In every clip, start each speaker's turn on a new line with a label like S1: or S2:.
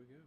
S1: we go.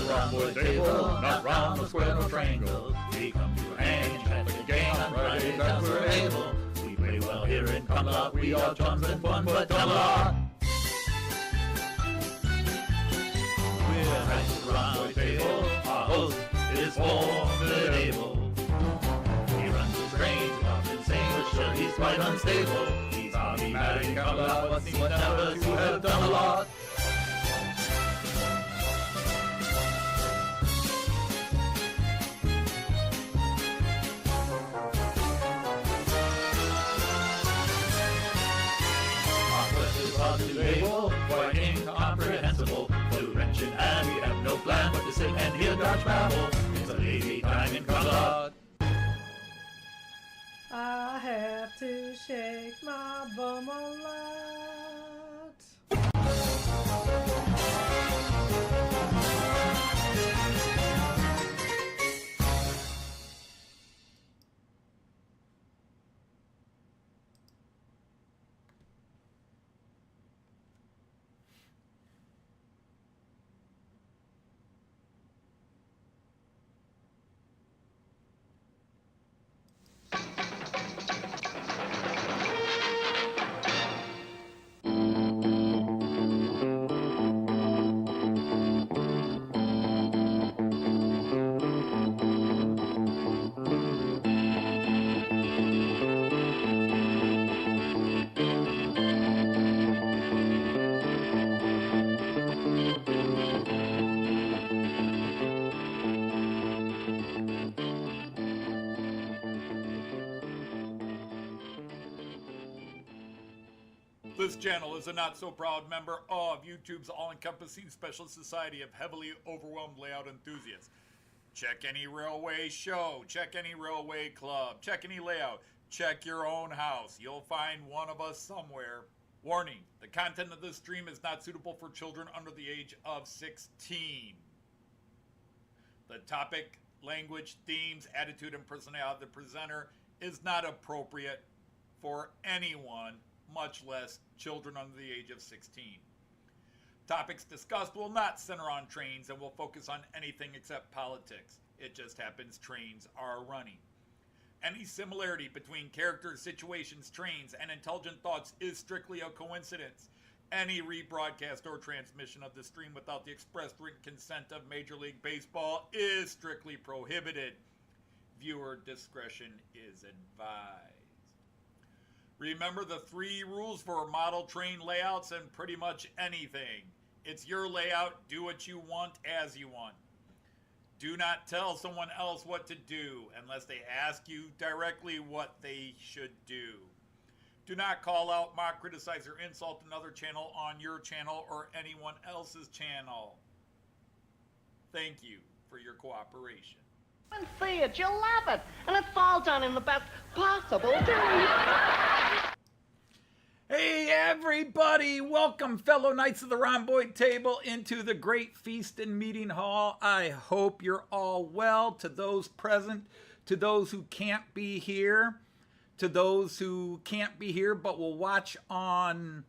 S2: Round the table, not round the square or triangle. We come to hang and chat like a gang on Fridays as we're able. We play well here in Camelot, we are chums and fun, but Camelot. We're nice around the table, our host is formidable. He runs his strange, often insane, but sure he's quite unstable. He's hobby mad in Camelot, but seems never to have done a lot. Quite incomprehensible, blue wrenching, and we have no plan but to sit and hear Dodge babble. It's a lazy time in Camelot.
S3: I have to shake my bum a lot.
S2: This channel is a not-so-proud member of YouTube's all-encompassing special society of heavily overwhelmed layout enthusiasts. Check any railway show, check any railway club, check any layout, check your own house. You'll find one of us somewhere. Warning, the content of this stream is not suitable for children under the age of 16. The topic, language, themes, attitude, and personality of the presenter is not appropriate for anyone, much less children under the age of 16. Topics discussed will not center on trains and will focus on anything except politics. It just happens trains are running. Any similarity between characters, situations, trains, and intelligent thoughts is strictly a coincidence. Any rebroadcast or transmission of the stream without the express written consent of Major League Baseball is strictly prohibited. Viewer discretion is advised. Remember the 3 rules for model train layouts and pretty much anything. It's your layout, do what you want as you want. Do not tell someone else what to do unless they ask you directly what they should do. Do not call out, mock, criticize, or insult another channel on your channel or anyone else's channel. Thank you for your cooperation.
S4: And see it, you'll love it, and it's all done in the best possible way.
S2: Hey everybody, welcome fellow Knights of the Rhomboid Table into the great feast and meeting hall. I hope you're all well. To those present, to those who can't be here, to those who can't be here but will watch on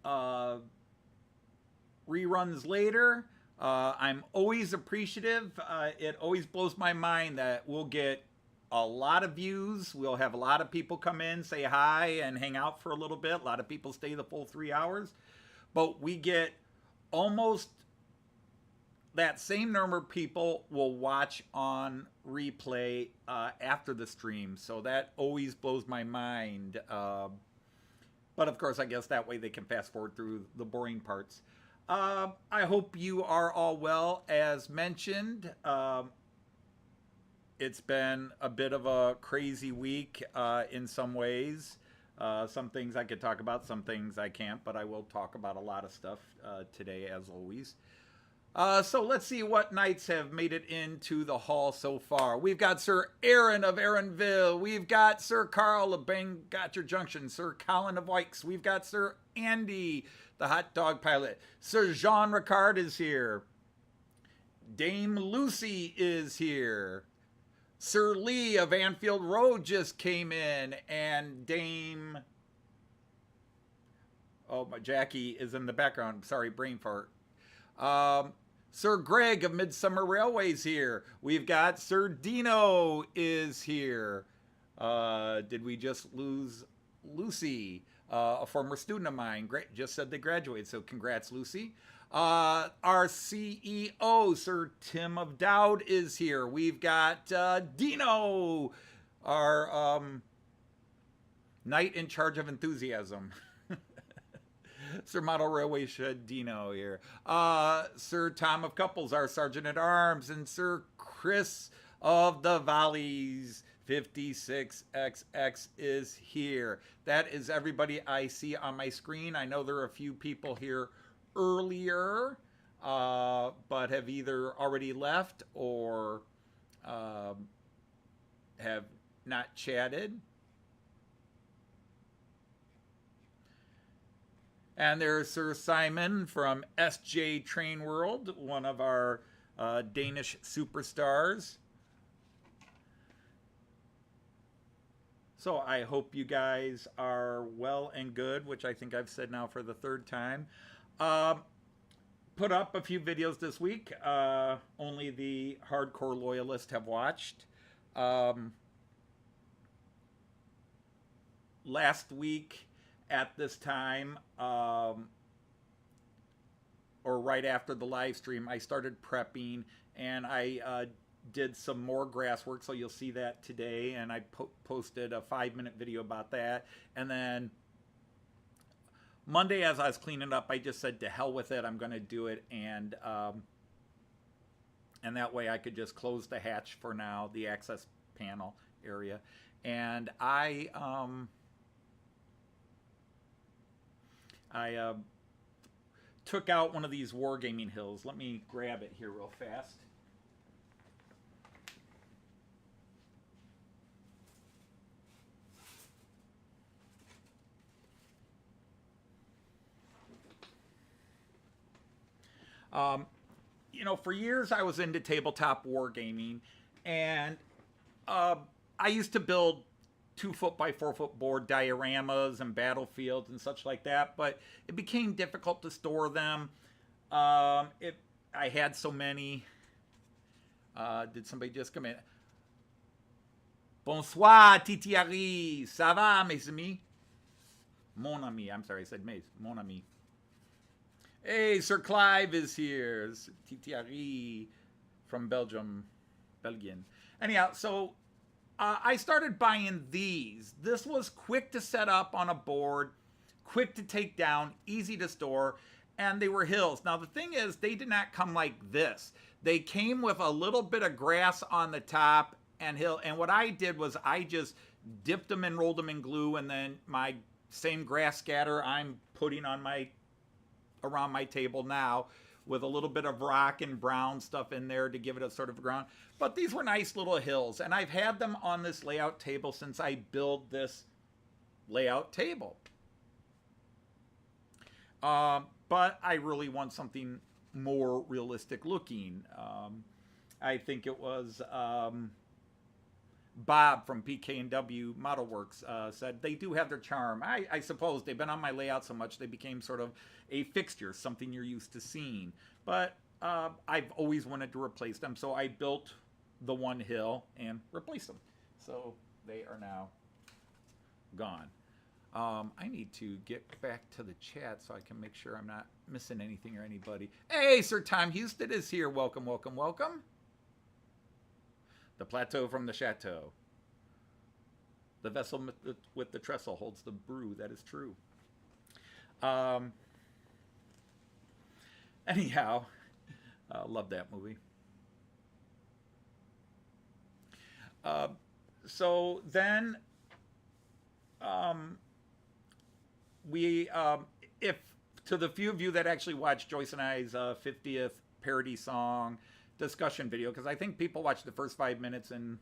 S2: reruns later, I'm always appreciative. It always blows my mind that we'll get a lot of views. We'll have a lot of people come in, say hi, and hang out for a little bit. A lot of people stay the full 3 hours. But we get almost that same number of people will watch on replay after the stream. So that always blows my mind. But of course, I guess that way they can fast forward through the boring parts. I hope you are all well. As mentioned, it's been a bit of a crazy week in some ways. Some things I could talk about, some things I can't, but I will talk about a lot of stuff today, as always. So let's see what knights have made it into the hall so far. We've got Sir Aaron of Aaronville. We've got Sir Carl of Bangotcher Junction. Sir Colin of Wykes. We've got Sir Andy, the hot dog pilot. Sir Jean Ricard is here. Dame Lucy is here. Sir Lee of Anfield Road just came in, and Dame... Oh, my Jackie is in the background. Sorry, brain fart. Sir Greg of Midsummer Railways here. We've got Sir Dino is here. Did we just lose Lucy? A former student of mine. Great, just said they graduated, so congrats, Lucy. Our CEO, Sir Tim of Dowd, is here. We've got Dino, our knight in charge of enthusiasm. Sir Model Railway Shed Dino here. Sir Tom of Couples, our Sergeant at Arms, and Sir Chris of the Valleys 56XX is here. That is everybody I see on my screen. I know there are a few people here earlier, but have either already left or have not chatted. And there's Sir Simon from SJ Train World, one of our Danish superstars. So I hope you guys are well and good, which I think I've said now for the third time. Put up a few videos this week. Only the hardcore loyalists have watched. Last week at this time, or right after the live stream, I started prepping, and I did some more grass work, so you'll see that today, and I posted a 5-minute video about that. And then Monday, as I was cleaning up, I just said, to hell with it, I'm going to do it, and that way I could just close the hatch for now, the access panel area. And I took out one of these wargaming hills. Let me grab it here real fast. You know, for years I was into tabletop wargaming, and I used to build 2-foot by 4-foot board dioramas and battlefields and such like that, but it became difficult to store them. I had so many. Did somebody just come in? Bonsoir, Titiari. Ça va, mes amis? Mon ami. I'm sorry, I said mes. Mon ami. Hey, Sir Clive is here. Titiari from Belgium. Belgian. Anyhow, so I started buying these. This was quick to set up on a board, quick to take down, easy to store, and they were hills. Now, the thing is, they did not come like this. They came with a little bit of grass on the top and hill, and what I did was I just dipped them and rolled them in glue, and then my same grass scatter I'm putting on around my table now, with a little bit of rock and brown stuff in there to give it a sort of ground. But these were nice little hills, and I've had them on this layout table since I built this layout table.
S1: But I really want something more realistic looking. I think it was Bob from PK&W Model Works said they do have their charm. I suppose they've been on my layout so much they became sort of a fixture, something you're used to seeing. But I've always wanted to replace them, so I built the one hill and replaced them. So they are now gone. I need to get back to the chat so I can make sure I'm not missing anything or anybody. Hey, Sir Tom Houston is here. Welcome, welcome, welcome. The plateau from the chateau. The vessel with the trestle holds the brew. That is true. Anyhow, love that movie. So then, we, if to the few of you that actually watched Joyce and I's 50th parody song discussion video, because I think people watched the first 5 minutes and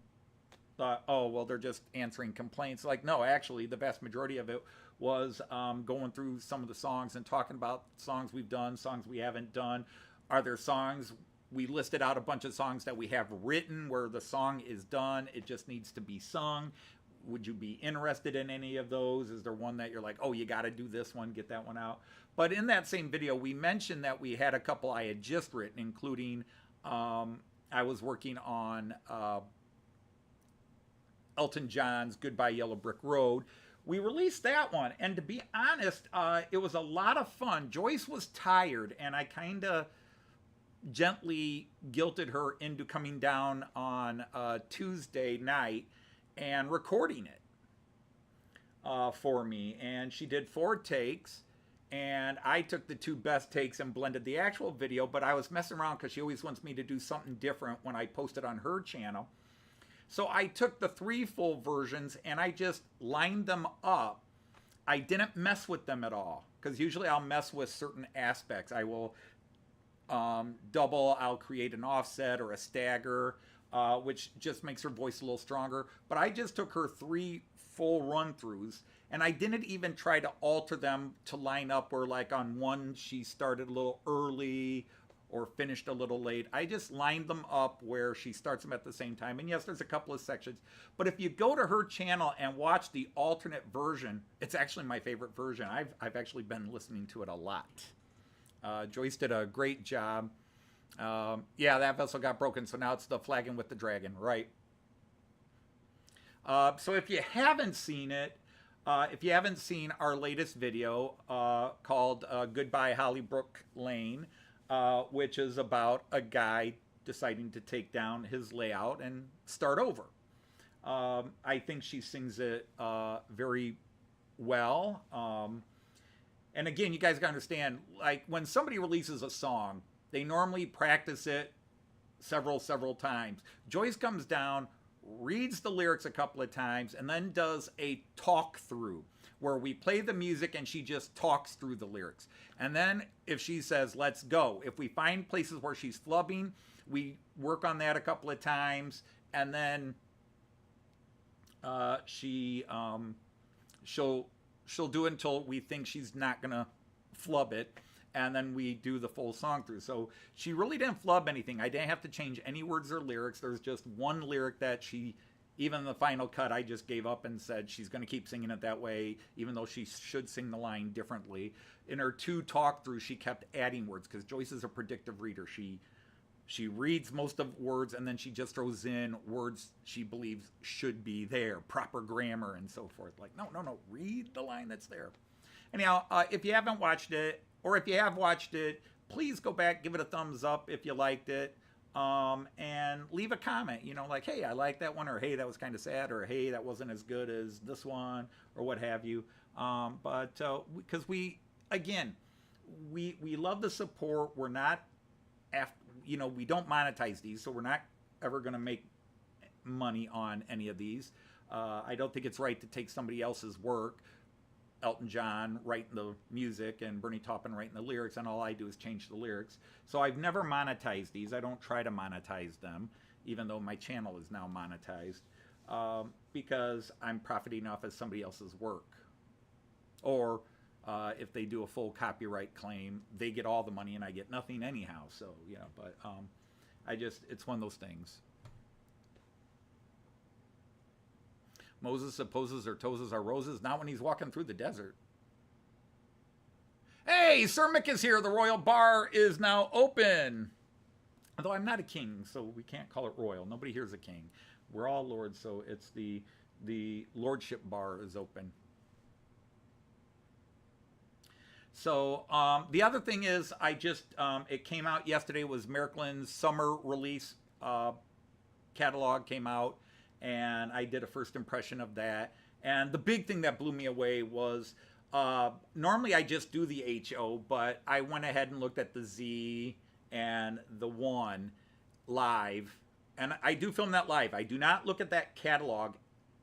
S1: thought, oh, well, they're just answering complaints. Like, no, actually, the vast majority of it was going through some of the songs and talking about songs we've done, songs we haven't done. Are there songs? We listed out a bunch of songs that we have written where the song is done, it just needs to be sung. Would you be interested in any of those? Is there one that you're like, oh, you got to do this one, get that one out? But in that same video, we mentioned that we had a couple I had just written, including I was working on Elton John's Goodbye Yellow Brick Road. We released that one, and to be honest, it was a lot of fun. Joyce was tired, and I kind of gently guilted her into coming down on Tuesday night and recording it for me. And she did 4 takes, and I took the 2 best takes and blended the actual video, but I was messing around because she always wants me to do something different when I post it on her channel. So I took the 3 full versions and I just lined them up. I didn't mess with them at all, because usually I'll mess with certain aspects. I will double, I'll create an offset or a stagger, which just makes her voice a little stronger. But I just took her 3 full run-throughs, and I didn't even try to alter them to line up where, like, on one she started a little early or finished a little late. I just lined them up where she starts them at the same time. And yes, there's a couple of sections, but if you go to her channel and watch the alternate version, it's actually my favorite version. I've actually been listening to it a lot. Joyce did a great job. Yeah, that vessel got broken, so now it's the Flagon with the Dragon, right? So if you haven't seen it, if you haven't seen our latest video called Goodbye Hollybrook Lane, which is about a guy deciding to take down his layout and start over. I think she sings it very well. And again, you guys gotta understand, like, when somebody releases a song, they normally practice it several times. Joyce comes down, reads the lyrics a couple of times, and then does a talk through where we play the music and she just talks through the lyrics. And then if she says, let's go, if we find places where she's flubbing, we work on that a couple of times, and then she'll do it until we think she's not gonna flub it, and then we do the full song through. So she really didn't flub anything. I didn't have to change any words or lyrics. There's just one lyric that she, even in the final cut, I just gave up and said she's going to keep singing it that way, even though she should sing the line differently. In her 2 talk throughs, she kept adding words, because Joyce is a predictive reader. She reads most of words, and then she just throws in words she believes should be there, proper grammar and so forth. Like, no, read the line that's there. Anyhow, if you haven't watched it, or if you have watched it, please go back, give it a thumbs up if you liked it, and leave a comment, you know, like, hey, I like that one, or hey, that was kind of sad, or hey, that wasn't as good as this one, or what have you. Because we love the support. We're not, we don't monetize these, so we're not ever going to make money on any of these. I don't think it's right to take somebody else's work, Elton John writing the music and Bernie Taupin writing the lyrics, and all I do is change the lyrics. So I've never monetized these. I don't try to monetize them, even though my channel is now monetized, because I'm profiting off of somebody else's work. Or if they do a full copyright claim, they get all the money and I get nothing anyhow. So, but it's one of those things. Moses supposes their toes are roses, not when he's walking through the desert. Hey, Sir Mick is here. The royal bar is now open. Although I'm not a king, so we can't call it royal. Nobody here's a king. We're all lords, so it's the lordship bar is open. So the other thing is, it came out yesterday, was Märklin's summer release catalog came out, and I did a first impression of that. And the big thing that blew me away was, normally I just do the HO, but I went ahead and looked at the Z and the 1 live. And I do film that live. I do not look at that catalog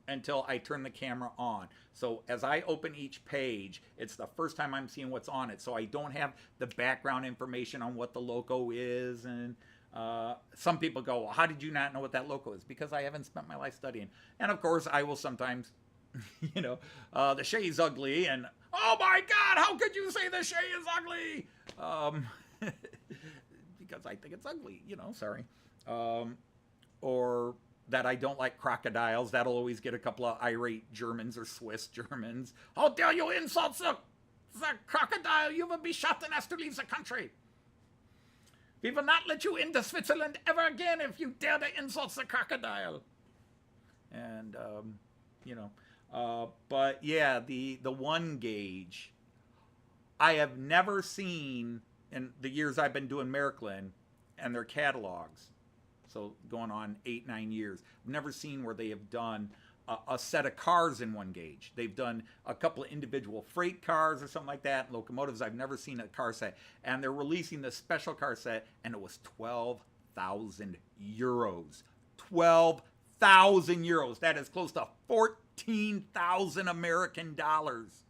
S1: until I turn the camera on. So as I open each page, it's the first time I'm seeing what's on it. So I don't have the background information on what the loco is. And some people go, well, how did you not know what that loco is? Because I haven't spent my life studying. And of course, I will sometimes, the shay's ugly. And, oh my God, how could you say the shay is ugly? Because I think it's ugly, sorry. Or that I don't like crocodiles. That'll always get a couple of irate Germans or Swiss Germans. How dare you insult the crocodile? You will be shot and asked to leave the country. We will not let you into Switzerland ever again if you dare to insult the crocodile. And, but yeah, the 1 gauge, I have never seen in the years I've been doing Märklin and their catalogs. So going on 8-9 years, I've never seen where they have done a set of cars in 1 gauge. They've done a couple of individual freight cars or something like that, and locomotives. I've never seen a car set. And they're releasing this special car set, and it was 12,000 euros. 12,000 euros. That is close to 14,000 American dollars.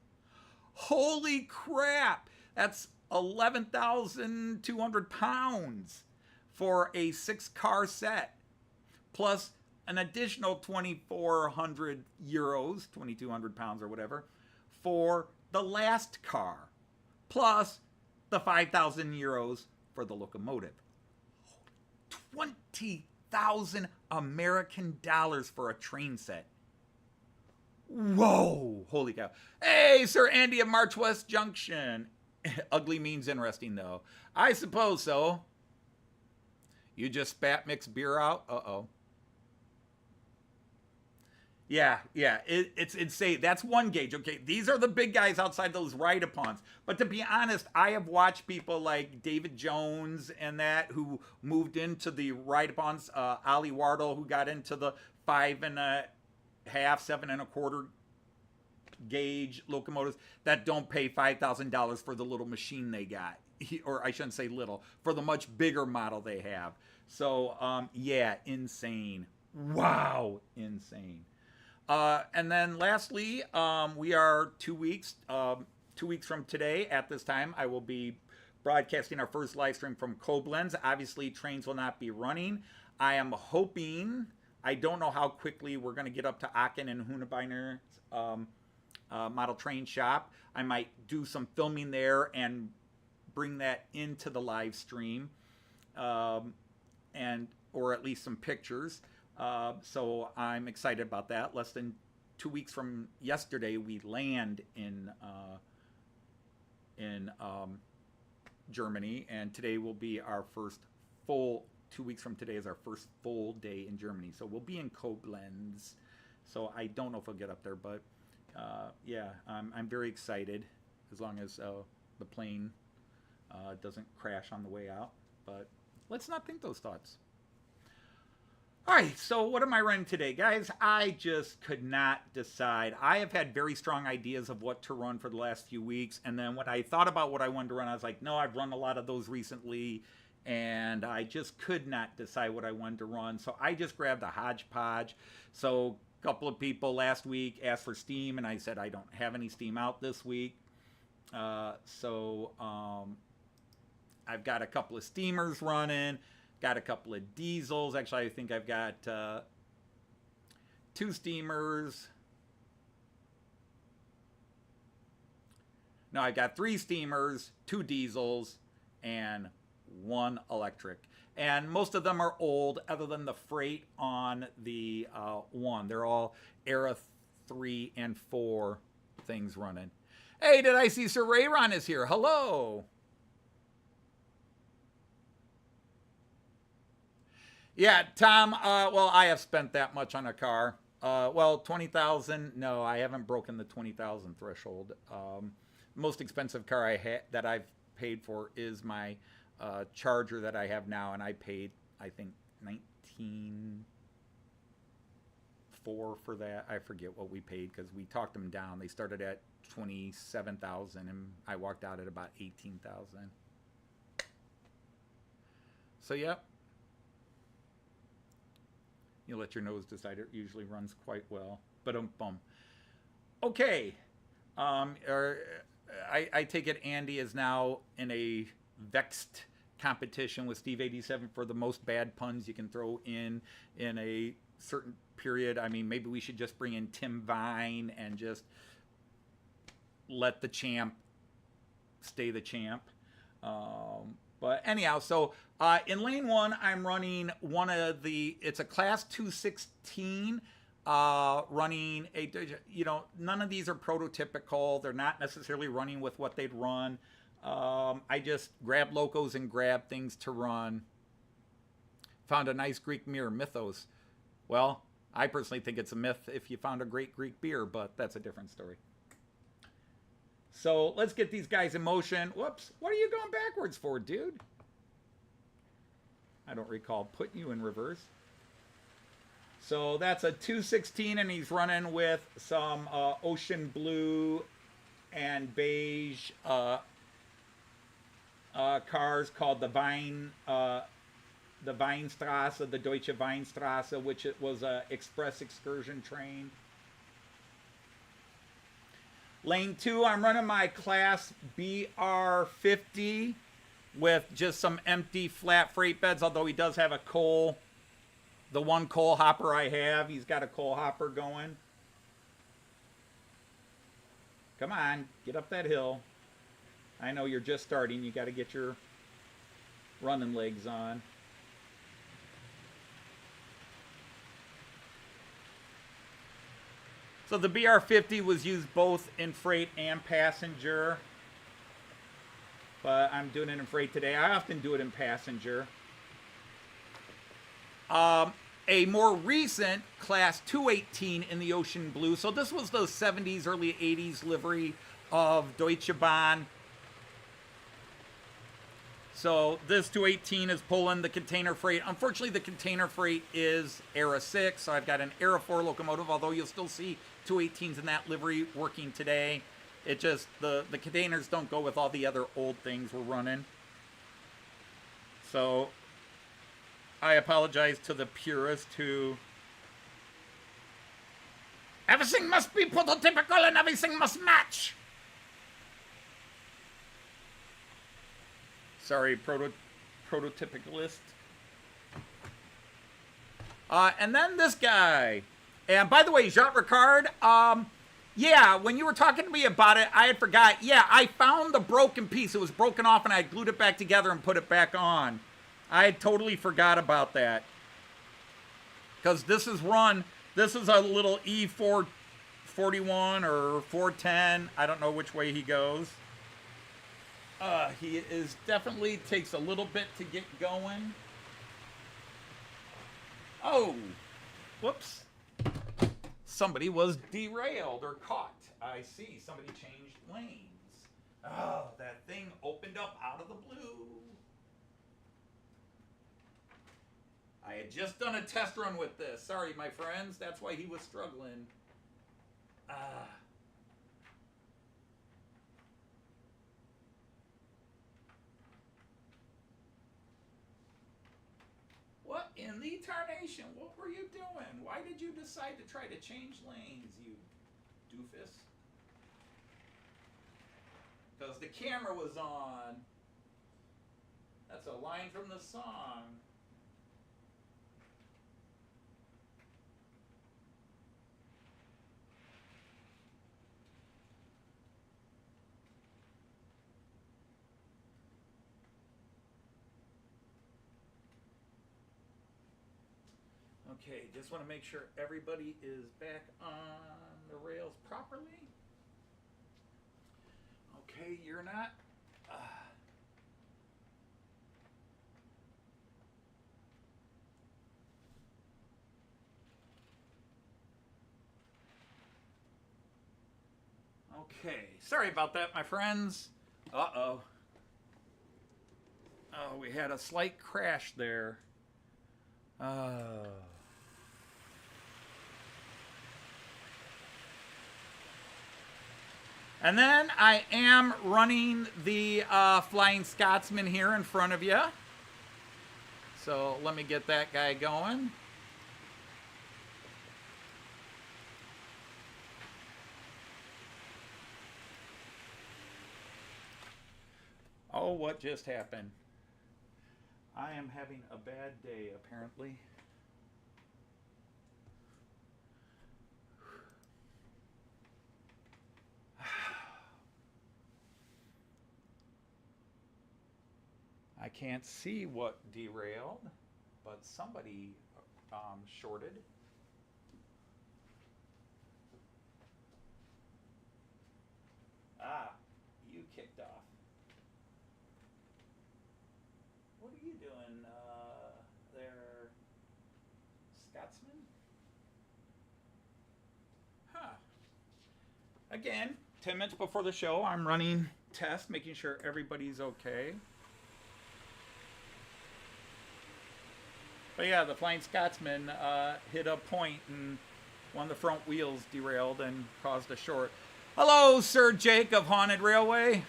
S1: Holy crap! That's 11,200 pounds for a 6-car set, plus an additional 2,400 euros, 2,200 pounds or whatever, for the last car, plus the 5,000 euros for the locomotive. 20,000 American dollars for a train set. Whoa, holy cow. Hey, Sir Andy of March West Junction. Ugly means interesting, though. I suppose so. You just spat mixed beer out? Uh-oh. Yeah, it's insane. That's 1 gauge. Okay, these are the big guys outside those ride-upons. But to be honest, I have watched people like David Jones and that who moved into the ride-upons. Ollie Wardle, who got into the 5.5, 7.25 gauge locomotives that don't pay $5,000 for the little machine they got. Or I shouldn't say little, for the much bigger model they have. So, yeah, insane. Wow, insane. And then lastly, we are 2 weeks from today at this time. I will be broadcasting our first live stream from Koblenz. Obviously, trains will not be running. I am hoping, I don't know how quickly we're going to get up to Aachen and Hunebeiner's model train shop. I might do some filming there and bring that into the live stream, or at least some pictures. So I'm excited about that. Less than 2 weeks from yesterday, we land in Germany, and today will be our first full. 2 weeks from today is our first full day in Germany. So we'll be in Koblenz. So I don't know if we'll get up there, but yeah, I'm very excited, as long as the plane doesn't crash on the way out. But let's not think those thoughts. All right, so what am I running today? Guys, I just could not decide. I have had very strong ideas of what to run for the last few weeks, and then when I thought about what I wanted to run, I was like, no, I've run a lot of those recently, and I just could not decide what I wanted to run. So I just grabbed a hodgepodge. So a couple of people last week asked for steam, and I said I don't have any steam out this week. So I've got a couple of steamers running. Got a couple of diesels. Actually, I think I've got 2 steamers. No, I got 3 steamers, 2 diesels, and 1 electric. And most of them are old, other than the freight on the one. They're all Era 3 and 4 things running. Hey, did I see Sir Rayron is here? Hello. Yeah, Tom, well, I have spent that much on a car. Well, 20,000, no, I haven't broken the 20,000 threshold. Most expensive car that I've paid for is my Charger that I have now, and I paid, I think, 19.4 for that. I forget what we paid because we talked them down. They started at 27,000, and I walked out at about 18,000. So, yep. You let your nose decide. It usually runs quite well. Ba-dum-bum. Okay. I take it Andy is now in a vexed competition with Steve 87 for the most bad puns you can throw in a certain period. I mean, maybe we should just bring in Tim Vine and just let the champ stay the champ. But anyhow, so in lane 1, I'm running it's a class 216, running none of these are prototypical. They're not necessarily running with what they'd run. I just grab locos and grab things to run. Found a nice Greek mirror, Mythos. Well, I personally think it's a myth if you found a great Greek beer, but that's a different story. So let's get these guys in motion. Whoops, what are you going backwards for, dude? I don't recall putting you in reverse. So that's a 216, and he's running with some ocean blue and beige cars called the Weinstrasse, the Deutsche Weinstrasse, which it was a express excursion train. Lane 2, I'm running my class BR50 with just some empty flat freight beds, although he does have the one coal hopper I have, he's got a coal hopper going. Come on, get up that hill. I know you're just starting, you got to get your running legs on. So the BR50 was used both in freight and passenger, but I'm doing it in freight today. I often do it in passenger. A more recent class 218 in the ocean blue. So this was the 70s, early 80s livery of Deutsche Bahn. So this 218 is pulling the container freight. Unfortunately, the container freight is Era 6, so I've got an Era 4 locomotive, although you'll still see 218s in that livery working today. It just, the containers don't go with all the other old things we're running. So I apologize to the purist who... Everything must be prototypical and everything must match. Sorry, prototypicalist. And then this guy. And by the way, Jean Ricard, yeah, when you were talking to me about it, I had forgot. Yeah, I found the broken piece. It was broken off, and I glued it back together and put it back on. I had totally forgot about that. Because this is a little E441 or 410. I don't know which way he goes. He definitely takes a little bit to get going. Oh, whoops. Somebody was derailed or caught. I see. Somebody changed lanes. Oh, that thing opened up out of the blue. I had just done a test run with this. Sorry, my friends. That's why he was struggling. What in the tarnation? What were you doing? Why did you decide to try to change lanes, you doofus? Because the camera was on. That's a line from the song. Okay, just want to make sure everybody is back on the rails properly. Okay, you're not. Okay, sorry about that, my friends. Uh-oh. Oh, we had a slight crash there. And then I am running the Flying Scotsman here in front of you. So let me get that guy going. Oh, what just happened? I am having a bad day, apparently. I can't see what derailed, but somebody shorted. Ah, you kicked off. What are you doing there, Scotsman? Huh. Again, 10 minutes before the show, I'm running tests, making sure everybody's okay. But yeah, the Flying Scotsman hit a point and one of the front wheels derailed and caused a short. Hello, Sir Jake of Haunted Railway.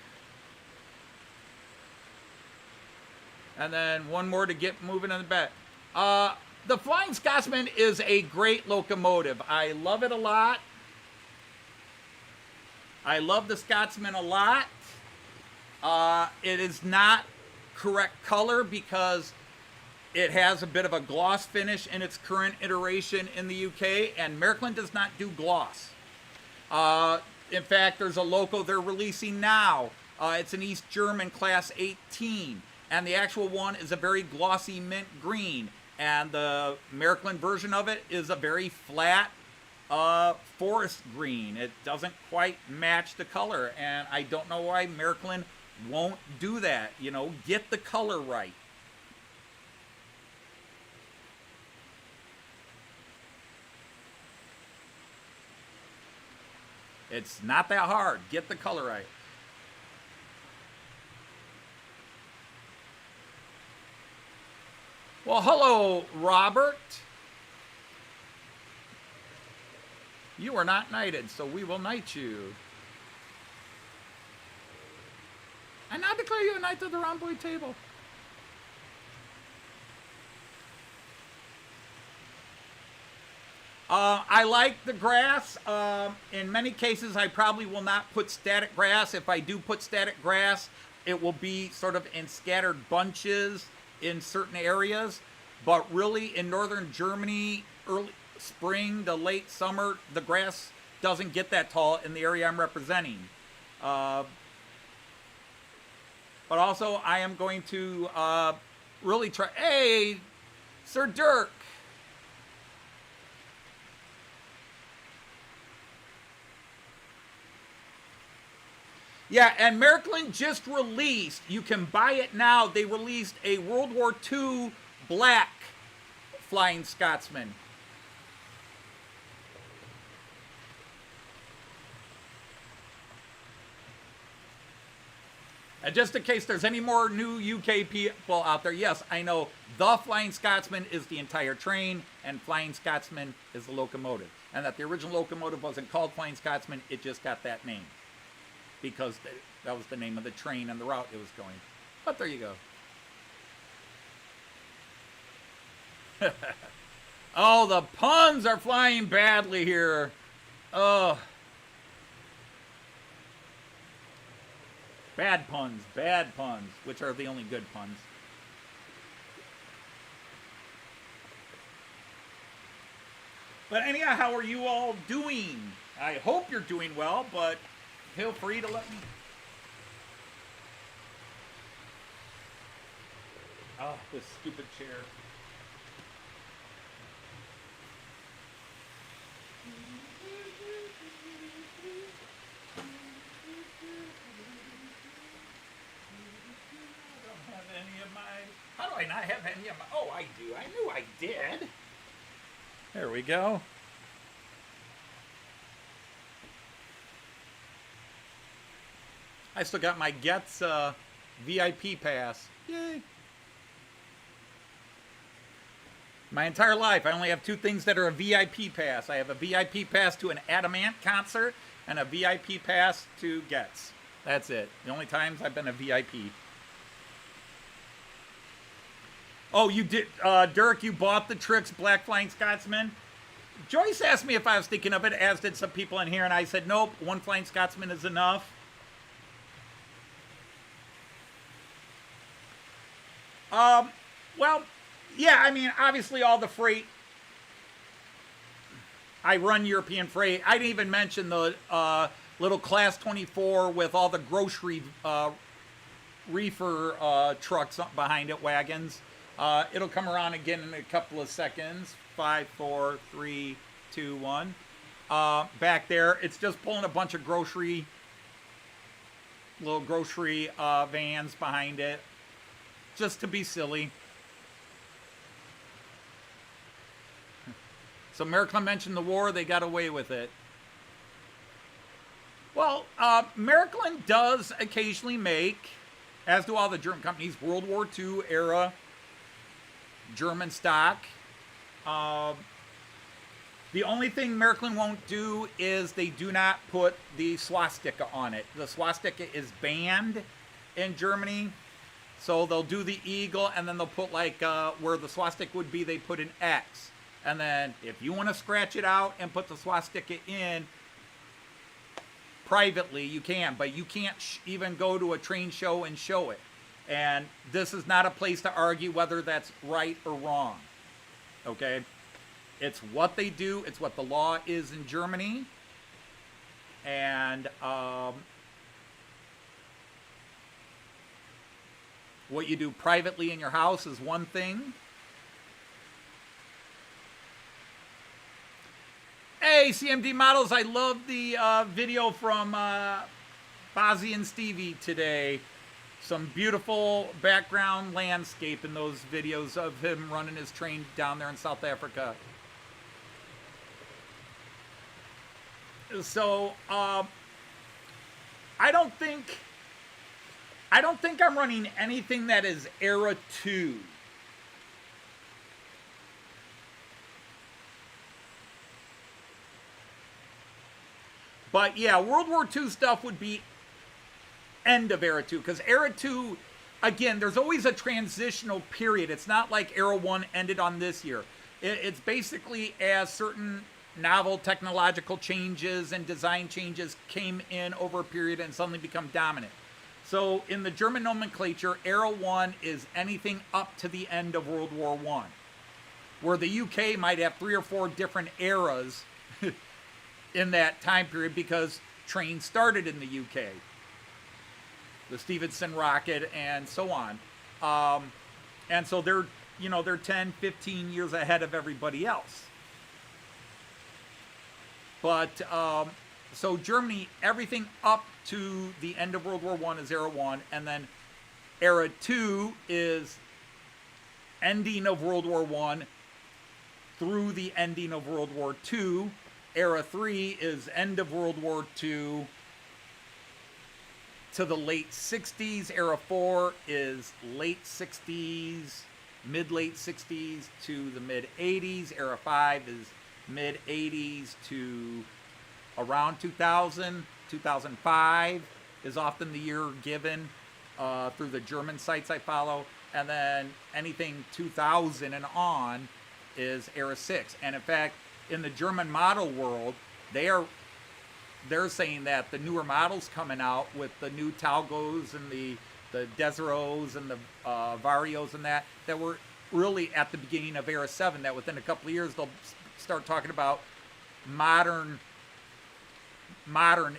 S1: And then one more to get moving in the back. The Flying Scotsman is a great locomotive. I love it a lot. I love the Scotsman a lot. It is not correct color because it has a bit of a gloss finish in its current iteration in the UK, and Märklin does not do gloss. In fact, there's a loco they're releasing now. It's an East German Class 18, and the actual one is a very glossy mint green, and the Märklin version of it is a very flat forest green. It doesn't quite match the color, and I don't know why Märklin won't do that. You know, get the color right. It's not that hard. Get the color right. Well, hello, Robert. You are not knighted, so we will knight you. I now declare you a knight of the Round Boy table. I like the grass. In many cases, I probably will not put static grass. If I do put static grass, it will be sort of in scattered bunches in certain areas. But really, in northern Germany, early spring to late summer, the grass doesn't get that tall in the area I'm representing. But also, I am going to really try. Hey, Sir Dirk. Yeah, and Märklin just released, you can buy it now, they released a World War II black Flying Scotsman. And just in case there's any more new UK people out there, yes, I know the Flying Scotsman is the entire train, and Flying Scotsman is the locomotive. And that the original locomotive wasn't called Flying Scotsman, it just got that name. Because that was the name of the train and the route it was going. But there you go. Oh, the puns are flying badly here. Oh. Bad puns, which are the only good puns. But anyhow, how are you all doing? I hope you're doing well, but feel free to let me. Oh, this stupid chair. I not have any of my... Oh, I do. I knew I did. There we go. I still got my Getz VIP pass. Yay. My entire life, I only have two things that are a VIP pass. I have a VIP pass to an Adamant concert and a VIP pass to Getz. That's it. The only times I've been a VIP. Oh, you did, Dirk, you bought the Trix Black Flying Scotsman? Joyce asked me if I was thinking of it, as did some people in here, and I said, nope, one Flying Scotsman is enough. Well, yeah, I mean, obviously all the freight. I run European freight. I didn't even mention the little Class 24 with all the grocery reefer trucks up behind it, wagons. It'll come around again in a couple of seconds. 5, 4, 3, 2, 1. Back there, it's just pulling a bunch of little grocery vans behind it, just to be silly. So Märklin mentioned the war, they got away with it. Well, Märklin does occasionally make, as do all the German companies, World War II era German stock. The only thing Märklin won't do is they do not put the swastika on it. The swastika is banned in Germany. So they'll do the eagle, and then they'll put, like, where the swastika would be, they put an X. And then if you want to scratch it out and put the swastika in privately, you can. But you can't even go to a train show and show it. And this is not a place to argue whether that's right or wrong. Okay? It's what they do. It's what the law is in Germany. And what you do privately in your house is one thing. Hey, CMD Models, I love the video from Bozzy and Stevie today. Some beautiful background landscape in those videos of him running his train down there in South Africa. So, I don't think I'm running anything that is Era 2. But yeah, World War II stuff would be end of Era 2. Because Era 2, again, there's always a transitional period. It's not like Era 1 ended on this year. It's basically as certain novel technological changes and design changes came in over a period and suddenly become dominant. So in the German nomenclature, Era 1 is anything up to the end of World War I. Where the UK might have 3 or 4 different eras in that time period because trains started in the UK. The Stephenson rocket and so on. And so they're 10, 15 years ahead of everybody else. But, so Germany, everything up to the end of World War I is Era 1, and then Era 2 is ending of World War I through the ending of World War II. Era 3 is end of World War II to the late 60s. Era 4 is late 60s, mid-late 60s to the mid-80s. Era 5 is mid-80s to around 2000. 2005 is often the year given through the German sites I follow. And then anything 2000 and on is Era 6. And in fact, in the German model world, they're saying that the newer models coming out with the new Talgos and the Desiros and the Varios and that were really at the beginning of Era 7, that within a couple of years they'll start talking about modern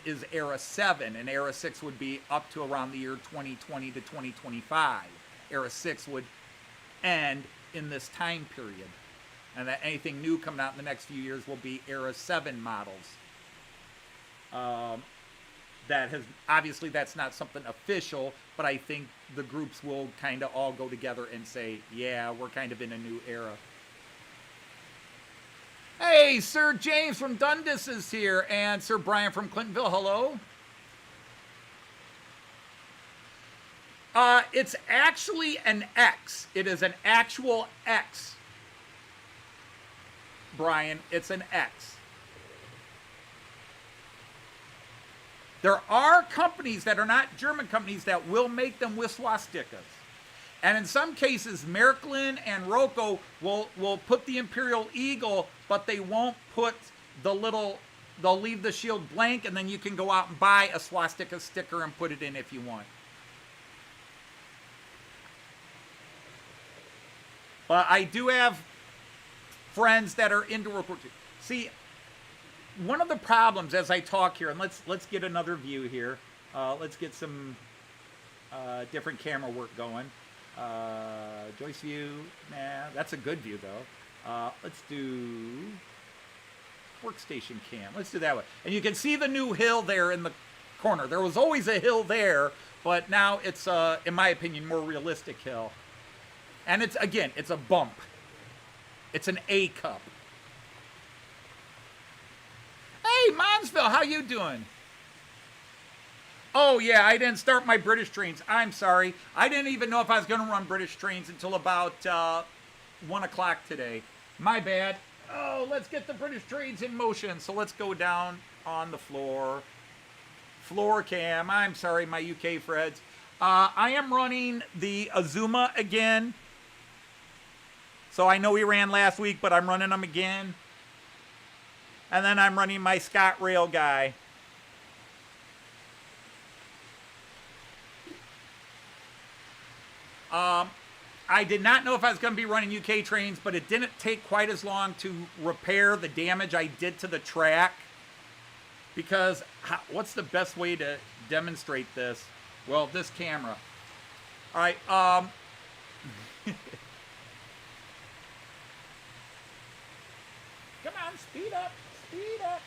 S1: is Era 7, and Era 6 would be up to around the year 2020 to 2025. Era 6 would end in this time period. And that anything new coming out in the next few years will be Era 7 models. that has, obviously that's not something official, but I think the groups will kind of all go together and say, yeah, we're kind of in a new era. Hey, Sir James from Dundas is here, and Sir Brian from Clintonville, hello. It's actually an X. It is an actual X. Brian, it's an X. There are companies that are not German companies that will make them with swastikas. And in some cases, Märklin and Roco will put the Imperial Eagle, but they won't put the little, they'll leave the shield blank, and then you can go out and buy a swastika sticker and put it in if you want. But I do have friends that are into World War II. See, one of the problems as I talk here, and let's get another view here. Let's get some different camera work going. Joyce view, nah, that's a good view though. Let's do workstation cam. Let's do that one. And you can see the new hill there in the corner. There was always a hill there, but now it's, in my opinion, more realistic hill. And it's, again, it's a bump. It's an A cup. Hey, Monsville, how you doing? Oh, yeah, I didn't start my British trains. I'm sorry. I didn't even know if I was going to run British trains until about 1 o'clock today. My bad. Oh, let's get the British trains in motion. So let's go down on the floor. Floor cam. I'm sorry, my UK Freds. I am running the Azuma again. So I know we ran last week, but I'm running them again. And then I'm running my Scott Rail guy. I did not know if I was going to be running UK trains, but it didn't take quite as long to repair the damage I did to the track. Because what's the best way to demonstrate this? Well, this camera. All right. Come on, speed up. Speed up.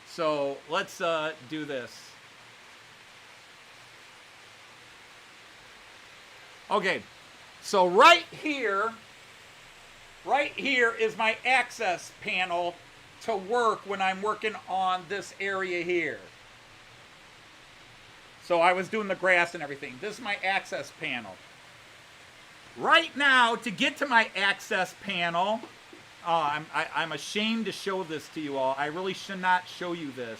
S1: So let's do this. Okay, so right here is my access panel to work when I'm working on this area here. So I was doing the grass and everything. This is my access panel. Right now, to get to my access panel, I'm ashamed to show this to you all. I really should not show you this.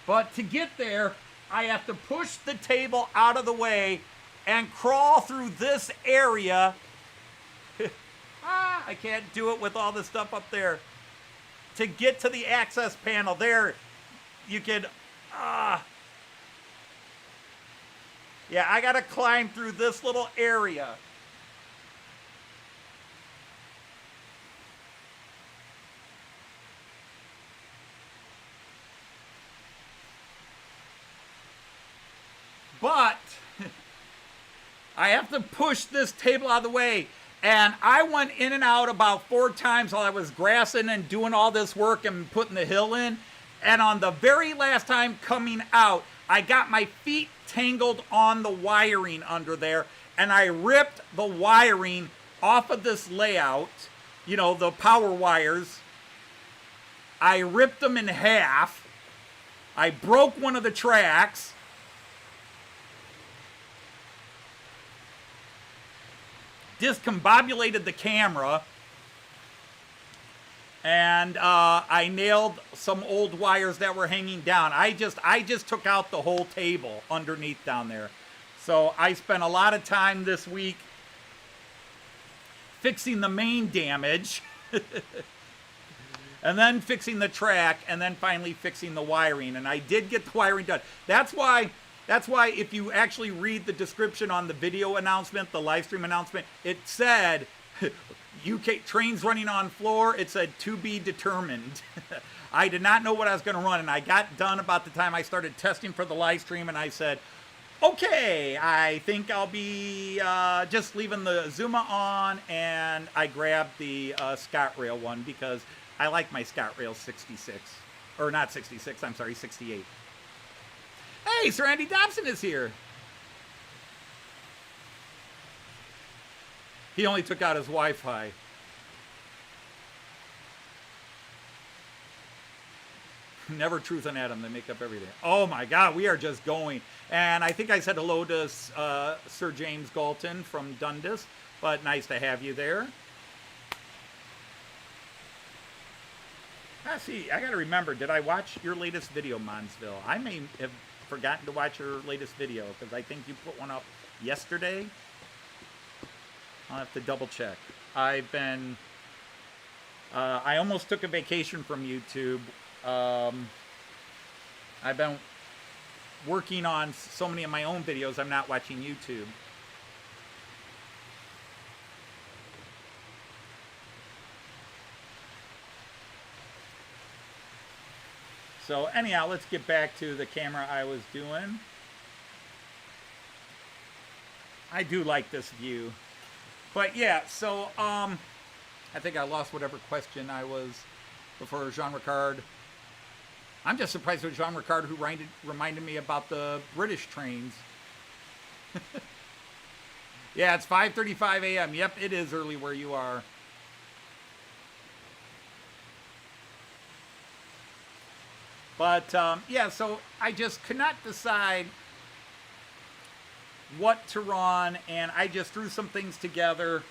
S1: But to get there, I have to push the table out of the way and crawl through this area. I can't do it with all this stuff up there. To get to the access panel there, you can... Yeah, I got to climb through this little area. But I have to push this table out of the way. And I went in and out about 4 times while I was grassing and doing all this work and putting the hill in. And on the very last time coming out, I got my feet tangled on the wiring under there. And I ripped the wiring off of this layout. You know, the power wires. I ripped them in half. I broke one of the tracks. Discombobulated the camera, and I nailed some old wires that were hanging down. I just took out the whole table underneath down there. So I spent a lot of time this week fixing the main damage, and then fixing the track, and then finally fixing the wiring. And I did get the wiring done. That's why if you actually read the description on the video announcement, the live stream announcement, it said UK trains running on floor. It said to be determined. I did not know what I was going to run, and I got done about the time I started testing for the live stream, and I said, Okay, I think I'll be just leaving the Zuma on, and I grabbed the ScotRail one because I like my ScotRail 66. Or not 66, I'm sorry, 68. Hey, Sir Andy Dobson is here. He only took out his Wi-Fi. Never truth and Adam, they make up everything. Oh my God, we are just going. And I think I said hello to Sir James Galton from Dundas, but nice to have you there. See, I gotta remember, did I watch your latest video, Monsville? I may have forgotten to watch your latest video, because I think you put one up yesterday. I'll have to double check. I've been, I almost took a vacation from YouTube. I've been working on so many of my own videos, I'm not watching YouTube. So anyhow, let's get back to the camera I was doing. I do like this view. But yeah, so I think I lost whatever question I was before Jean Ricard. I'm just surprised with Jean Ricard, who reminded me about the British trains. Yeah, it's 5:35 a.m. Yep, it is early where you are. But yeah, so I just could not decide what to run, and I just threw some things together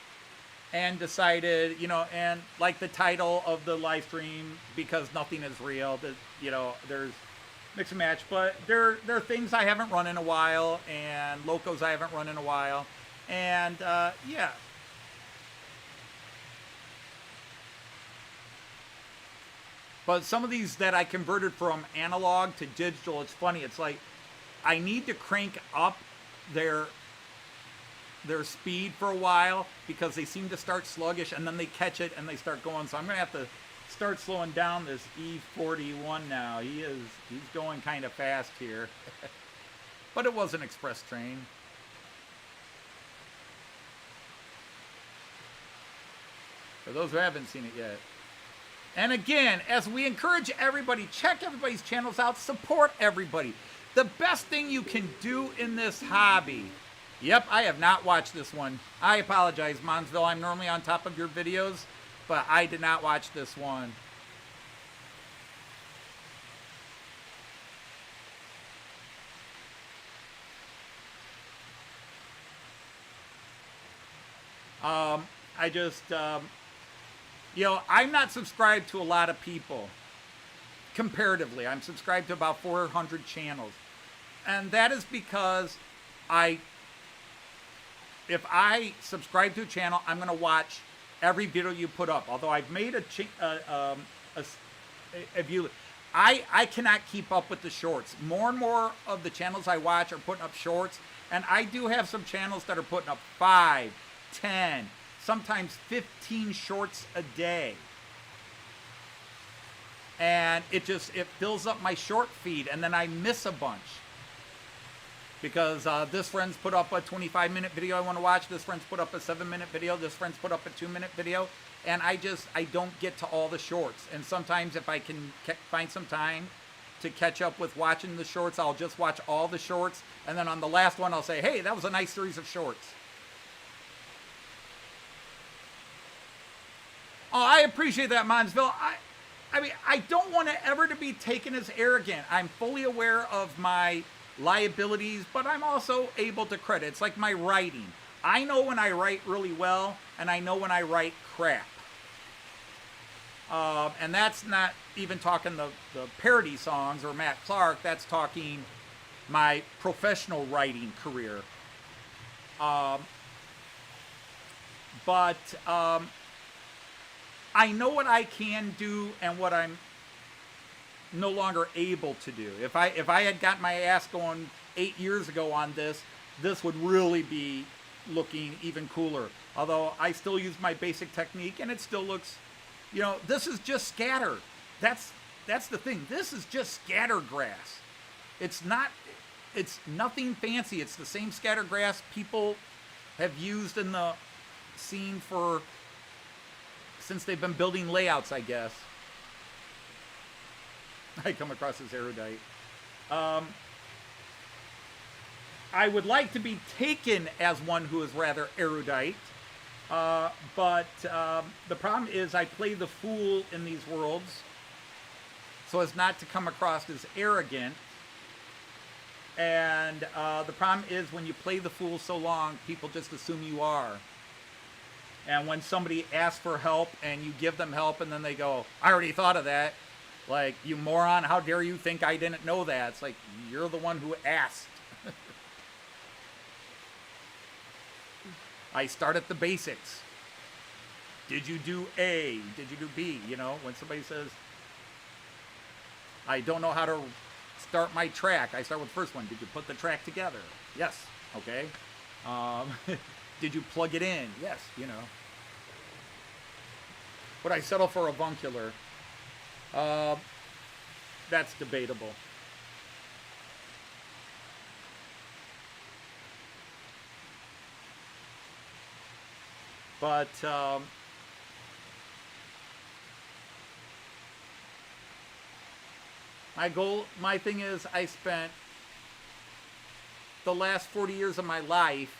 S1: and decided, you know, and like the title of the live stream, because nothing is real, that, you know, there's mix and match, but there are things I haven't run in a while, and locos I haven't run in a while, and yeah. But some of these that I converted from analog to digital, it's funny, it's like I need to crank up their speed for a while because they seem to start sluggish, and then they catch it and they start going. So I'm going to have to start slowing down this E41 now. He's going kind of fast here. But it was an express train. For those who haven't seen it yet. And again, as we encourage everybody, check everybody's channels out, support everybody. The best thing you can do in this hobby. Yep, I have not watched this one. I apologize, Monsville. I'm normally on top of your videos, but I did not watch this one. I just, you know, I'm not subscribed to a lot of people. Comparatively, I'm subscribed to about 400 channels. And that is because if I subscribe to a channel, I'm going to watch every video you put up. Although I've made I cannot keep up with the shorts. More and more of the channels I watch are putting up shorts. And I do have some channels that are putting up 5, 10, sometimes 15 shorts a day. And it fills up my short feed, and then I miss a bunch. Because this friend's put up a 25-minute video I want to watch, this friend's put up a 7-minute video, this friend's put up a 2-minute video, and I don't get to all the shorts. And sometimes if I can find some time to catch up with watching the shorts, I'll just watch all the shorts, and then on the last one I'll say, hey, that was a nice series of shorts. Oh, I appreciate that, Monsville. I mean, I don't want to ever to be taken as arrogant. I'm fully aware of my liabilities, but I'm also able to credit. It's like my writing. I know when I write really well, and I know when I write crap. And that's not even talking the parody songs or Matt Clark. That's talking my professional writing career. But I know what I can do and what I'm no longer able to do. If I had got my ass going 8 years ago on this would really be looking even cooler. Although I still use my basic technique and it still looks, you know, this is just scatter. That's the thing. This is just scatter grass. It's not, it's nothing fancy. It's the same scattergrass people have used in the scene since they've been building layouts, I guess. I come across as erudite. I would like to be taken as one who is rather erudite, but the problem is I play the fool in these worlds so as not to come across as arrogant. And the problem is when you play the fool so long, people just assume you are. And when somebody asks for help and you give them help and then they go, I already thought of that. Like, you moron, how dare you think I didn't know that? It's like, you're the one who asked. I start at the basics. Did you do A? Did you do B? You know, when somebody says, I don't know how to start my track, I start with the first one. Did you put the track together? Yes. Okay. Did you plug it in? Yes, you know. Would I settle for avuncular? That's debatable. But my thing is, I spent the last 40 years of my life,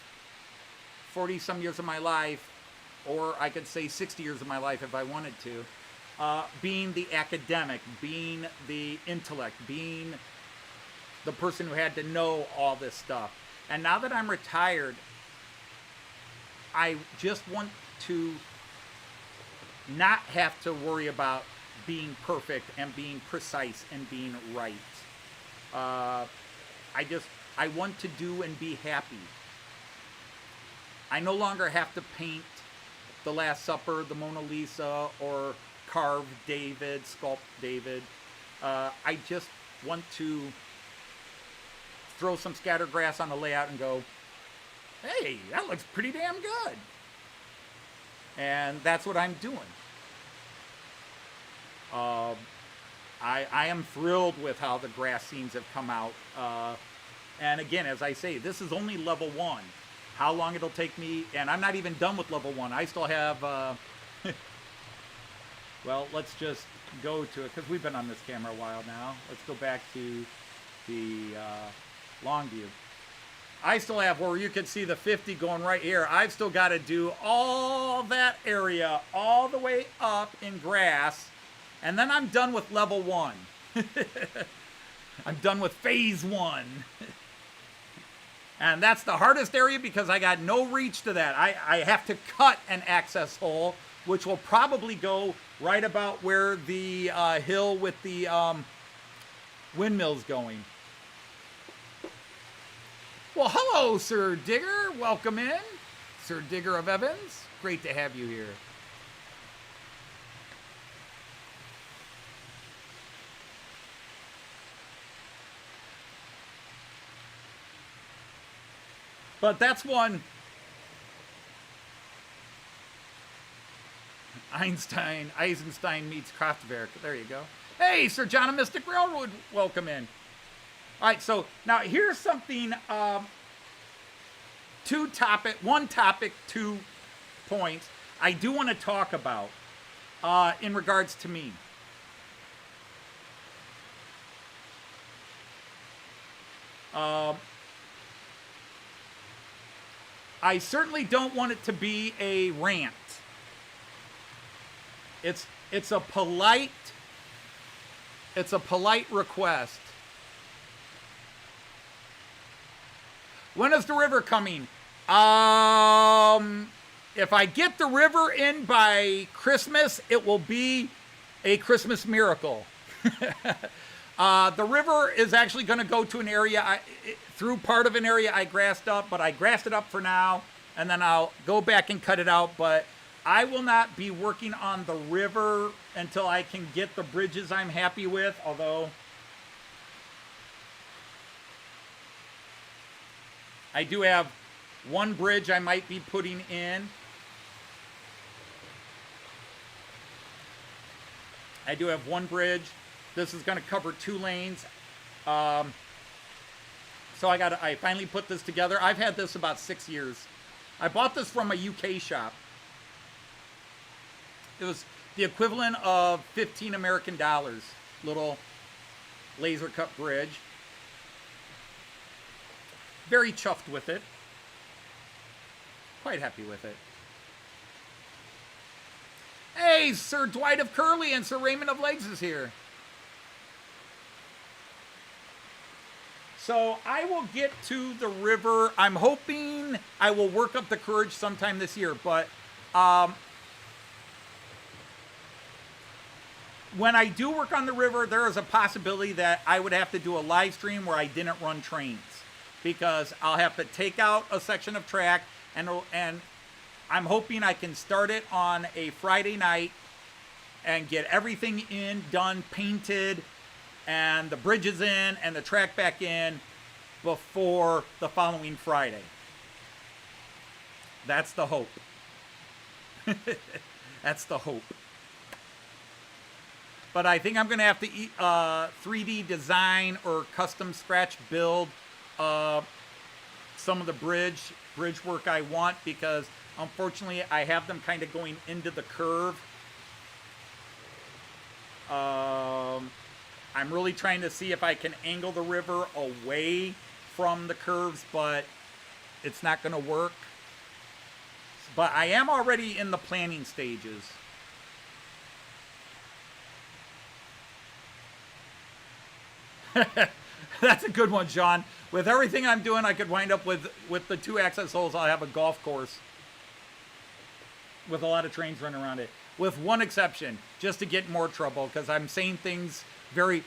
S1: 40 some years of my life, or I could say 60 years of my life if I wanted to, being the academic, being the intellect, being the person who had to know all this stuff. And now that I'm retired, I just want to not have to worry about being perfect and being precise and being right. I want to do and be happy. I no longer have to paint the Last Supper, the Mona Lisa, or carve David, sculpt David. I just want to throw some scattergrass on the layout and go, hey, that looks pretty damn good. And that's what I'm doing. I am thrilled with how the grass scenes have come out. And again, as I say, this is only level 1. How long it'll take me, and I'm not even done with level 1. I still have, well, let's just go to it, because we've been on this camera a while now. Let's go back to the long view. I still have where you can see the 50 going right here. I've still got to do all that area all the way up in grass, and then I'm done with level 1. I'm done with phase 1. And that's the hardest area because I got no reach to that. I have to cut an access hole, which will probably go right about where the hill with the windmill's going. Well, hello, Sir Digger. Welcome in. Sir Digger of Evans. Great to have you here. But that's one. Eisenstein meets Kraftwerk. There you go. Hey, Sir John of Mystic Railroad, welcome in. All right, so now here's something, one topic, 2 points I do want to talk about in regards to me. I certainly don't want it to be a rant. It's a polite request. When is the river coming? If I get the river in by Christmas, it will be a Christmas miracle. The river is actually going to go to an area, through part of an area I grassed up, but I grassed it up for now, and then I'll go back and cut it out. But I will not be working on the river until I can get the bridges I'm happy with, although I do have one bridge I might be putting in. I do have one bridge. This is going to cover 2 lanes. So I finally put this together. I've had this about 6 years. I bought this from a UK shop. It was the equivalent of 15 American dollars. Little laser cut bridge. Very chuffed with it. Quite happy with it. Hey, Sir Dwight of Curly and Sir Raymond of Legs is here. So I will get to the river. I'm hoping I will work up the courage sometime this year. But when I do work on the river, there is a possibility that I would have to do a live stream where I didn't run trains. Because I'll have to take out a section of track, and I'm hoping I can start it on a Friday night and get everything in, done, painted, and the bridges in and the track back in before the following Friday. That's the hope. That's the hope. But I think I'm going to have to 3D design or custom scratch build some of the bridge work I want, because unfortunately I have them kind of going into the curve. I'm really trying to see if I can angle the river away from the curves, but it's not going to work. But I am already in the planning stages. That's a good one, John. With everything I'm doing, I could wind up with the 2 access holes. I'll have a golf course with a lot of trains running around it. With one exception, just to get more trouble, because I'm saying things very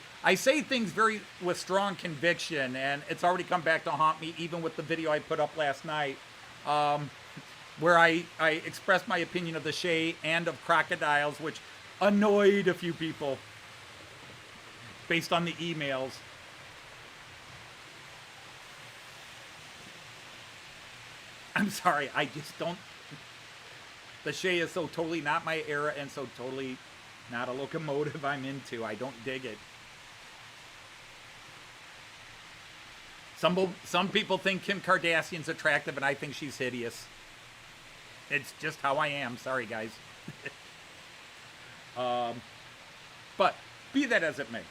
S1: with strong conviction, and it's already come back to haunt me, even with the video I put up last night, where I expressed my opinion of the Shay and of crocodiles, which annoyed a few people based on the emails. I'm sorry, I just don't. The Shay is so totally not my era and so totally not a locomotive I'm into. I don't dig it. Some people think Kim Kardashian's attractive, and I think she's hideous. It's just how I am. Sorry, guys. But be that as it may,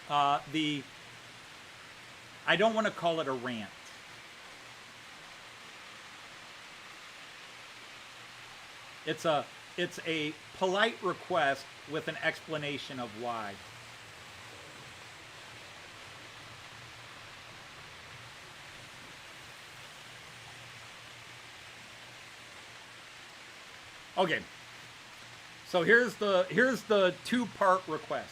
S1: I don't want to call it a rant. It's a polite request with an explanation of why. Okay. So here's the 2-part request.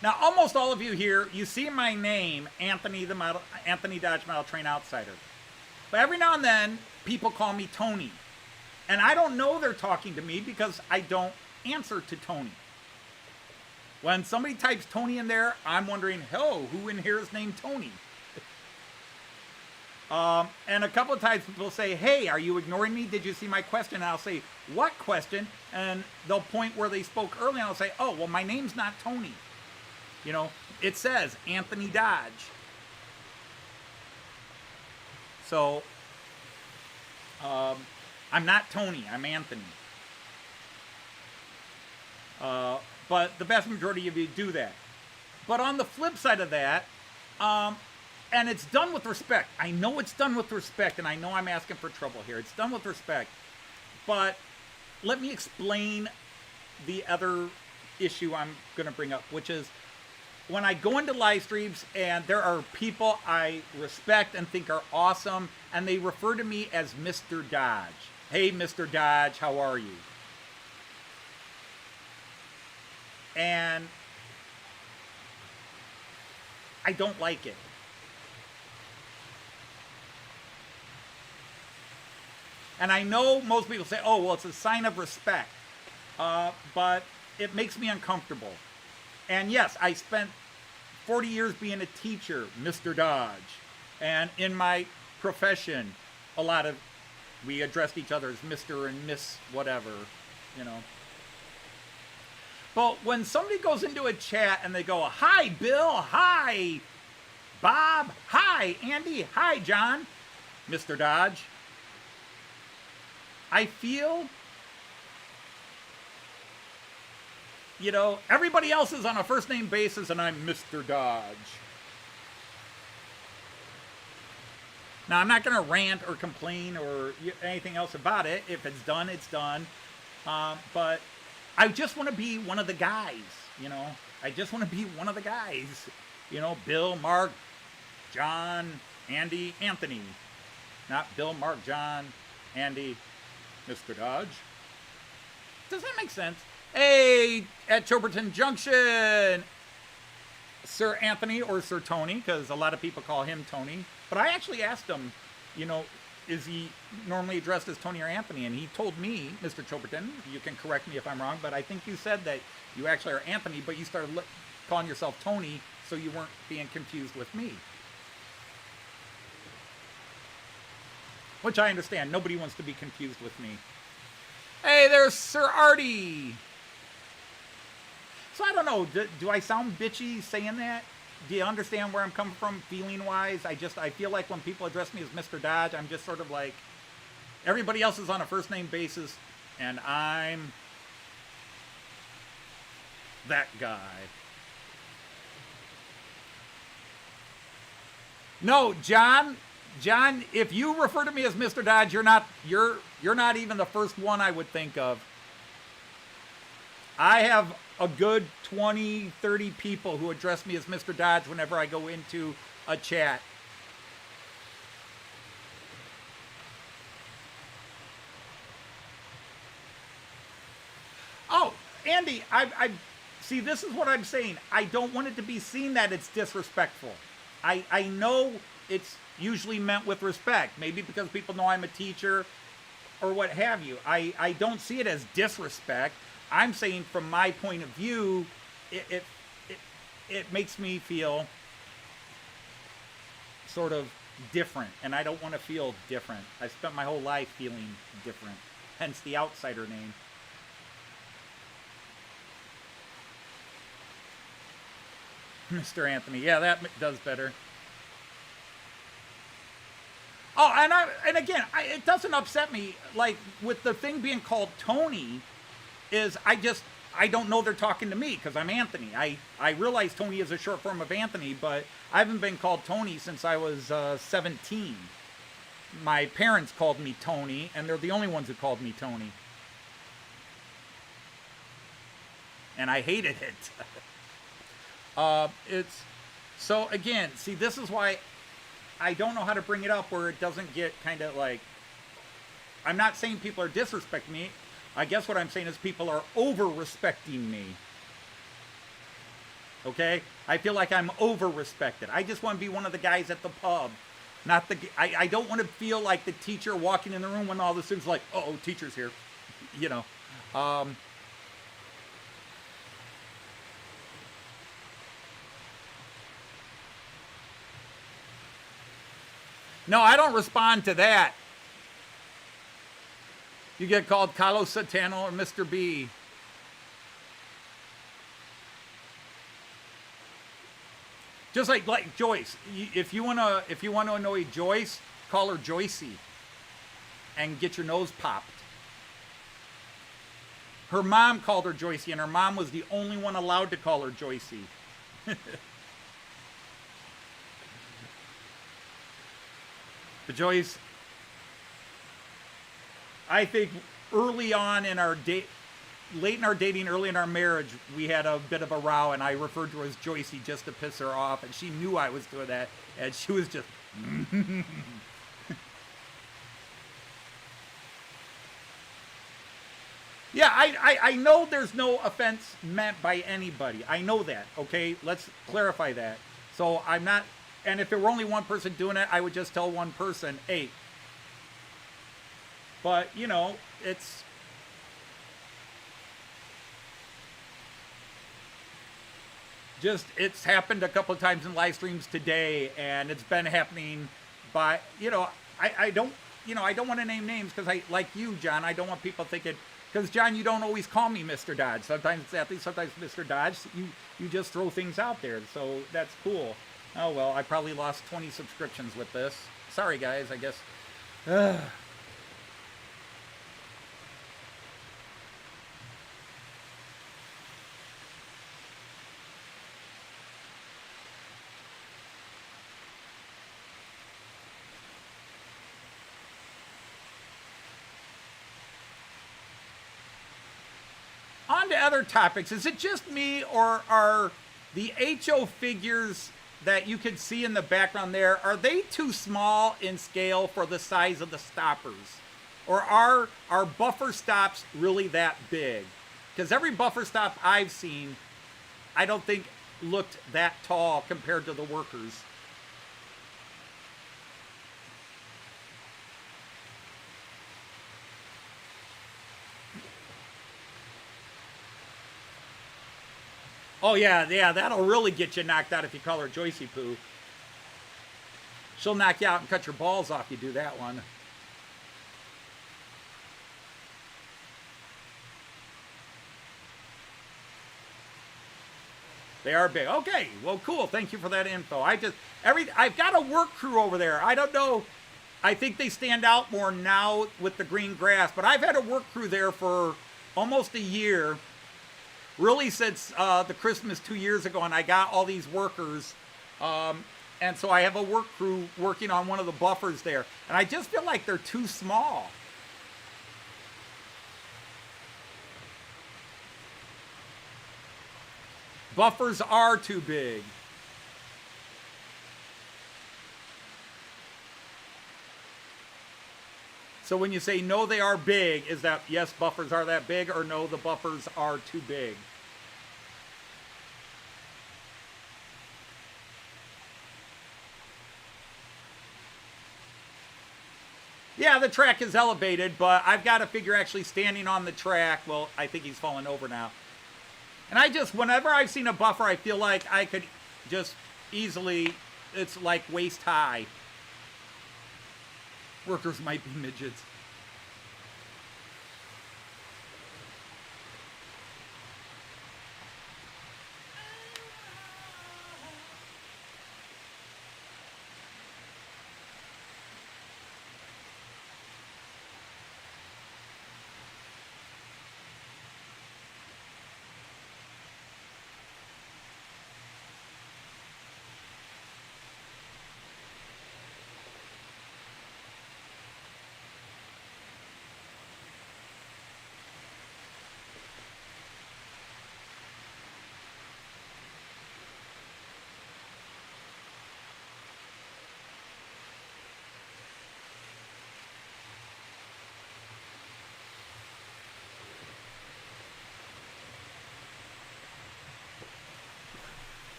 S1: Now, almost all of you here, you see my name, Anthony Dodge Model Train Outsider. But every now and then, people call me Tony. And I don't know they're talking to me because I don't answer to Tony. When somebody types Tony in there, I'm wondering, hello, who in here is named Tony? And a couple of times people say, hey, are you ignoring me? Did you see my question? And I'll say, what question? And they'll point where they spoke earlier, and I'll say, oh, well, my name's not Tony. You know, it says Anthony Dodge. So, I'm not Tony, I'm Anthony. But the vast majority of you do that. But on the flip side of that, and it's done with respect. I know it's done with respect, and I know I'm asking for trouble here. It's done with respect. But let me explain the other issue I'm going to bring up, which is when I go into live streams and there are people I respect and think are awesome, and they refer to me as Mr. Dodge. Hey, Mr. Dodge, how are you? And I don't like it. And I know most people say, oh, well, it's a sign of respect. But it makes me uncomfortable. And yes, I spent 40 years being a teacher, Mr. Dodge. And in my profession, we addressed each other as Mr. and Miss whatever, you know. But when somebody goes into a chat and they go, hi, Bill, hi, Bob. Hi, Andy. Hi, John. Mr. Dodge. I feel, everybody else is on a first name basis and I'm Mr. Dodge. Now, I'm not going to rant or complain or anything else about it. If it's done, it's done. But I just want to be one of the guys, I just want to be one of the guys. Bill, Mark, John, Andy, Anthony. Not Bill, Mark, John, Andy, Mr. Dodge. Does that make sense? Hey, at Choberton Junction, Sir Anthony or Sir Tony, because a lot of people call him Tony. But I actually asked him, is he normally addressed as Tony or Anthony? And he told me, Mr. Choberton, you can correct me if I'm wrong, but I think you said that you actually are Anthony, but you started calling yourself Tony so you weren't being confused with me. Which I understand. Nobody wants to be confused with me. Hey, there's Sir Artie. So I don't know. Do I sound bitchy saying that? Do you understand where I'm coming from feeling-wise? I feel like when people address me as Mr. Dodge, I'm just sort of like, everybody else is on a first-name basis, and I'm that guy. No, John, if you refer to me as Mr. Dodge, you're not even the first one I would think of. I have a good 20, 30 people who address me as Mr. Dodge whenever I go into a chat. Oh, Andy, I see, this is what I'm saying. I don't want it to be seen that it's disrespectful. I know it's usually meant with respect, maybe because people know I'm a teacher or what have you. I don't see it as disrespect. I'm saying from my point of view, it makes me feel sort of different, and I don't want to feel different. I spent my whole life feeling different, hence the outsider name. Mr. Anthony, yeah, that does better. Oh, and again, it doesn't upset me, like, with the thing being called Tony, is I don't know they're talking to me, because I'm Anthony. I realize Tony is a short form of Anthony, but I haven't been called Tony since I was 17. My parents called me Tony, and they're the only ones who called me Tony. And I hated it. So again, see, this is why I don't know how to bring it up where it doesn't get kind of like, I'm not saying people are disrespecting me. I guess what I'm saying is people are over-respecting me. Okay? I feel like I'm over-respected. I just want to be one of the guys at the pub. I don't want to feel like the teacher walking in the room when all the students are like, uh-oh, teacher's here. No, I don't respond to that. You get called Carlos Satano or Mr. B. Just like Joyce. If you wanna annoy Joyce, call her Joycey and get your nose popped. Her mom called her Joycey, and her mom was the only one allowed to call her Joycey. But Joyce, I think early on in our late in our dating, early in our marriage, we had a bit of a row, and I referred to her as Joycey just to piss her off, and she knew I was doing that, and she was just... Yeah, I know there's no offense meant by anybody. I know that, okay? Let's clarify that. So I'm not... And if there were only one person doing it, I would just tell one person, hey. But, it's... it's happened a couple of times in live streams today, and it's been happening by, I don't want to name names because like you, John, I don't want people thinking, because John, you don't always call me Mr. Dodge. Sometimes it's Anthony, sometimes Mr. Dodge. You just throw things out there, so that's cool. Oh, well, I probably lost 20 subscriptions with this. Sorry, guys, I guess. On to other topics. Is it just me, or are the HO figures that you can see in the background there, are they too small in scale for the size of the stoppers? Or are buffer stops really that big? Because every buffer stop I've seen, I don't think looked that tall compared to the workers. Oh, yeah, that'll really get you knocked out if you call her Joycey Poo. She'll knock you out and cut your balls off, you do that one. They are big. Okay, well, cool. Thank you for that info. I've got a work crew over there. I don't know. I think they stand out more now with the green grass, but I've had a work crew there for almost a year. Really since the Christmas 2 years ago, and I got all these workers. And so I have a work crew working on one of the buffers there. And I just feel like they're too small. Buffers are too big. So when you say no, they are big, is that yes, buffers are that big, or no, the buffers are too big? Yeah, the track is elevated, but I've got a figure actually standing on the track. Well, I think he's fallen over now. And whenever I've seen a buffer, I feel like I could just easily, it's like waist high. Workers might be midgets.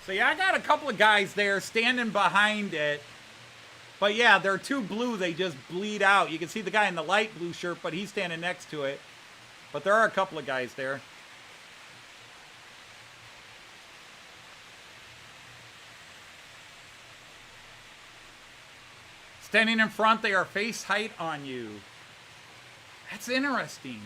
S1: So yeah, I got a couple of guys there standing behind it. But yeah, they're too blue, they just bleed out. You can see the guy in the light blue shirt, but he's standing next to it. But there are a couple of guys there. Standing in front, they are face height on you. That's interesting.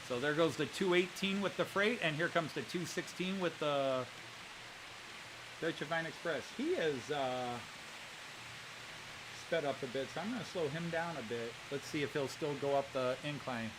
S1: So there goes the 218 with the freight, and here comes the 216 with the Deutsche Wein Express. He is sped up a bit, so I'm going to slow him down a bit. Let's see if he'll still go up the incline.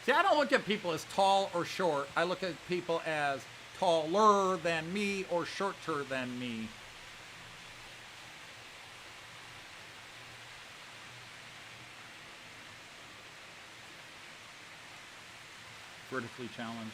S1: See, I don't look at people as tall or short. I look at people as taller than me or shorter than me. Vertically challenged.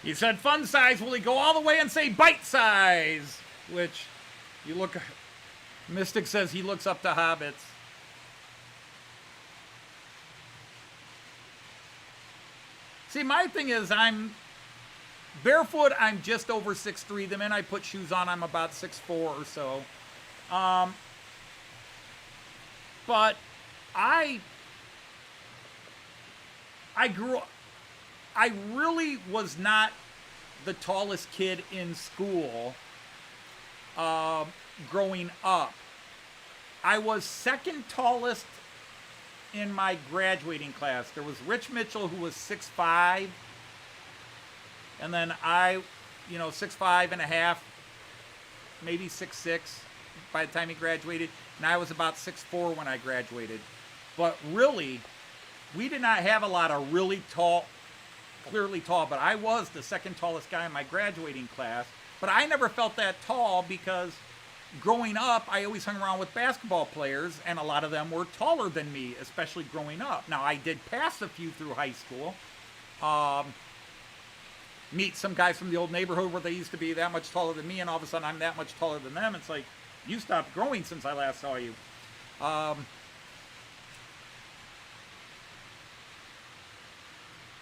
S1: He said fun size. Will he go all the way and say bite size? Which, you look... Mystic says he looks up to hobbits. See, my thing is I'm... Barefoot, I'm just over 6'3". The minute I put shoes on, I'm about 6'4" or so. But I really was not the tallest kid in school growing up. I was second tallest in my graduating class. There was Rich Mitchell, who was 6'5", and then I, 6'5" and a half, maybe 6'6" by the time he graduated, and I was about 6'4" when I graduated. But really, we did not have a lot of really tall, clearly tall, but I was the second tallest guy in my graduating class. But I never felt that tall because growing up, I always hung around with basketball players, and a lot of them were taller than me, especially growing up. Now, I did pass a few through high school. Meet some guys from the old neighborhood where they used to be that much taller than me, and all of a sudden I'm that much taller than them. It's like, you stopped growing since I last saw you.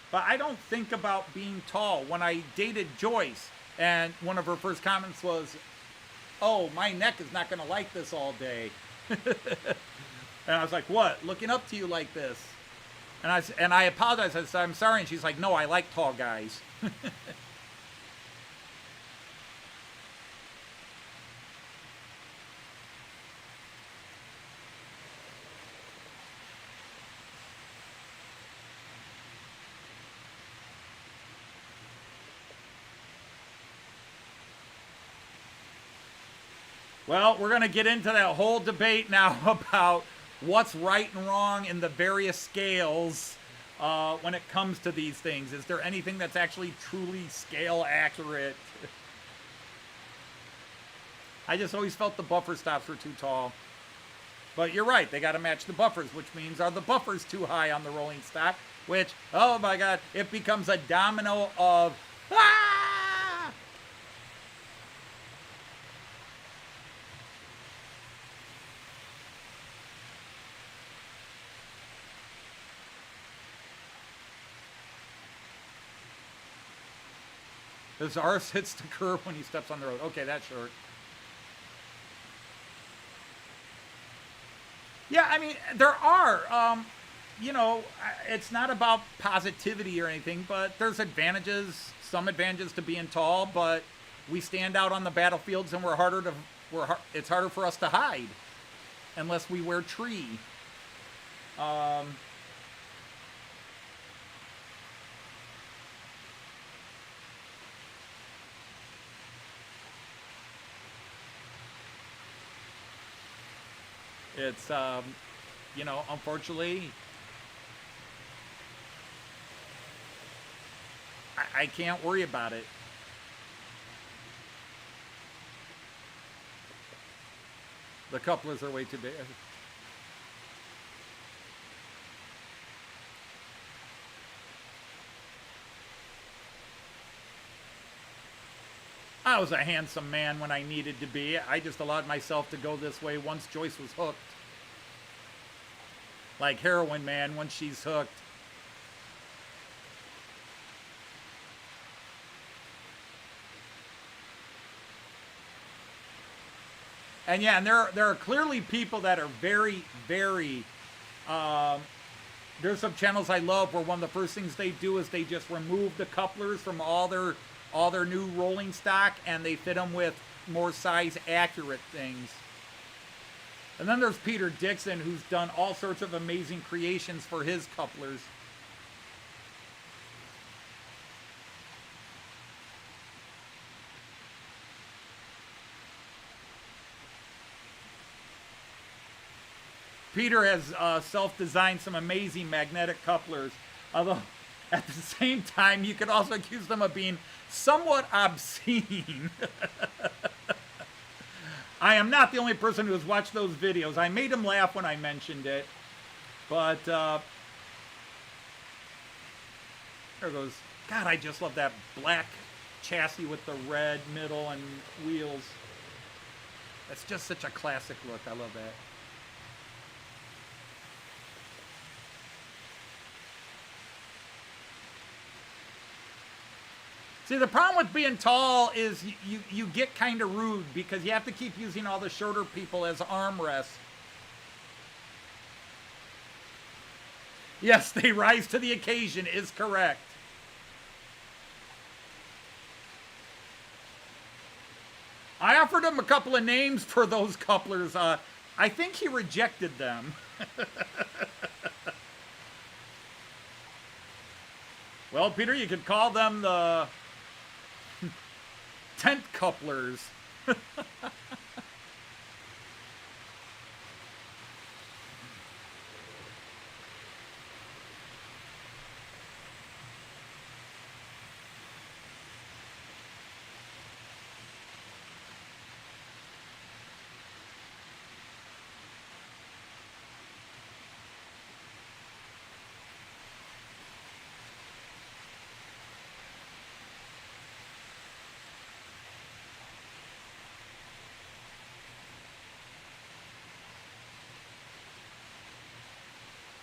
S1: But I don't think about being tall. When I dated Joyce, and one of her first comments was, oh, my neck is not going to like this all day. And I was like, what? Looking up to you like this? And I apologized. I said, I'm sorry. And she's like, no, I like tall guys. Well, we're going to get into that whole debate now about what's right and wrong in the various scales when it comes to these things. Is there anything that's actually truly scale accurate? I just always felt the buffer stops were too tall. But you're right, they got to match the buffers, which means are the buffers too high on the rolling stock? Which, oh my God, it becomes a domino of, ah! His arse hits the curb when he steps on the road. Okay, that's short. Yeah, I mean, there are, it's not about positivity or anything, but there's advantages, some advantages to being tall, but we stand out on the battlefields and it's harder for us to hide unless we wear tree. It's, unfortunately, I can't worry about it. The couplers are way too big. I was a handsome man when I needed to be. I just allowed myself to go this way once Joyce was hooked. Like heroin, man, once she's hooked. And yeah, and there are clearly people that are very, very, there's some channels I love where one of the first things they do is they just remove the couplers from all their new rolling stock and they fit them with more size accurate things. And then there's Peter Dixon, who's done all sorts of amazing creations for his couplers. Peter has self-designed some amazing magnetic couplers, although at the same time you could also accuse them of being somewhat obscene. I am not the only person who has watched those videos. I made him laugh when I mentioned it, but there goes. God, I just love that black chassis with the red middle and wheels. That's just such a classic look. I love that. See, the problem with being tall is you get kind of rude because you have to keep using all the shorter people as armrests. Yes, they rise to the occasion is correct. I offered him a couple of names for those couplers. I think he rejected them. Well, Peter, you could call them the tent couplers.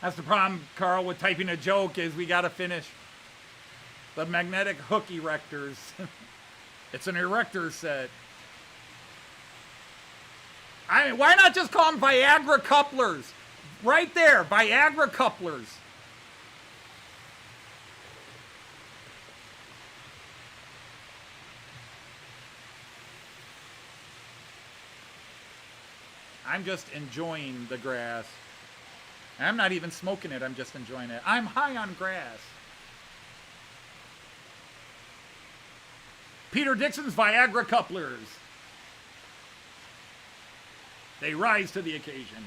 S1: That's the problem, Carl, with typing a joke is we got to finish the magnetic hook erectors. It's an erector set. I mean, why not just call them Viagra couplers? Right there, Viagra couplers. I'm just enjoying the grass. I'm not even smoking it, I'm just enjoying it. I'm high on grass. Peter Dixon's Viagra couplers. They rise to the occasion.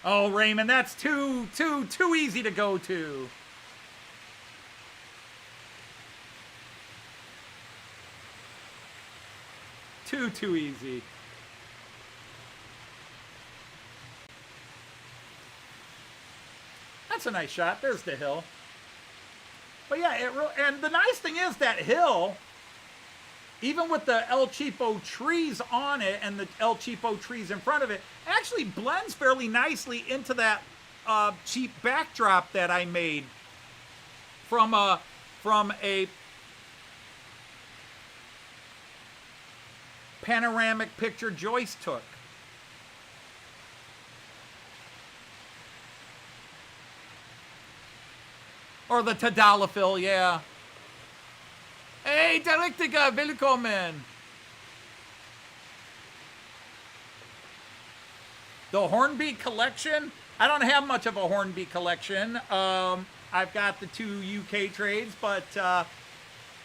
S1: Oh, Raymond, that's too easy to go to. Too easy. That's a nice shot. There's the hill. But yeah, and the nice thing is that hill, even with the El Cheapo trees on it and the El Cheapo trees in front of it, actually blends fairly nicely into that cheap backdrop that I made from a panoramic picture Joyce took. Or the Tadalafil, yeah. Hey, Dialectica, willkommen. The Hornby collection? I don't have much of a Hornby collection. I've got the 2 UK trades, but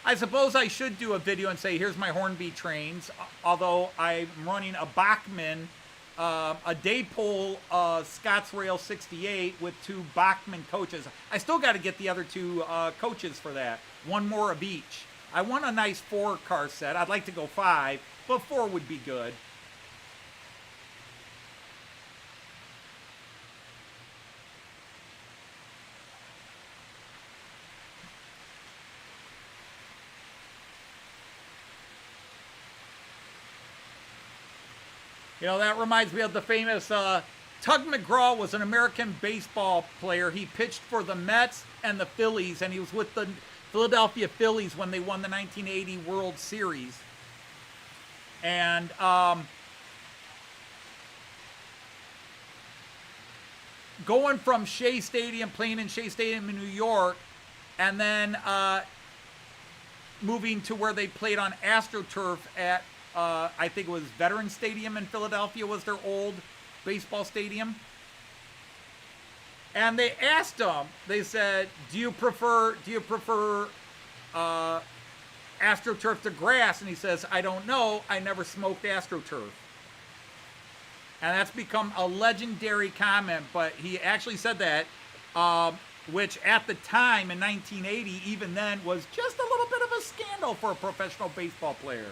S1: I suppose I should do a video and say, here's my Hornby trains. Although I'm running a Bachmann, a Daypole Scots Rail 68 with 2 Bachmann coaches. I still got to get the other 2 coaches for that. One more of each. I want a nice 4-car set. I'd like to go 5, but 4 would be good. You know, that reminds me of the famous Tug McGraw was an American baseball player. He pitched for the Mets and the Phillies, and he was with the Philadelphia Phillies when they won the 1980 World Series. And going from Shea Stadium, playing in Shea Stadium in New York, and then moving to where they played on AstroTurf at, I think it was Veterans Stadium in Philadelphia was their old baseball stadium. And they asked him, they said, do you prefer AstroTurf to grass? And he says, I don't know. I never smoked AstroTurf. And that's become a legendary comment, but he actually said that, which at the time in 1980, even then, was just a little bit of a scandal for a professional baseball player.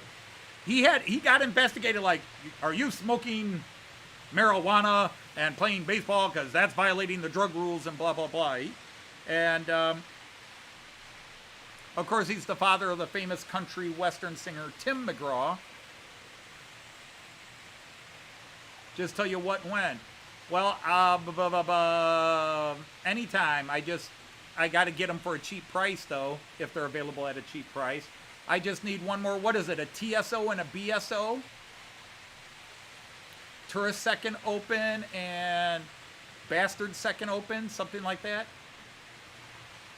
S1: He got investigated like, are you smoking marijuana and playing baseball because that's violating the drug rules and blah, blah, blah. And, of course, he's the father of the famous country western singer Tim McGraw. Just tell you what and when. Well, anytime. I got to get them for a cheap price, though, if they're available at a cheap price. I just need one more, what is it, a TSO and a BSO? Tourist second open and Bastard second open, something like that.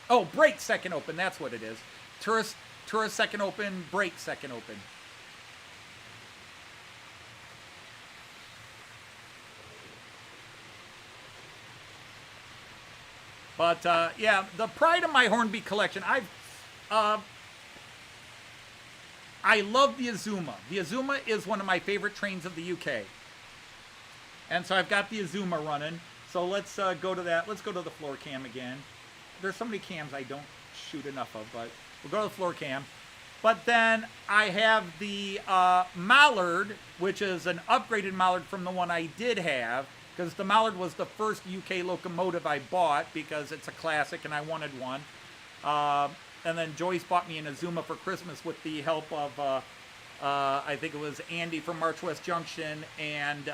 S1: Oh, Break second open, that's what it is. Tourist second open, Break second open. But, yeah, the pride of my Hornby collection, I love the Azuma. The Azuma is one of my favorite trains of the UK. And so I've got the Azuma running. So let's go to that. Let's go to the floor cam again. There's so many cams I don't shoot enough of, but we'll go to the floor cam. But then I have the Mallard, which is an upgraded Mallard from the one I did have, because the Mallard was the first UK locomotive I bought because it's a classic and I wanted one. And then Joyce bought me an Azuma for Christmas with the help of, I think it was Andy from March West Junction and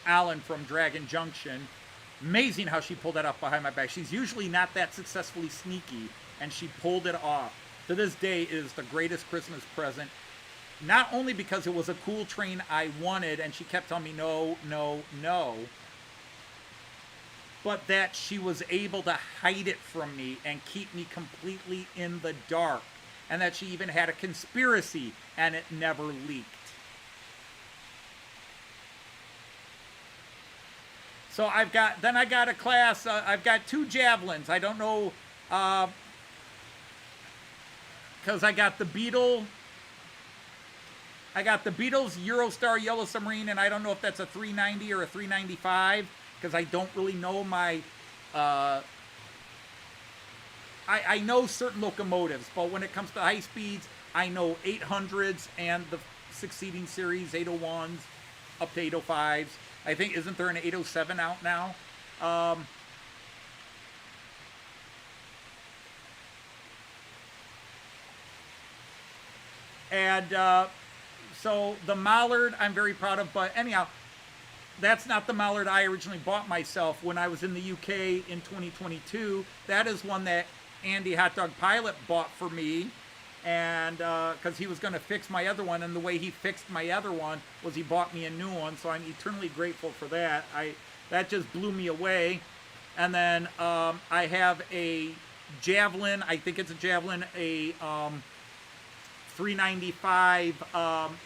S1: Alan from Dragon Junction. Amazing how she pulled that off behind my back. She's usually not that successfully sneaky, and she pulled it off. To this day, it is the greatest Christmas present. Not only because it was a cool train I wanted, and she kept telling me no, no, no, but that she was able to hide it from me and keep me completely in the dark. And that she even had a conspiracy, and it never leaked. So I got a class, I've got two Javelins. I don't know, because I got the Beatles Eurostar Yellow Submarine, and I don't know if that's a 390 or a 395, because I don't really know my, I know certain locomotives, but when it comes to high speeds, I know 800s and the succeeding series, 801s, up to 805s. I think, isn't there an 807 out now? So the Mallard I'm very proud of, but anyhow, that's not the Mallard I originally bought myself when I was in the UK in 2022. That is one that Andy Hot Dog Pilot bought for me, and because he was going to fix my other one, and the way he fixed my other one was he bought me a new one, so I'm eternally grateful for that. That just blew me away. And then I have a Javelin, I think it's a Javelin, a 395,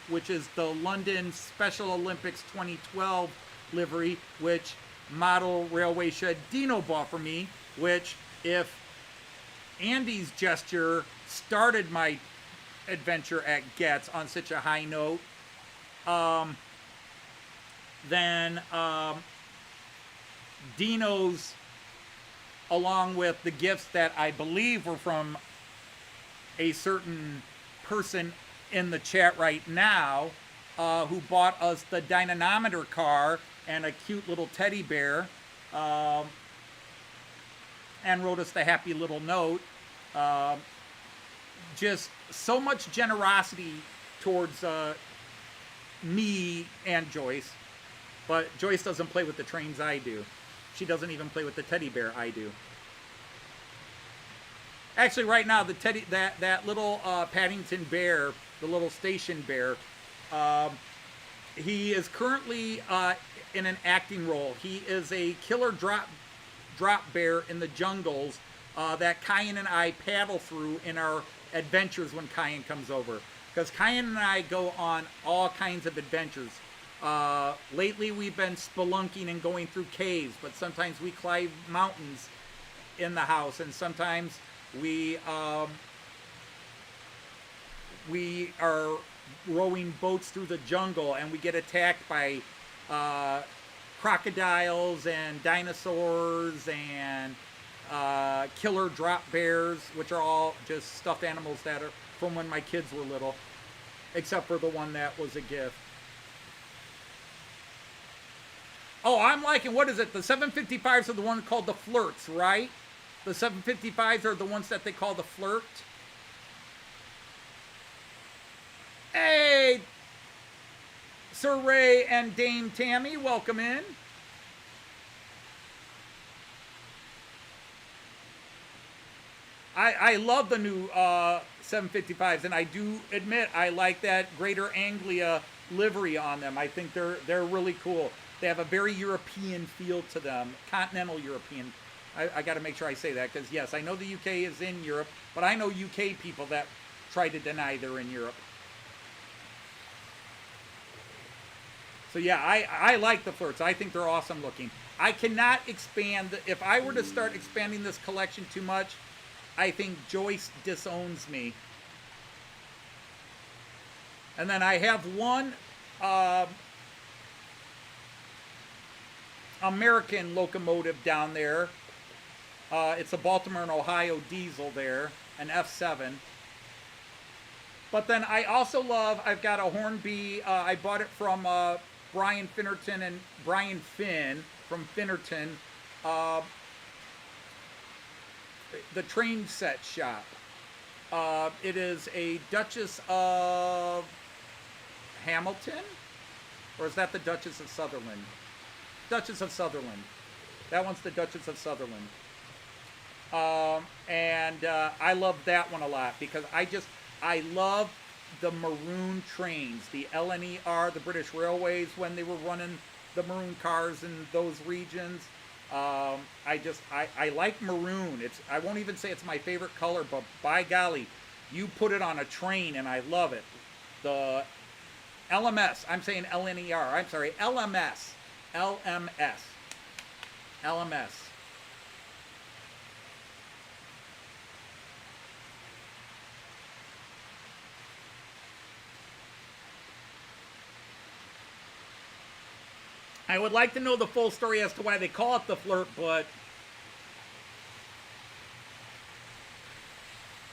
S1: which is the London Special Olympics 2012 livery, which Model Railway Shed Dino bought for me, which, if Andy's gesture started my adventure at Getz on such a high note, then Dino's, along with the gifts that I believe were from a certain person in the chat right now, who bought us the dynamometer car and a cute little teddy bear, and wrote us the happy little note. Just so much generosity towards me and Joyce. But Joyce doesn't play with the trains I do. She doesn't even play with the teddy bear I do. Actually, right now, the that little Paddington bear, the little station bear, he is currently in an acting role. He is a killer drop bear in the jungles that Kyan and I paddle through in our adventures when Kyan comes over. Because Kyan and I go on all kinds of adventures. Lately we've been spelunking and going through caves, but sometimes we climb mountains in the house, and sometimes we are rowing boats through the jungle, and we get attacked by crocodiles and dinosaurs and killer drop bears, which are all just stuffed animals that are from when my kids were little, except for the one that was a gift. Oh, I'm liking, what is it? The 755s are the one called the Flirts, right? The 755s are the ones that they call the Flirt. Hey, Sir Ray and Dame Tammy, welcome in. I love the new 755s, and I do admit I like that Greater Anglia livery on them. I think they're really cool. They have a very European feel to them, continental European. I got to make sure I say that, because yes, I know the UK is in Europe, but I know UK people that try to deny they're in Europe. So yeah, I like the Flirts. I think they're awesome looking. I cannot expand. If I were to start expanding this collection too much, I think Joyce disowns me. And then I have one American locomotive down there. It's a Baltimore and Ohio diesel there, an F7. But then I also love, I've got a Hornby. I bought it from Brian Finnerton and Brian Finn from Finnerton. The train set shop. It is a Duchess of Hamilton? Or is that the Duchess of Sutherland? Duchess of Sutherland. That one's the Duchess of Sutherland. And I love that one a lot because I love the Maroon trains, the LNER, the British Railways, when they were running the Maroon cars in those regions. I like Maroon. I won't even say it's my favorite color, but by golly, you put it on a train and I love it. The LMS, I'm saying LNER, I'm sorry, LMS. I would like to know the full story as to why they call it the Flirt, but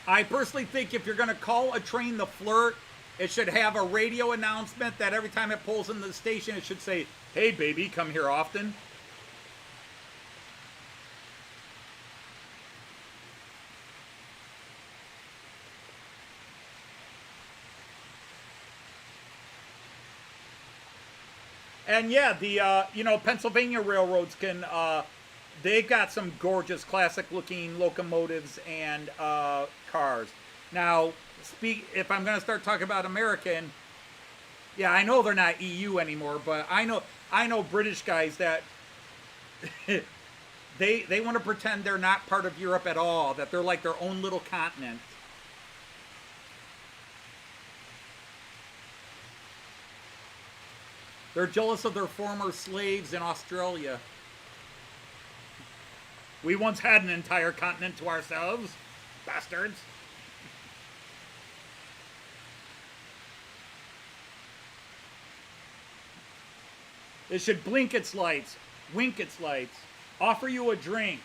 S1: I personally think if you're going to call a train the Flirt, it should have a radio announcement that every time it pulls into the station, it should say, "Hey, baby, come here often." And yeah, the Pennsylvania railroads can they've got some gorgeous classic looking locomotives and cars. Now, if I'm going to start talking about American, yeah, I know they're not EU anymore, but I know British guys that they want to pretend they're not part of Europe at all, that they're like their own little continent. They're jealous of their former slaves in Australia. We once had an entire continent to ourselves, bastards. It should blink its lights, wink its lights, offer you a drink.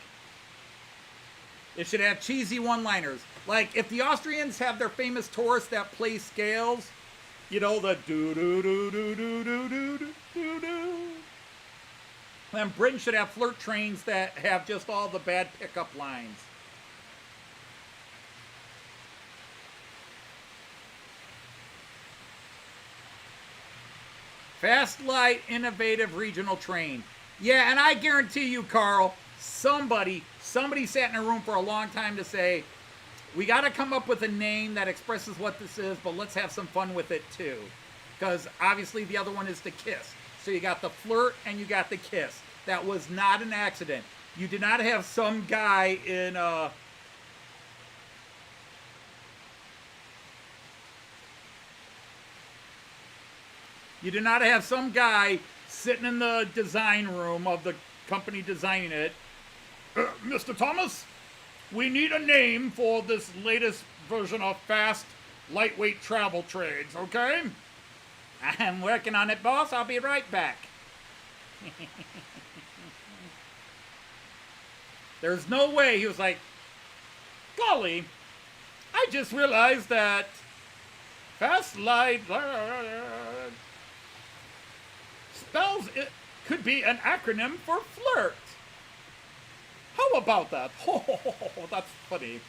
S1: It should have cheesy one-liners. Like, if the Austrians have their famous tourists that play scales, you know, the do-do-do-do-do-do-do-do-do. And Britain should have Flirt trains that have just all the bad pickup lines. Fast, light, innovative regional train. Yeah, and I guarantee you, Carl, somebody sat in a room for a long time to say, we got to come up with a name that expresses what this is, but let's have some fun with it too. Because obviously the other one is to kiss. So you got the flirt and you got the kiss. That was not an accident. You did not have some guy in you did not have some guy sitting in the design room of the company designing it. Mr. Thomas, we need a name for this latest version of fast, lightweight travel trades, okay? I'm working on it, boss. I'll be right back. There's no way. He was like, golly, I just realized that fast, light, spells it could be an acronym for flirt. How about that? Oh, that's funny.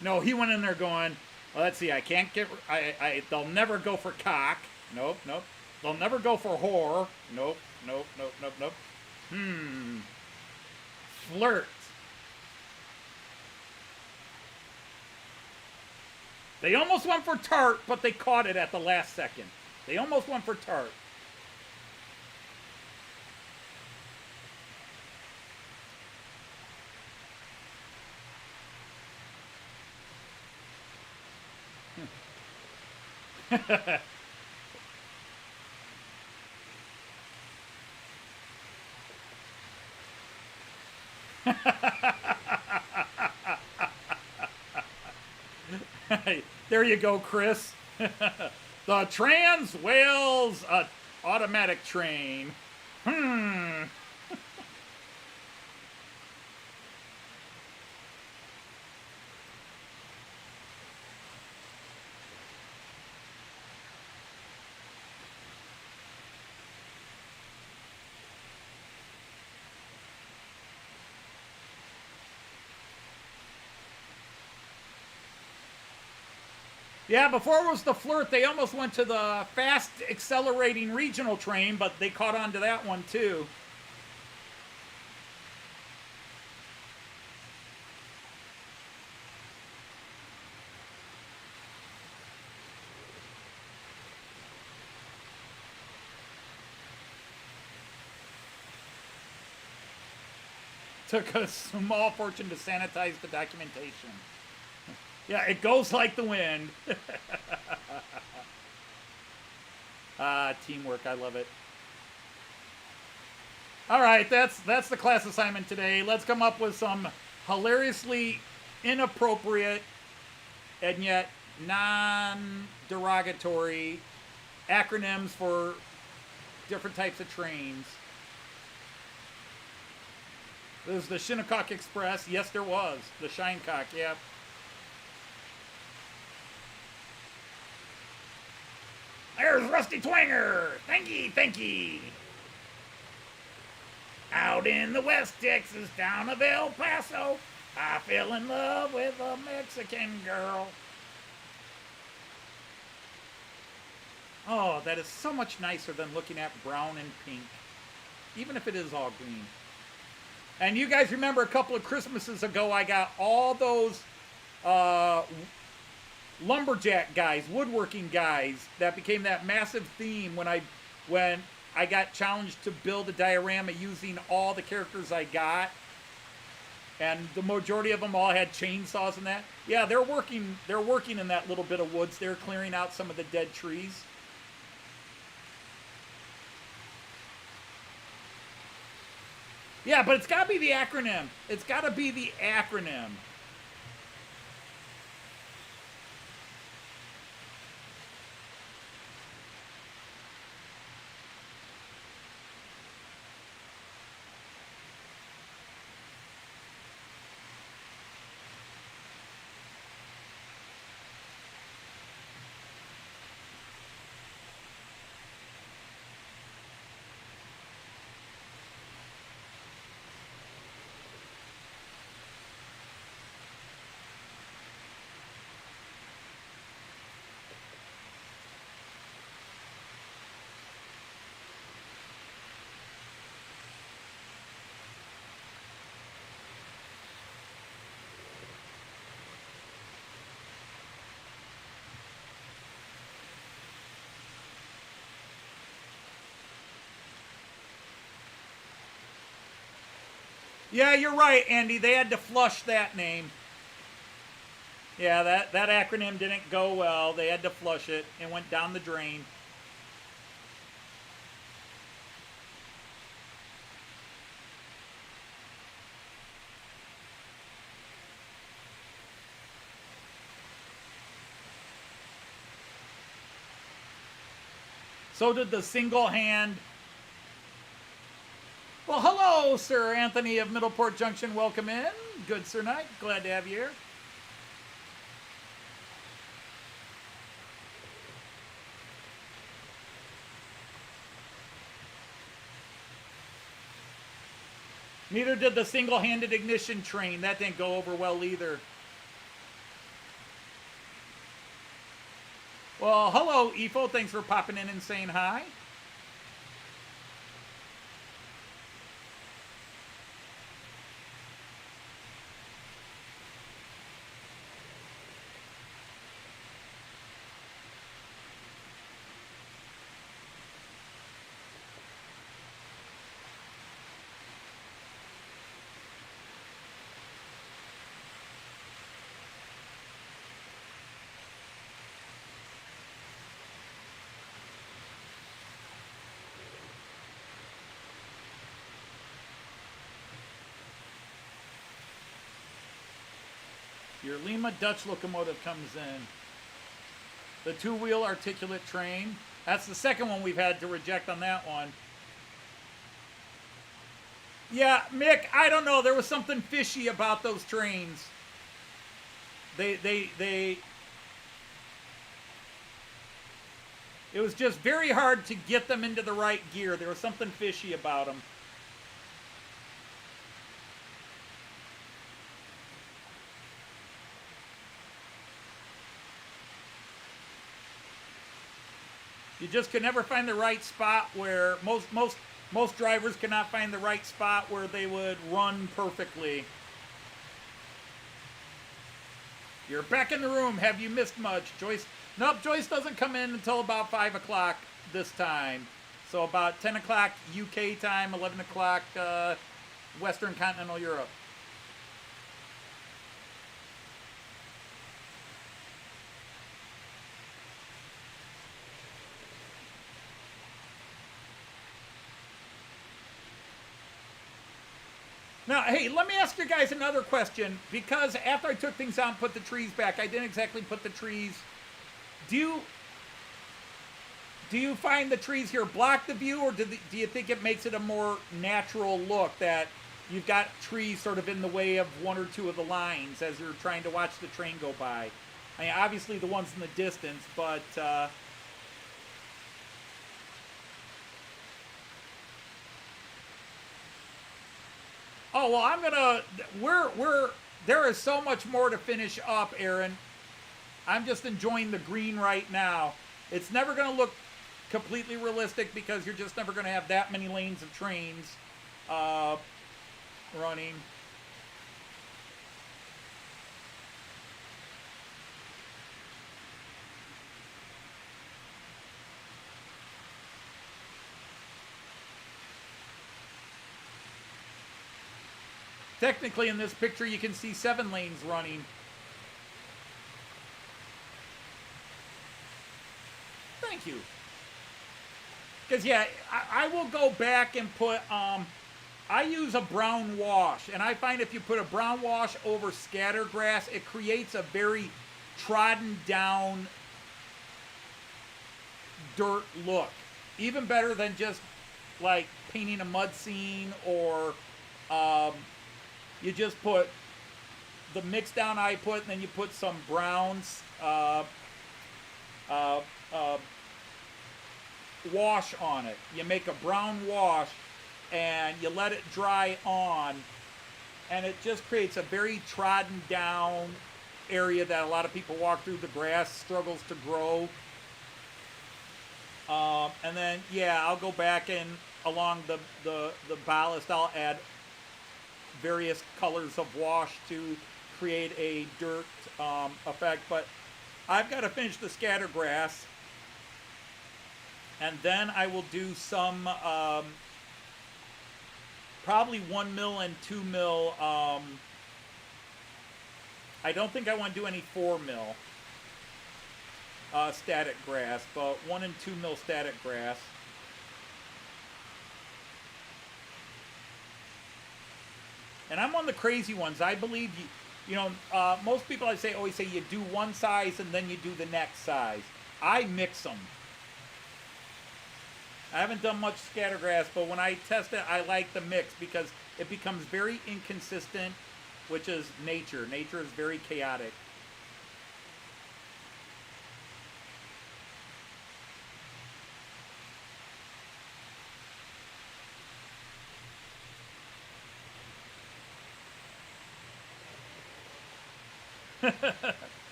S1: No, he went in there going, well, let's see, I can't get, they'll never go for cock. Nope, nope. They'll never go for whore. Nope, nope, nope, nope, nope. Flirt. They almost went for tart, but they caught it at the last second. They almost went for tart. There you go, Chris. The Trans Wales automatic train. Yeah, before it was the flirt, they almost went to the fast accelerating regional train, but they caught on to that one too. Took a small fortune to sanitize the documentation. Yeah, it goes like the wind. Teamwork, I love it. All right, that's the class assignment today. Let's come up with some hilariously inappropriate and yet non-derogatory acronyms for different types of trains. There's the Shinnecock Express. Yes, there was. The Shinecock, yeah. There's Rusty Twanger. Thank ye. Out in the West Texas town of El Paso, I fell in love with a Mexican girl. Oh, that is so much nicer than looking at brown and pink, even if it is all green. And you guys remember a couple of Christmases ago, I got all those lumberjack guys, woodworking guys, that became that massive theme when I got challenged to build a diorama using all the characters I got, and the majority of them all had chainsaws and that. Yeah, they're working in that little bit of woods. They're clearing out some of the dead trees. Yeah, but it's got to be the acronym. It's got to be the acronym. Yeah, you're right, Andy. They had to flush that name. Yeah, that acronym didn't go well. They had to flush it. It went down the drain. So did the single hand. Well, hello, Sir Anthony of Middleport Junction. Welcome in. Good, Sir Knight. Glad to have you here. Neither did the single-handed ignition train. That didn't go over well either. Well, hello, Efo. Thanks for popping in and saying hi. Your Lima Dutch locomotive comes in. The two-wheel articulate train. That's the second one we've had to reject on that one. Yeah, Mick, I don't know. There was something fishy about those trains. It was just very hard to get them into the right gear. There was something fishy about them. You just could never find the right spot where most drivers cannot find the right spot where they would run perfectly. You're back in the room. Have you missed much? Joyce? Nope, Joyce doesn't come in until about 5 o'clock this time. So about 10 o'clock UK time, 11 o'clock Western Continental Europe. Now, hey, let me ask you guys another question, because after I took things out and put the trees back, I didn't exactly put the trees. Do you find the trees here block the view, or do you think it makes it a more natural look that you've got trees sort of in the way of one or two of the lines as you're trying to watch the train go by? I mean, obviously the ones in the distance, but... Oh, well, I'm gonna, there is so much more to finish up, Aaron. I'm just enjoying the green right now. It's never gonna look completely realistic because you're just never gonna have that many lanes of trains running. Technically, in this picture, you can see 7 lanes running. Thank you. Because, yeah, I will go back and put, I use a brown wash. And I find if you put a brown wash over scatter grass, it creates a very trodden down dirt look. Even better than just, like, painting a mud scene or... you just put the mix down I put, and then you put some browns, wash on it. You make a brown wash, and you let it dry on, and it just creates a very trodden down area that a lot of people walk through. The grass struggles to grow. And then, yeah, I'll go back and along the ballast, I'll add various colors of wash to create a dirt effect. But I've got to finish the scatter grass, and then I will do some probably 1 mil and 2 mil. I don't think I want to do any 4 mil static grass, but 1 and 2 mil static grass. And I'm one of the crazy ones. I believe most people always say you do one size and then you do the next size. I mix them. I haven't done much scattergrass, but when I test it, I like the mix because it becomes very inconsistent, which is nature. Nature is very chaotic.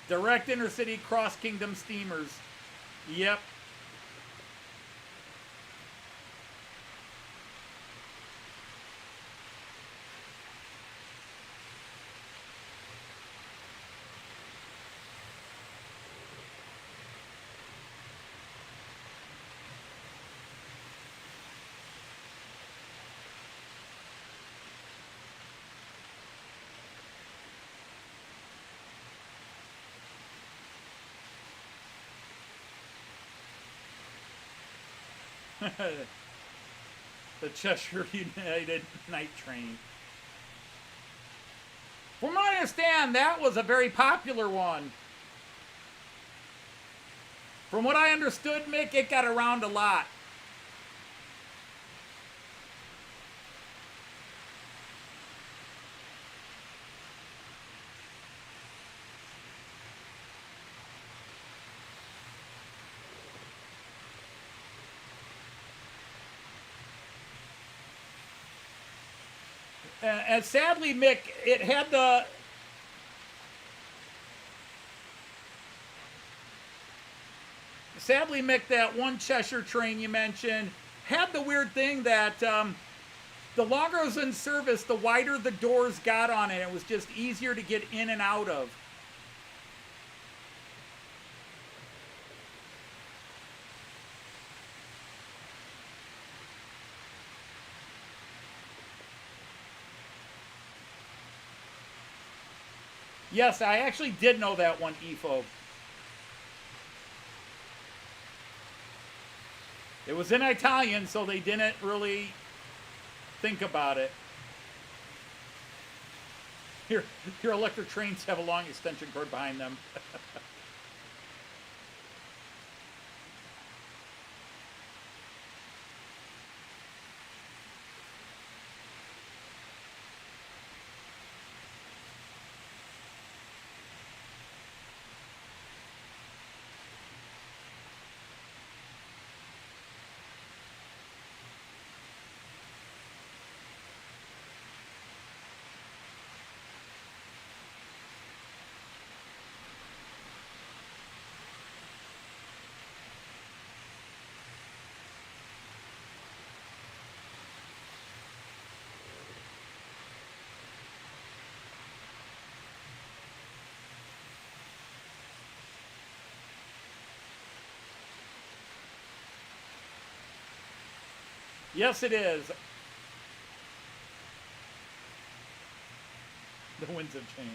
S1: Direct intercity cross kingdom steamers. Yep. The Cheshire United Night Train. From what I understand, that was a very popular one. From what I understood, Mick, it got around a lot. And sadly, Mick, it had the... Sadly, Mick, that one Cheshire train you mentioned had the weird thing that the longer it was in service, the wider the doors got on it. It was just easier to get in and out of. Yes, I actually did know that one, EFO. It was in Italian, so they didn't really think about it. Your electric trains have a long extension cord behind them. Yes, it is. The winds have changed.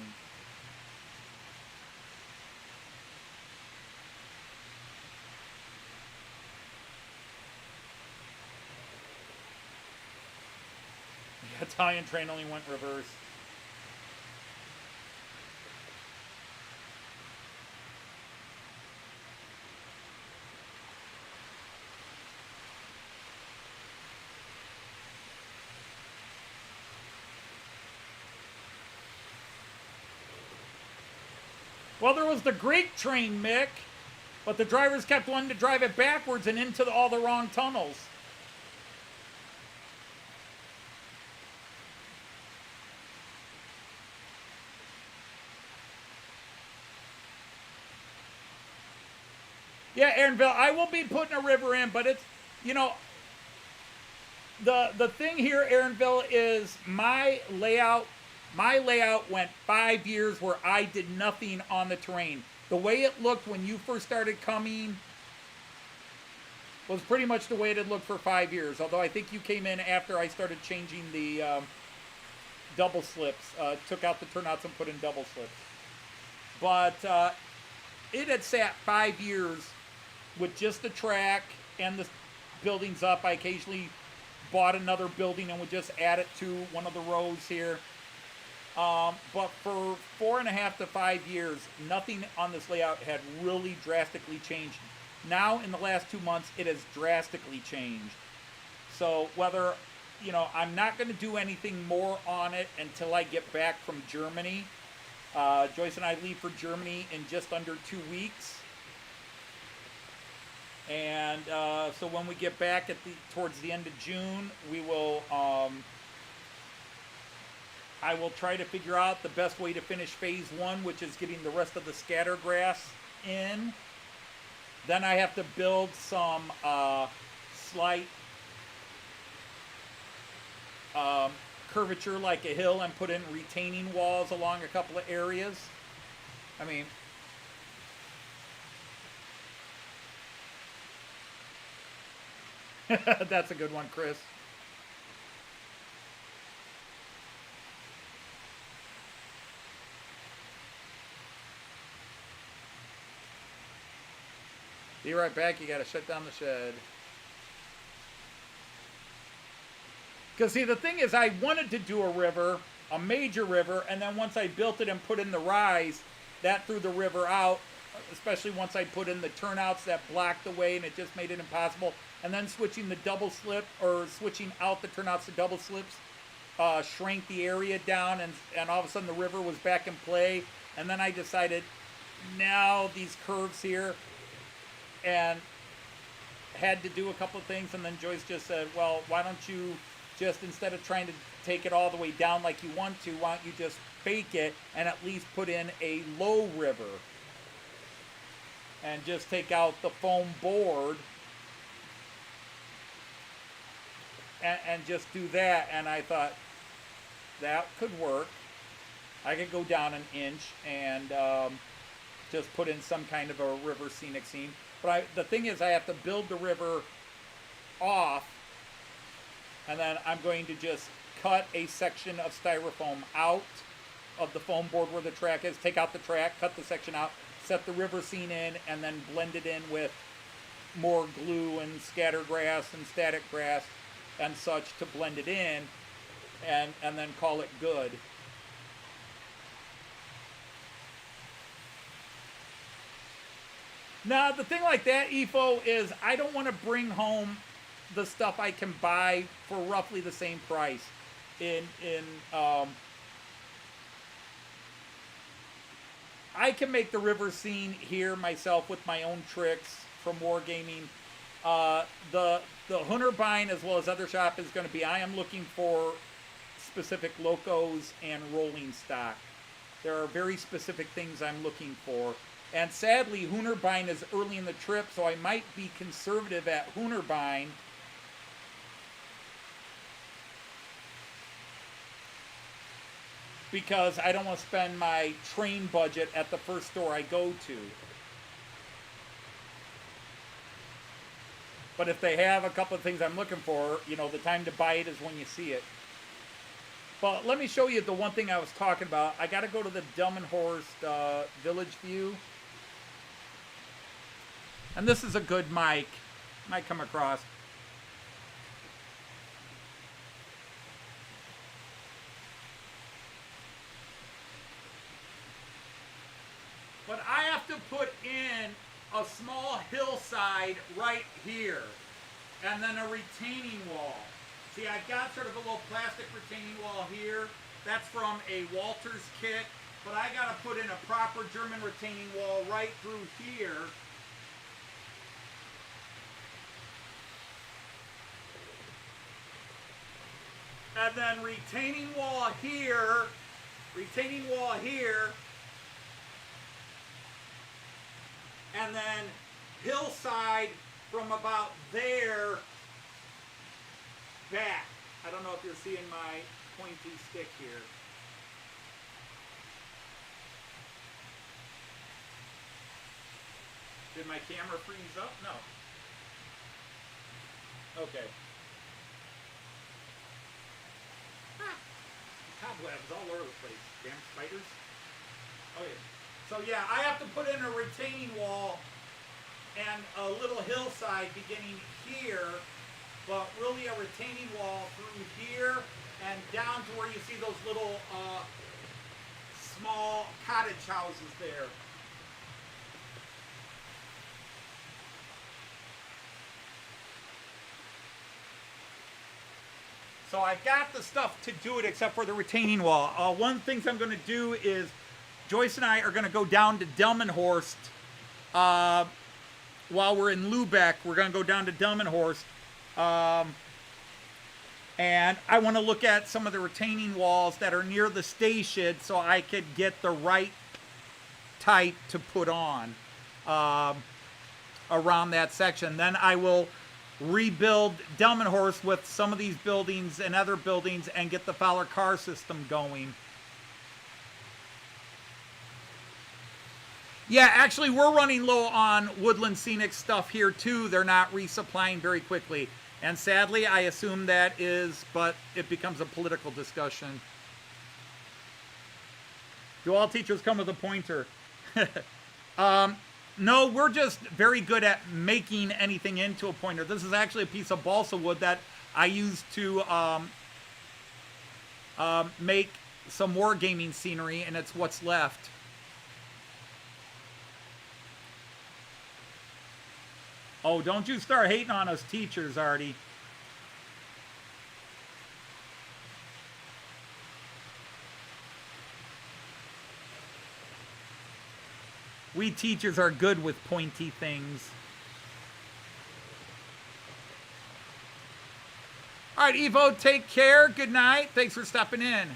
S1: The Italian train only went reverse. Well, there was the Greek train, Mick, but the drivers kept wanting to drive it backwards and into all the wrong tunnels. Yeah, Aaronville, I will be putting a river in, but it's, the thing here, Aaronville, is my layout went 5 years where I did nothing on the terrain. The way it looked when you first started coming, was pretty much the way it had looked for 5 years. Although I think you came in after I started changing the double slips, took out the turnouts and put in double slips. But it had sat 5 years with just the track and the buildings up. I occasionally bought another building and would just add it to one of the rows here. But for 4.5 to 5 years, nothing on this layout had really drastically changed. Now, in the last 2 months, it has drastically changed. So whether, you know, I'm not going to do anything more on it until I get back from Germany. Joyce and I leave for Germany in just under 2 weeks. And so when we get back towards the end of June, we will... I will try to figure out the best way to finish phase 1, which is getting the rest of the scatter grass in. Then I have to build some slight curvature like a hill and put in retaining walls along a couple of areas. I mean, that's a good one, Chris. Be right back. You got to shut down the shed. Because, see, the thing is, I wanted to do a river, a major river, and then once I built it and put in the rise, that threw the river out, especially once I put in the turnouts that blocked the way, and it just made it impossible. And then switching the double slip, or switching out the turnouts to double slips, shrank the area down, and all of a sudden the river was back in play. And then I decided, now these curves here, and had to do a couple of things, and then Joyce just said, well, why don't you just, instead of trying to take it all the way down like you want to, why don't you just fake it and at least put in a low river and just take out the foam board and just do that. And I thought that could work. I could go down an inch and just put in some kind of a river scenic scene. But the thing is, I have to build the river off, and then I'm going to just cut a section of styrofoam out of the foam board where the track is, take out the track, cut the section out, set the river scene in, and then blend it in with more glue and scatter grass and static grass and such to blend it in, and then call it good. Now, the thing like that, EFO, is I don't want to bring home the stuff I can buy for roughly the same price. I can make the river scene here myself with my own tricks from Wargaming. The Hornby, as well as other shop, is going to be, I am looking for specific locos and rolling stock. There are very specific things I'm looking for. And sadly, Hornby is early in the trip, so I might be conservative at Hornby. Because I don't want to spend my train budget at the first store I go to. But if they have a couple of things I'm looking for, you know, the time to buy it is when you see it. But let me show you the one thing I was talking about. I got to go to the Delmenhorst Village View. And this is a good mic. Might come across. But I have to put in a small hillside right here. And then a retaining wall. See, I've got sort of a little plastic retaining wall here. That's from a Walters kit. But I got to put in a proper German retaining wall right through here. And then retaining wall here, and then hillside from about there back. I don't know if you're seeing my pointy stick here. Did my camera freeze up? No. Okay. Ah, cobwebs all over the place. Damn spiders. Okay. So yeah, I have to put in a retaining wall and a little hillside beginning here, but really a retaining wall through here and down to where you see those little small cottage houses there. So I've got the stuff to do it except for the retaining wall. One of the things I'm going to do is Joyce and I are going to go down to Delmenhorst while we're in Lubeck. We're going to go down to Delmenhorst. And I want to look at some of the retaining walls that are near the station so I could get the right type to put on around that section. Then I will rebuild Delmenhorst with some of these buildings and other buildings and get the Fowler car system going. Yeah, actually, we're running low on Woodland Scenic stuff here, too. They're not resupplying very quickly. And sadly, I assume that is, but it becomes a political discussion. Do all teachers come with a pointer? No, we're just very good at making anything into a pointer. This is actually a piece of balsa wood that I used to make some wargaming scenery, and it's what's left. Oh, don't you start hating on us teachers, Artie. We teachers are good with pointy things. All right, Evo, take care. Good night. Thanks for stopping in.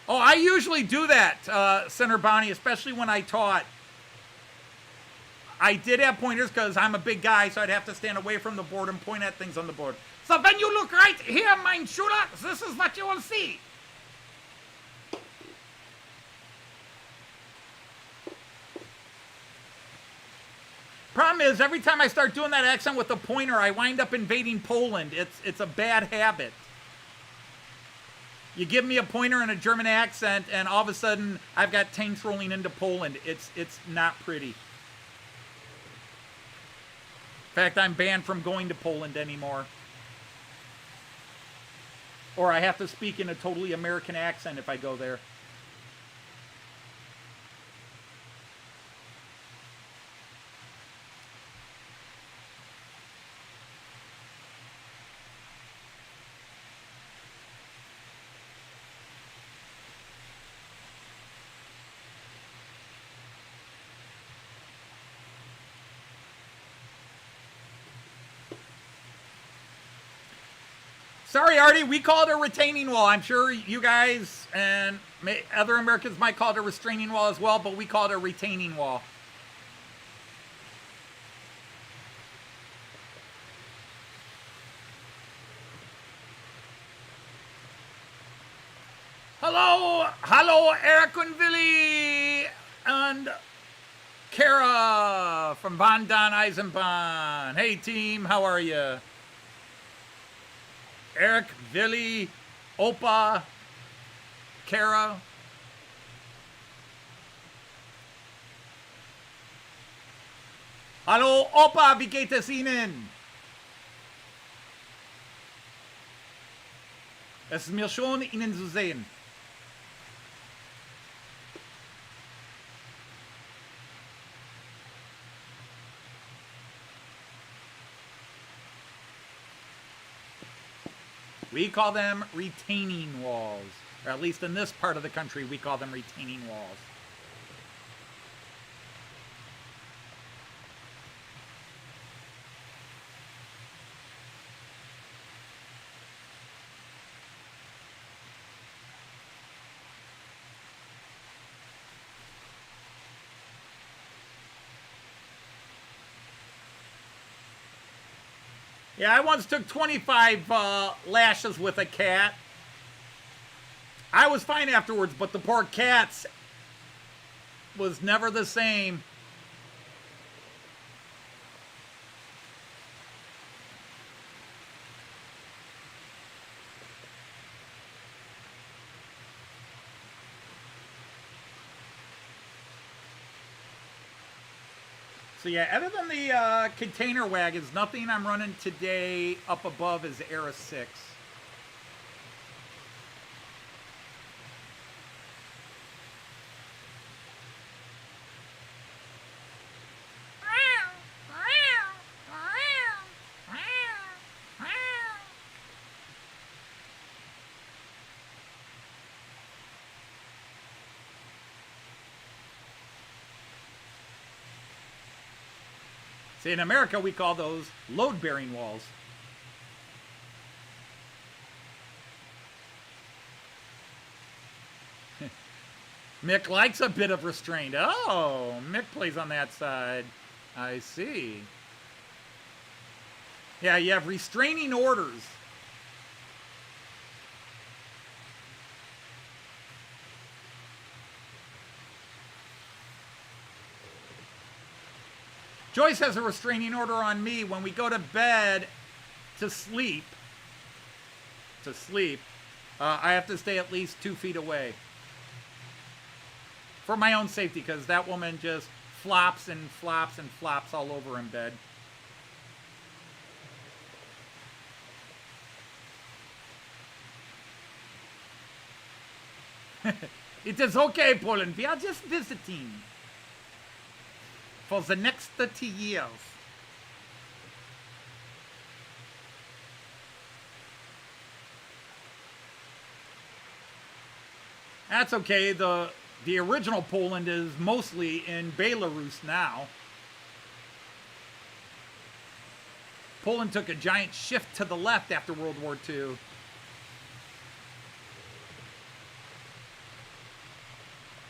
S1: Oh, I usually do that, Senator Bonnie, especially when I taught. I did have pointers because I'm a big guy, so I'd have to stand away from the board and point at things on the board. So when you look right here, mein Schüler, this is what you will see. Problem is, every time I start doing that accent with a pointer, I wind up invading Poland. It's a bad habit. You give me a pointer and a German accent, and all of a sudden, I've got tanks rolling into Poland. It's not pretty. In fact, I'm banned from going to Poland anymore. Or I have to speak in a totally American accent if I go there. Sorry, Artie, we call it a retaining wall. I'm sure you guys and other Americans might call it a restraining wall as well, but we call it a retaining wall. Hello, Eric and Willie and Kara from Von Don Eisenbahn. Hey, team, how are you? Eric, Willie, Opa, Kara. Hallo, Opa, wie geht es Ihnen? Es ist mir schön, Ihnen zu sehen. We call them retaining walls. Or at least in this part of the country, we call them retaining walls. Yeah, I once took 25 lashes with a cat. I was fine afterwards, but the poor cat was never the same. So yeah, other than the container wagons, nothing I'm running today up above is Era 6. See, in America, we call those load-bearing walls. Mick likes a bit of restraint. Oh, Mick plays on that side. I see. Yeah, you have restraining orders. Joyce has a restraining order on me when we go to bed to sleep. I have to stay at least 2 feet away. For my own safety, because that woman just flops and flops and flops all over in bed. It is okay, Poland. We are just visiting. For the next 30 years. That's okay. The original Poland is mostly in Belarus now. Poland took a giant shift to the left after World War II.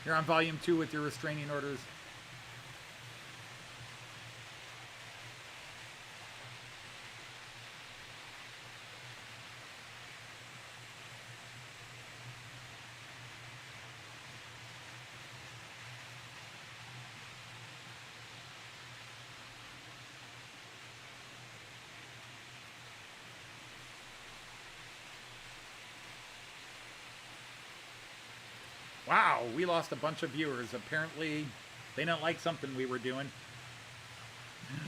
S1: You're on volume 2 with your restraining orders. Wow, we lost a bunch of viewers. Apparently, they didn't like something we were doing.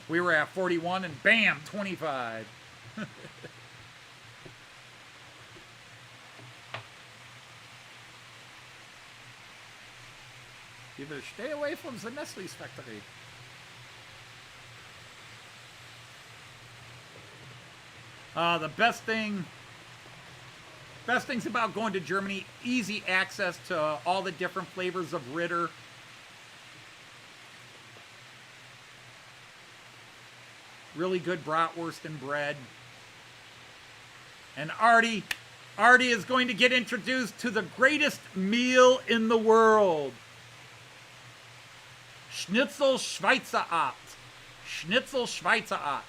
S1: We were at 41 and bam, 25. You better stay away from the Nestle's factory. The best things about going to Germany, easy access to all the different flavors of Ritter. Really good bratwurst and bread. And Artie is going to get introduced to the greatest meal in the world. Schnitzel Schweizer Art. Schnitzel Schweizer Art.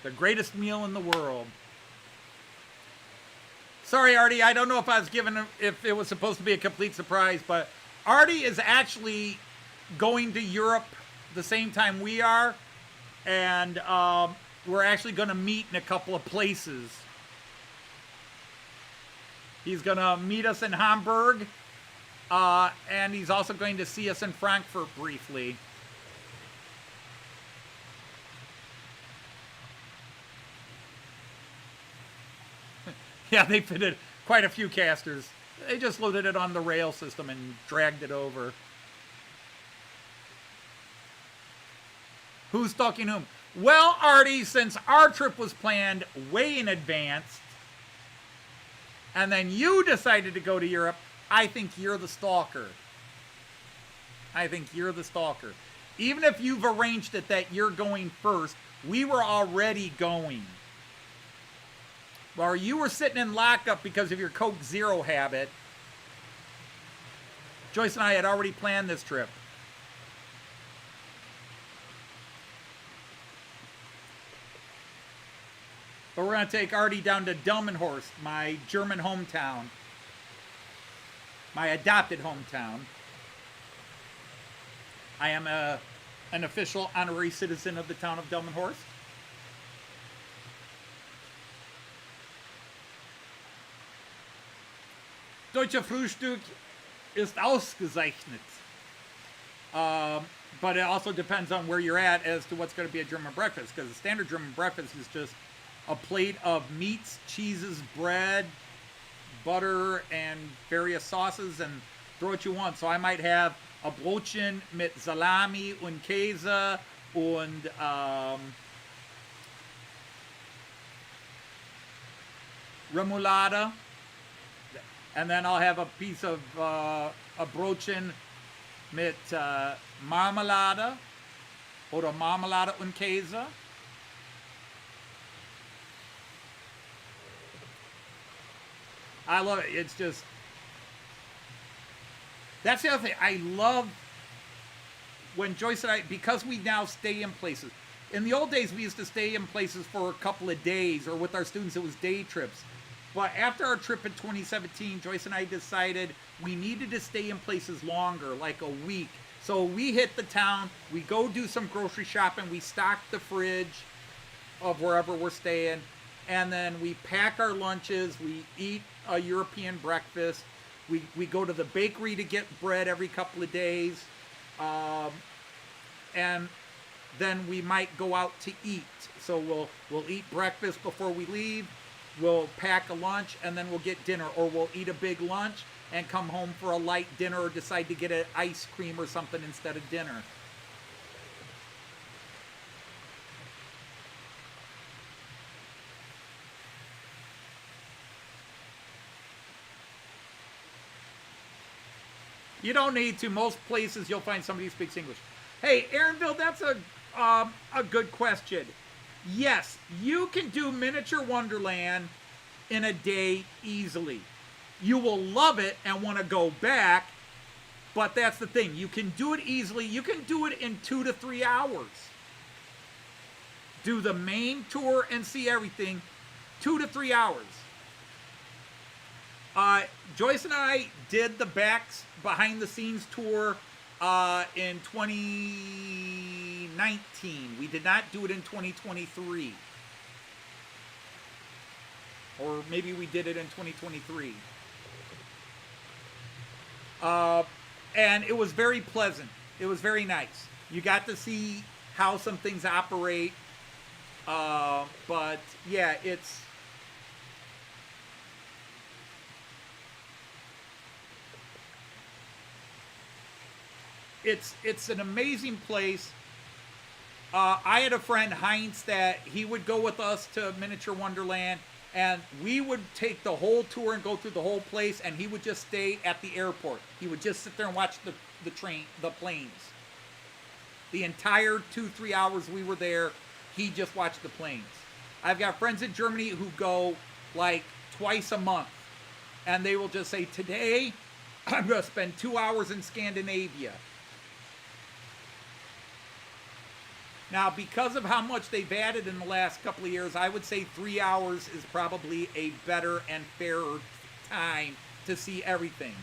S1: The greatest meal in the world. Sorry, Artie, I don't know if it was supposed to be a complete surprise, but Artie is actually going to Europe the same time we are, and we're actually going to meet in a couple of places. He's going to meet us in Hamburg, and he's also going to see us in Frankfurt briefly. Yeah, they fitted quite a few casters. They just loaded it on the rail system and dragged it over. Who's talking whom? Well, Artie, since our trip was planned way in advance, and then you decided to go to Europe, I think you're the stalker. I think you're the stalker. Even if you've arranged it that you're going first, we were already going. Well, you were sitting in lockup because of your Coke Zero habit. Joyce and I had already planned this trip. But we're going to take Artie down to Delmenhorst, my German hometown. My adopted hometown. I am an official honorary citizen of the town of Delmenhorst. Deutsche Frühstück ist ausgezeichnet. but it also depends on where you're at as to what's going to be a German breakfast, because the standard German breakfast is just a plate of meats, cheeses, bread, butter, and various sauces, and throw what you want. So I might have a Brötchen mit Salami und Käse und Remoulade, and then I'll have a piece of a Brötchen mit Marmelade oder Marmelade und Käse. I love it. It's just, that's the other thing. I love when Joyce and I, because we now stay in places. In the old days, we used to stay in places for a couple of days, or with our students, it was day trips. But after our trip in 2017, Joyce and I decided we needed to stay in places longer, like a week. So we hit the town, we go do some grocery shopping, we stock the fridge of wherever we're staying, and then we pack our lunches, we eat a European breakfast, we go to the bakery to get bread every couple of days, and then we might go out to eat. So we'll eat breakfast before we leave, we'll pack a lunch, and then we'll get dinner, or we'll eat a big lunch and come home for a light dinner, or decide to get an ice cream or something instead of dinner. You don't need to. Most places you'll find somebody who speaks English. Hey, Aaronville, that's a good question. Yes, you can do Miniature Wonderland in a day easily. You will love it and want to go back, but that's the thing. You can do it easily. You can do it in 2 to 3 hours. Do the main tour and see everything, 2 to 3 hours. Joyce and I did the behind the scenes tour in 2019. We did not do it in 2023. Or maybe we did it in 2023. And it was very pleasant. It was very nice. You got to see how some things operate. But yeah, it's an amazing place. I had a friend, Heinz, that he would go with us to Miniature Wonderland, and we would take the whole tour and go through the whole place, and he would just stay at the airport. He would just sit there and watch the planes. The entire 2-3 hours we were there, he just watched the planes. I've got friends in Germany who go like twice a month, and they will just say, today I'm going to spend 2 hours in Scandinavia. Now, because of how much they've added in the last couple of years, I would say 3 hours is probably a better and fairer time to see everything.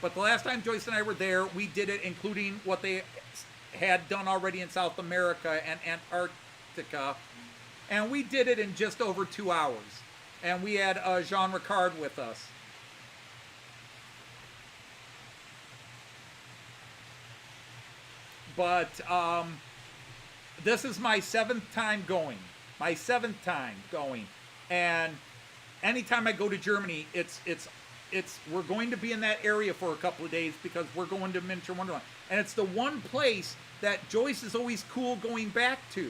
S1: But the last time Joyce and I were there, we did it including what they had done already in South America and Antarctica. And we did it in just over 2 hours. And we had Jean Ricard with us. But this is my 7th time going. And anytime I go to Germany, it's we're going to be in that area for a couple of days because we're going to Miniature Wonderland. And it's the one place that Joyce is always cool going back to.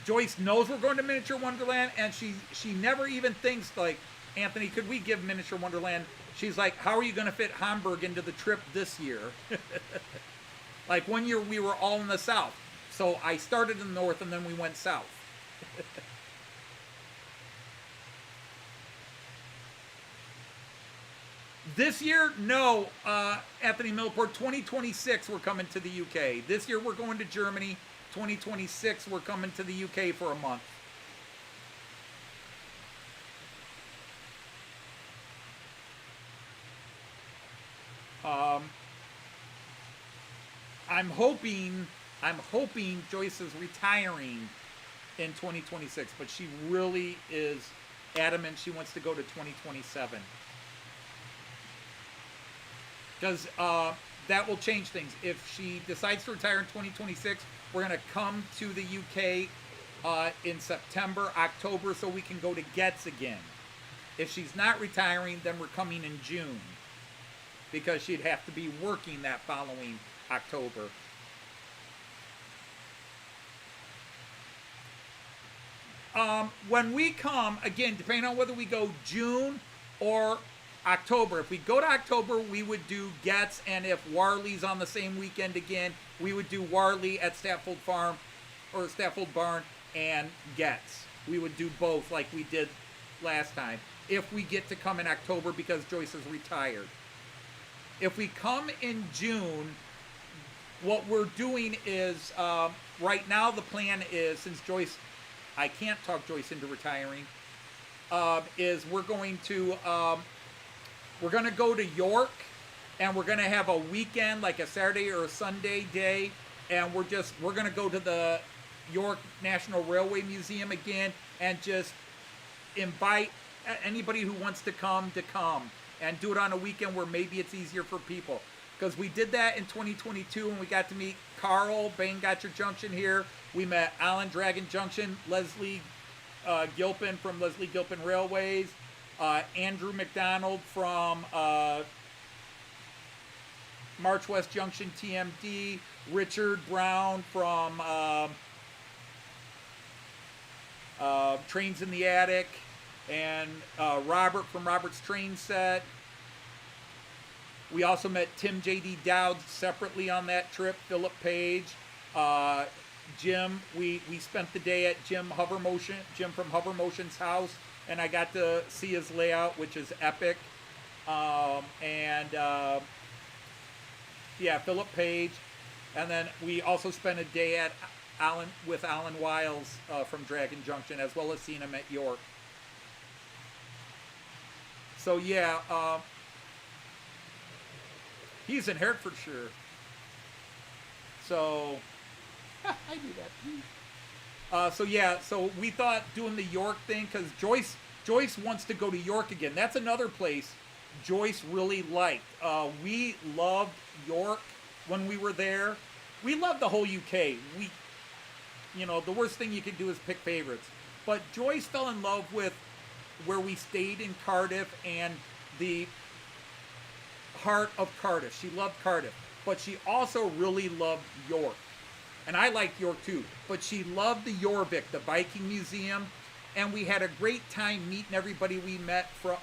S1: Joyce knows we're going to Miniature Wonderland, and she never even thinks like, Anthony, could we give Miniature Wonderland? She's like, how are you going to fit Hamburg into the trip this year? Like one year we were all in the south. So I started in the north and then we went south. This year, no, Anthony Millport, 2026 we're coming to the UK. This year we're going to Germany. 2026 we're coming to the UK for a month. I'm hoping Joyce is retiring in 2026, but she really is adamant she wants to go to 2027. because that will change things. If she decides to retire in 2026, we're going to come to the UK in September, October, so we can go to Getz again. If she's not retiring, then we're coming in June, because she'd have to be working that following October. When we come, again, depending on whether we go June or October. If we go to October, we would do Getz, and if Warley's on the same weekend again, we would do Warley at Staffold Farm or Staffold Barn and Getz. We would do both like we did last time, if we get to come in October because Joyce is retired. If we come in June, what we're doing is, right now the plan is, since Joyce, I can't talk Joyce into retiring, is we're going to go to York, and we're going to have a weekend, like a Saturday or a Sunday day, and we're going to go to the York National Railway Museum again, and just invite anybody who wants to come, and do it on a weekend where maybe it's easier for people. Because we did that in 2022, and we got to meet Carl, Bang Got Your Junction here. We met Alan Dragon Junction, Leslie Gilpin from Leslie Gilpin Railways, Andrew McDonald from March West Junction TMD, Richard Brown from Trains in the Attic, and Robert from Robert's Train Set. We also met Tim J.D. Dowd separately on that trip, Philip Page, Jim. We spent the day at Jim from Hover Motion's house, and I got to see his layout, which is epic. Philip Page. And then we also spent a day at with Alan Wiles from Dragon Junction, as well as seeing him at York. So he's in Hertfordshire. So I do that. So we thought doing the York thing, because Joyce wants to go to York again. That's another place Joyce really liked. We loved York when we were there. We loved the whole UK. The worst thing you can do is pick favorites. But Joyce fell in love with where we stayed in Cardiff and the heart of Cardiff. She loved Cardiff, but she also really loved York. And I liked York too, but she loved the Jorvik, the Viking Museum, and we had a great time meeting everybody we met from,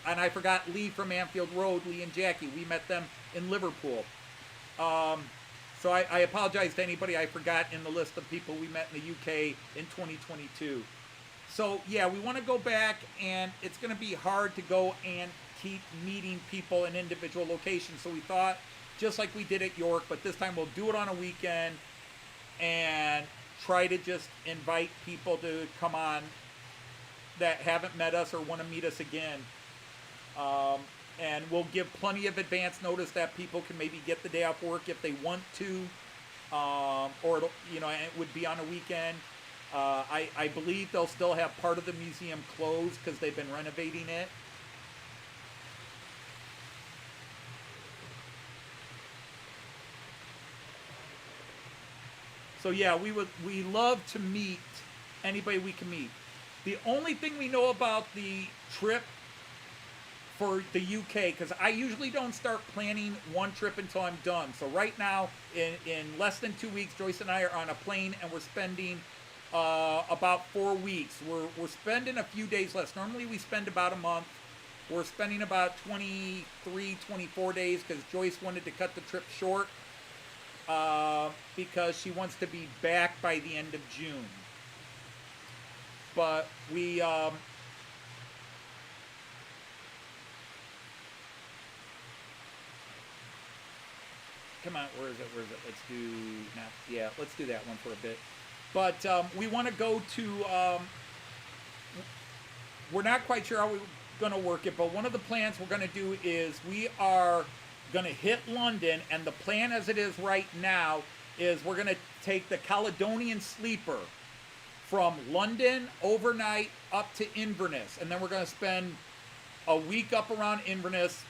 S1: and I forgot Lee from Anfield Road, Lee and Jackie. We met them in Liverpool. So I apologize to anybody I forgot in the list of people we met in the UK in 2022. So we want to go back, and it's going to be hard to go and keep meeting people in individual locations. So we thought, just like we did at York, but this time we'll do it on a weekend and try to just invite people to come on that haven't met us or want to meet us again. And we'll give plenty of advance notice that people can maybe get the day off work if they want to, or it'll, and it would be on a weekend. I believe they'll still have part of the museum closed because they've been renovating it. So we love to meet anybody we can meet. The only thing we know about the trip for the UK, because I usually don't start planning one trip until I'm done. So right now, in less than 2 weeks, Joyce and I are on a plane, and we're spending about 4 weeks. We're spending a few days less. Normally we spend about a month. We're spending about 23, 24 days because Joyce wanted to cut the trip short because she wants to be back by the end of June. But we... Come on, where is it? Let's do that one for a bit. But we want to go to, we're not quite sure how we're going to work it, but one of the plans we're going to do is we are going to hit London, and the plan as it is right now is we're going to take the Caledonian Sleeper from London overnight up to Inverness, and then we're going to spend a week up around Inverness,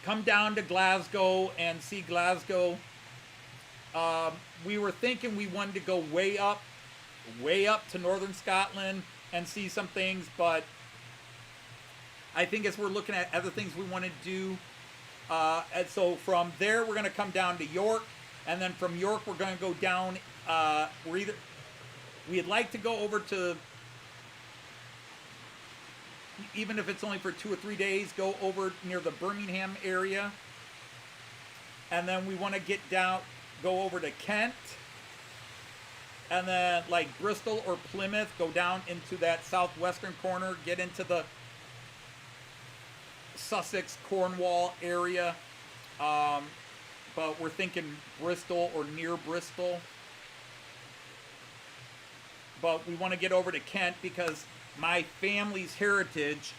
S1: come down to Glasgow and see Glasgow. We were thinking we wanted to go way up to northern Scotland and see some things, but I think as we're looking at other things we want to do, and so from there we're going to come down to York, and then from York we're going to go down. We'd like to go over to, even if it's only for 2 or 3 days, go over near the Birmingham area, and then we want to go over to Kent, and then like Bristol or Plymouth, go down into that southwestern corner, get into the Sussex, Cornwall area, but we're thinking Bristol or near Bristol. But we want to get over to Kent because my family's heritage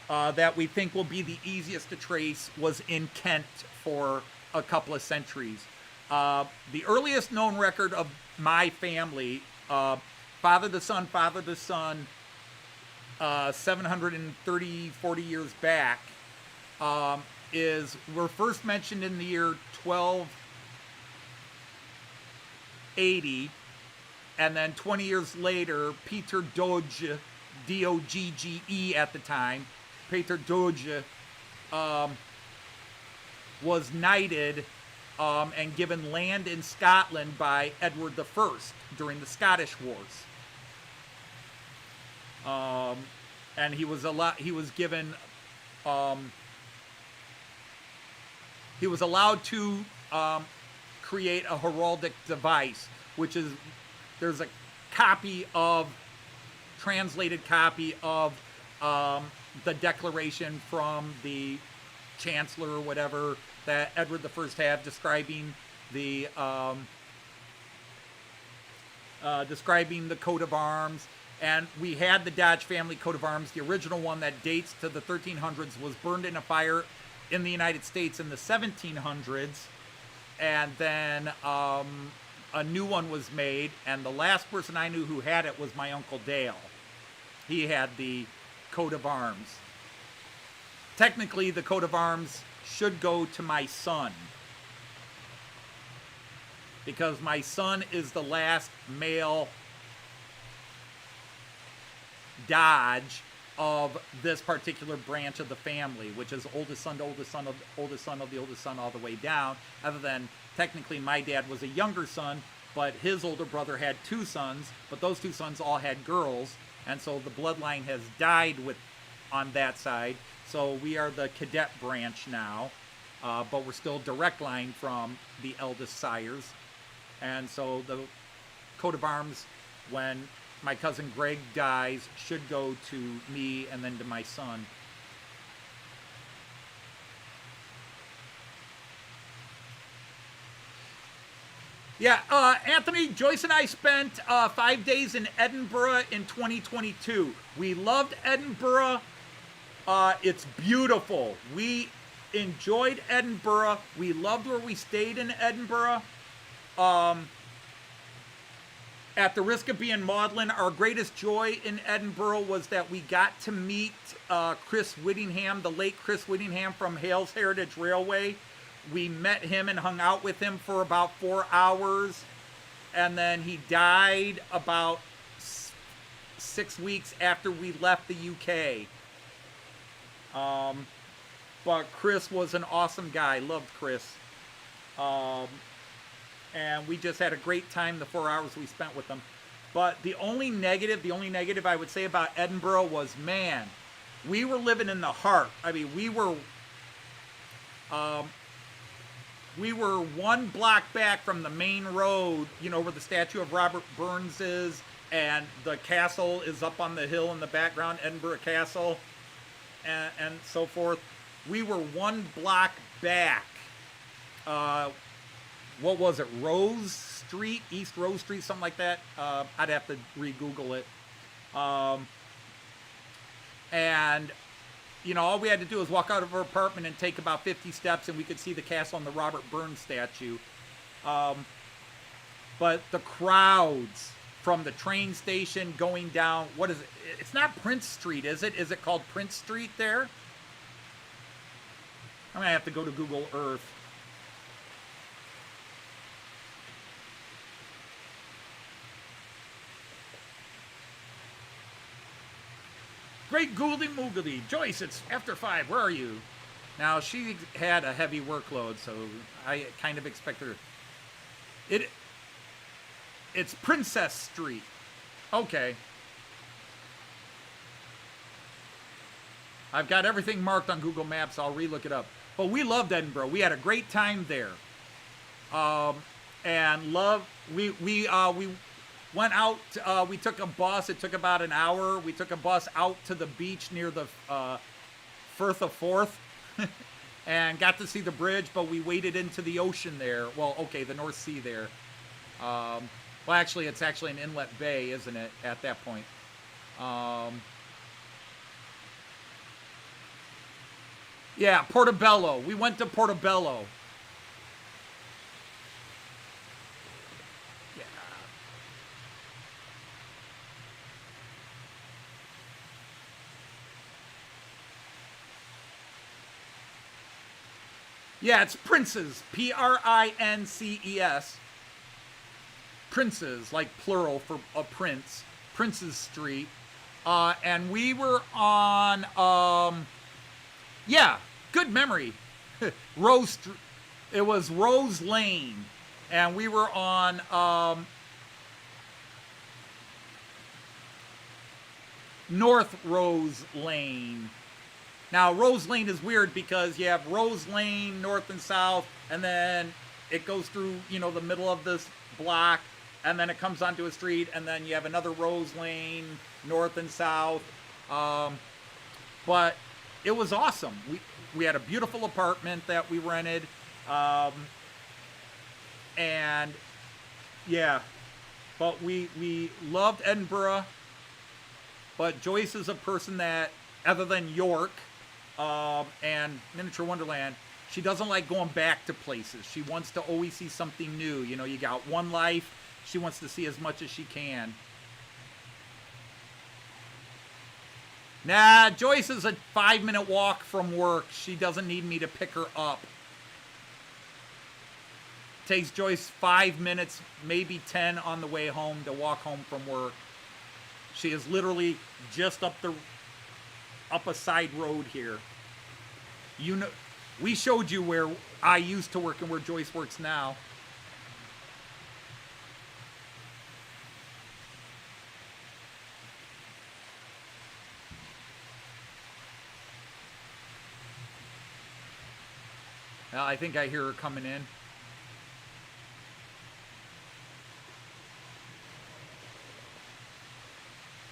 S1: that we think will be the easiest to trace was in Kent for a couple of centuries. The earliest known record of my family, father to son, 730, 40 years back, we're first mentioned in the year 1280, and then 20 years later, Peter Doge, D-O-G-G-E at the time, Peter Doge, was knighted and given land in Scotland by Edward I during the Scottish Wars. And he was allowed to create a heraldic device, which is, there's a translated copy of the declaration from the chancellor or whatever that Edward I had describing the coat of arms. And we had the Dodge family coat of arms. The original one that dates to the 1300s was burned in a fire in the United States in the 1700s. And then a new one was made. And the last person I knew who had it was my Uncle Dale. He had the coat of arms. Technically, the coat of arms should go to my son, because my son is the last male Dodge of this particular branch of the family, which is oldest son to oldest son of oldest son of the oldest son all the way down. Other than technically my dad was a younger son, but his older brother had 2 sons, but those 2 sons all had girls, and so the bloodline has died on that side. So we are the cadet branch now, but we're still direct line from the eldest sires. And so the coat of arms, when my cousin Greg dies, should go to me and then to my son. Yeah, Anthony, Joyce and I spent 5 days in Edinburgh in 2022. We loved Edinburgh. It's beautiful. We enjoyed Edinburgh. We loved where we stayed in Edinburgh. At the risk of being maudlin, our greatest joy in Edinburgh was that we got to meet Chris Whittingham, the late Chris Whittingham from Hales Heritage Railway. We met him and hung out with him for about 4 hours, and then he died about 6 weeks after we left the UK. But Chris was an awesome guy. Loved Chris. And we just had a great time the 4 hours we spent with them. But the only negative I would say about Edinburgh was, man, we were living in the heart. I mean, we were one block back from the main road, you know, where the statue of Robert Burns is, and the castle is up on the hill in the background, Edinburgh Castle, and so forth. We were one block back. What was it? Rose Street, East Rose Street, something like that. I'd have to re-Google it. And, you know, all we had to do was walk out of our apartment and take about 50 steps, and we could see the castle and the Robert Burns statue. But the crowds from the train station going down, what is it? It's not Prince Street, is it? Is it called Prince Street there? I'm going to have to go to Google Earth. Great Gouldy Moogly. Joyce, it's after 5. Where are you? Now, she had a heavy workload, so I kind of expect her. It's Princess Street. Okay. I've got everything marked on Google Maps. I'll re-look it up. But we loved Edinburgh. We had a great time there. We went out. We took a bus. It took about an hour. We took a bus out to the beach near the Firth of Forth and got to see the bridge, but we waded into the ocean there. Well, okay, the North Sea there. Well, actually, it's actually an inlet bay, isn't it, at that point? Yeah, Portobello. We went to Portobello. Yeah. Yeah, it's Princes. Princes. Princes, like plural for a prince. Princes Street. And we were on, yeah, good memory. It was Rose Lane. And we were on, North Rose Lane. Now, Rose Lane is weird because you have Rose Lane, north and south, and then it goes through, the middle of this block, and then it comes onto a street, and then you have another Rose Lane, north and south. But it was awesome. We had a beautiful apartment that we rented, and yeah, but we loved Edinburgh. But Joyce is a person that, other than York and Miniature Wonderland, she doesn't like going back to places. She wants to always see something new. You got one life. She wants to see as much as she can. Nah, Joyce is a 5-minute walk from work. She doesn't need me to pick her up. Takes Joyce 5 minutes, maybe 10 on the way home to walk home from work. She is literally just up a side road here. We showed you where I used to work and where Joyce works now. I think I hear her coming in.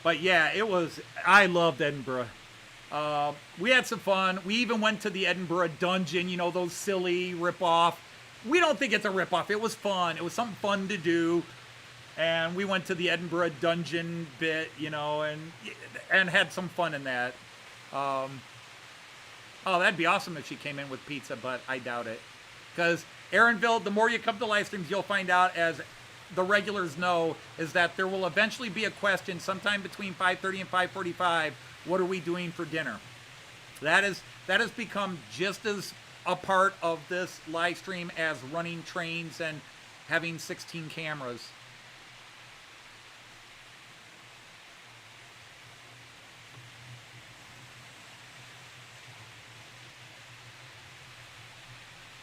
S1: But yeah, I loved Edinburgh. We had some fun. We even went to the Edinburgh Dungeon, those silly rip-off. We don't think it's a rip-off. It was fun. It was something fun to do. And we went to the Edinburgh Dungeon bit, and had some fun in that. Oh, that'd be awesome if she came in with pizza, but I doubt it. Because Aaronville, the more you come to live streams, you'll find out, as the regulars know, is that there will eventually be a question sometime between 5:30 and 5:45. What are we doing for dinner? That has become just as a part of this live stream as running trains and having 16 cameras.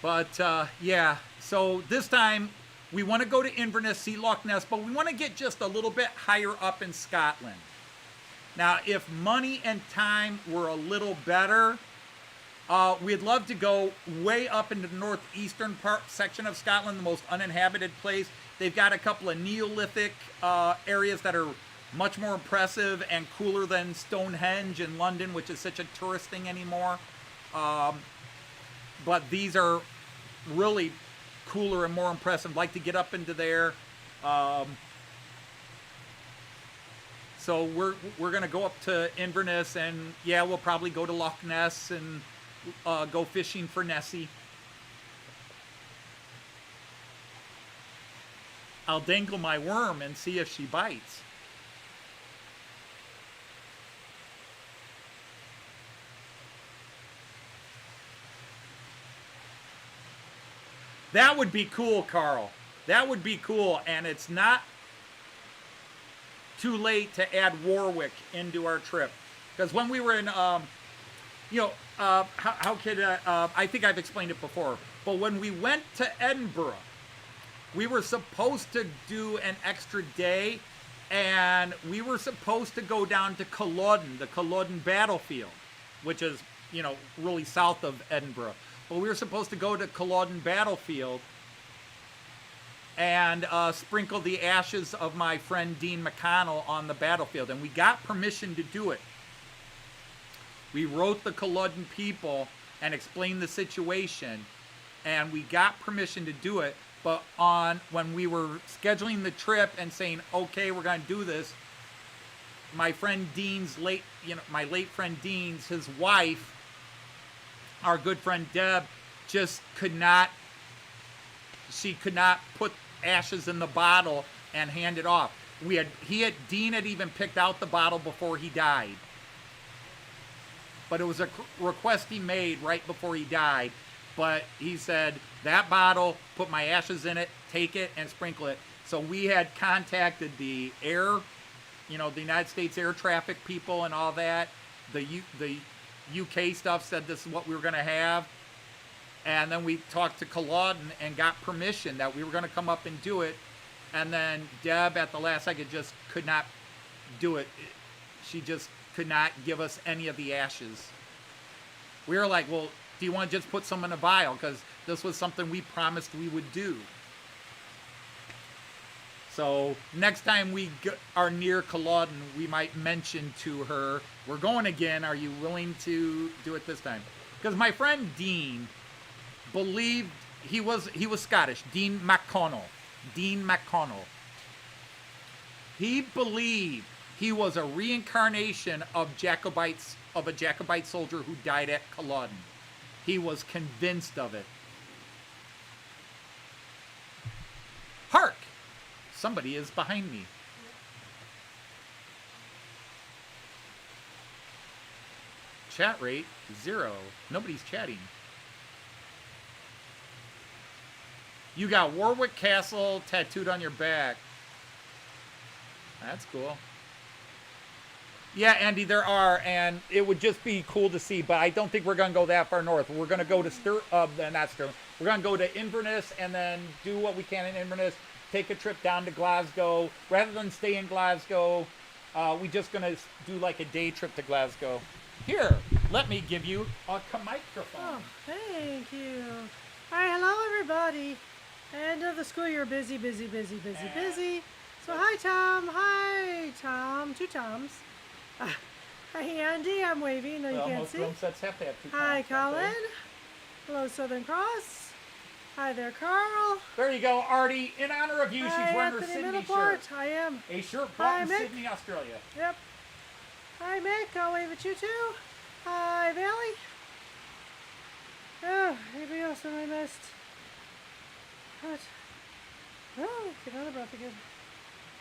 S1: But, yeah, so this time we want to go to Inverness, see Loch Ness, but we want to get just a little bit higher up in Scotland. Now, if money and time were a little better, we'd love to go way up into the northeastern section of Scotland, the most uninhabited place. They've got a couple of Neolithic areas that are much more impressive and cooler than Stonehenge in London, which is such a tourist thing anymore. But these are really cooler and more impressive. Like to get up into there. So we're going to go up to Inverness, and yeah, we'll probably go to Loch Ness and go fishing for Nessie. I'll dangle my worm and see if she bites. That would be cool, Carl. That would be cool, and it's not too late to add Warwick into our trip. Because when we were in, how could I think I've explained it before, but when we went to Edinburgh, we were supposed to do an extra day, and we were supposed to go down to Culloden, the Culloden battlefield, which is, really south of Edinburgh. But we were supposed to go to Culloden battlefield and sprinkle the ashes of my friend Dean McConnell on the battlefield. And we got permission to do it. We wrote the Culloden people and explained the situation, and we got permission to do it. But when we were scheduling the trip and saying, okay, we're going to do this, my friend Dean's my late friend Dean's, his wife, our good friend Deb, just could not put ashes in the bottle and hand it off. Dean had even picked out the bottle before he died. But it was a request he made right before he died. But he said, that bottle, put my ashes in it, take it, and sprinkle it. So we had contacted the the United States air traffic people and all that. The UK stuff said this is what we were going to have. And then we talked to Culloden and got permission that we were going to come up and do it. And then Deb, at the last second, just could not do it. She just could not give us any of the ashes. We were like, well, do you want to just put some in a vial? Because this was something we promised we would do. So next time we are near Culloden, we might mention to her, we're going again. Are you willing to do it this time? Because my friend Dean believed he was Scottish. Dean McConnell. He believed he was a reincarnation of a Jacobite soldier who died at Culloden. He was convinced of it. Hark! Somebody is behind me. Chat rate 0. Nobody's chatting. You got Warwick Castle tattooed on your back. That's cool. Yeah, Andy, there are, and it would just be cool to see, but I don't think we're going to go that far north. We're going to go to We're going to go to Inverness and then do what we can in Inverness, take a trip down to Glasgow. Rather than stay in Glasgow, we're just going to do like a day trip to Glasgow. Here, let me give you a microphone.
S3: Oh, thank you. All right, hello, everybody. End of the school year, busy. So hi, Tom. Two Toms. Hi, Andy. I'm waving. No, you can't
S1: most
S3: see.
S1: drum sets have to have 2
S3: Hi,
S1: Toms, don't they?
S3: Colin. Hello, Southern Cross. Hi there, Carl.
S1: There you go, Artie. In honor of you,
S3: Hi,
S1: she's wearing her
S3: Anthony
S1: Sydney
S3: Middleport.
S1: shirt.
S3: I am.
S1: A shirt
S3: Hi,
S1: bought in
S3: Mick.
S1: Sydney, Australia.
S3: Yep. Hi, Mick. I'll wave at you, too. Hi, Valley. Oh, anybody else that I missed? What? Oh, get on the breath again.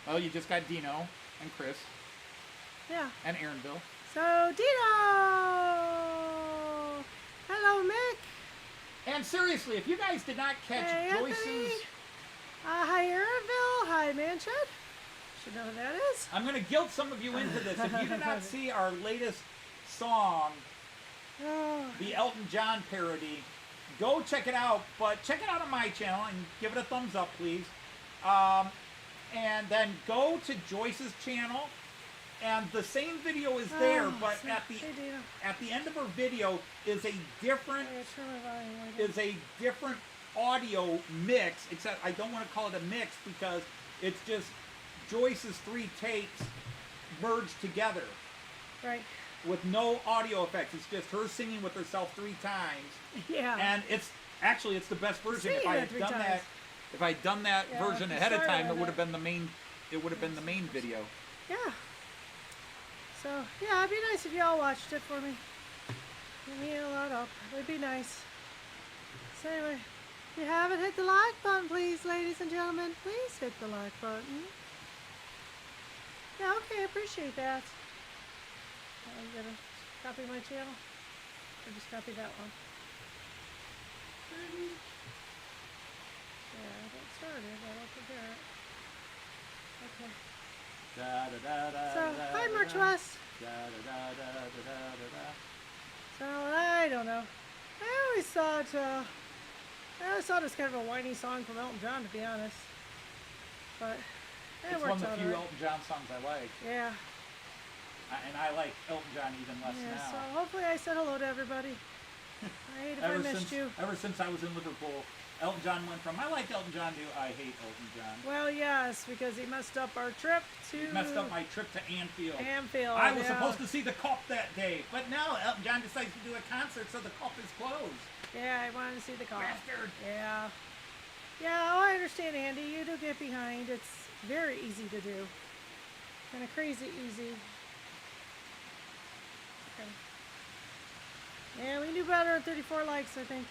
S1: Oh, you just got Dino and Chris
S3: Yeah.
S1: and Aaronville.
S3: So, Dino! Hello, Mick.
S1: And seriously, if you guys did not catch
S3: Hey,
S1: Joyce's...
S3: Anthony. Hi, Aaronville. Hi, Manchin. Should know who that is.
S1: I'm going to guilt some of you into this. If you did not see our latest song,
S3: Oh,
S1: the Elton John parody, go check it out. But check it out on my channel and give it a thumbs up, please. And then go to Joyce's channel. And the same video is there, but
S3: so-
S1: at
S3: hey, Dino.
S1: the end of her video is a different
S3: Hey, turn my volume way down.
S1: is a different audio mix, except I don't want to call it a mix because it's just Joyce's 3 takes merged together
S3: Right.
S1: with no audio effects. It's just her singing with herself 3 times.
S3: Yeah.
S1: And it's the best version.
S3: Singing
S1: If I
S3: that
S1: had
S3: 3
S1: done
S3: times.
S1: that if I'd done that
S3: Yeah,
S1: version
S3: you
S1: ahead of
S3: started
S1: time,
S3: on
S1: it would
S3: that.
S1: have been the main video.
S3: Yeah. So, yeah, it'd be nice if y'all watched it for me. Give me a lot up. It'd be nice. So anyway, if you haven't hit the like button, please, ladies and gentlemen, please hit the like button. Yeah, okay, I appreciate that. I'm gonna copy my channel. Or just copy that one. started. I don't think they're... Okay.
S1: Da, da, da, da,
S3: So,
S1: da,
S3: hi,
S1: da,
S3: Merch
S1: da.
S3: West.
S1: Da, da, da, da, da, da, da, da.
S3: So, I don't know. I always thought it was kind of a whiny song from Elton John, to be honest. But it
S1: It's
S3: works
S1: one of the
S3: out
S1: few
S3: alright.
S1: Elton John songs I like.
S3: Yeah.
S1: And I like Elton John even less
S3: Yeah,
S1: now.
S3: so hopefully I said hello to everybody. I hate if I missed you.
S1: Ever since I was in Liverpool, Elton John went from I like Elton John to I hate Elton John.
S3: Well, yes, because he messed up our trip to...
S1: He messed up my trip to Anfield.
S3: Anfield,
S1: I was
S3: yeah.
S1: supposed to see the Cup that day, but now Elton John decides to do a concert, so the Cup is closed.
S3: Yeah, I wanted to see the car.
S1: Bastard.
S3: Yeah. Yeah, oh, I understand, Andy. You do get behind. It's very easy to do. Kind of crazy easy. Okay. Yeah, we knew better at 34 likes, I think.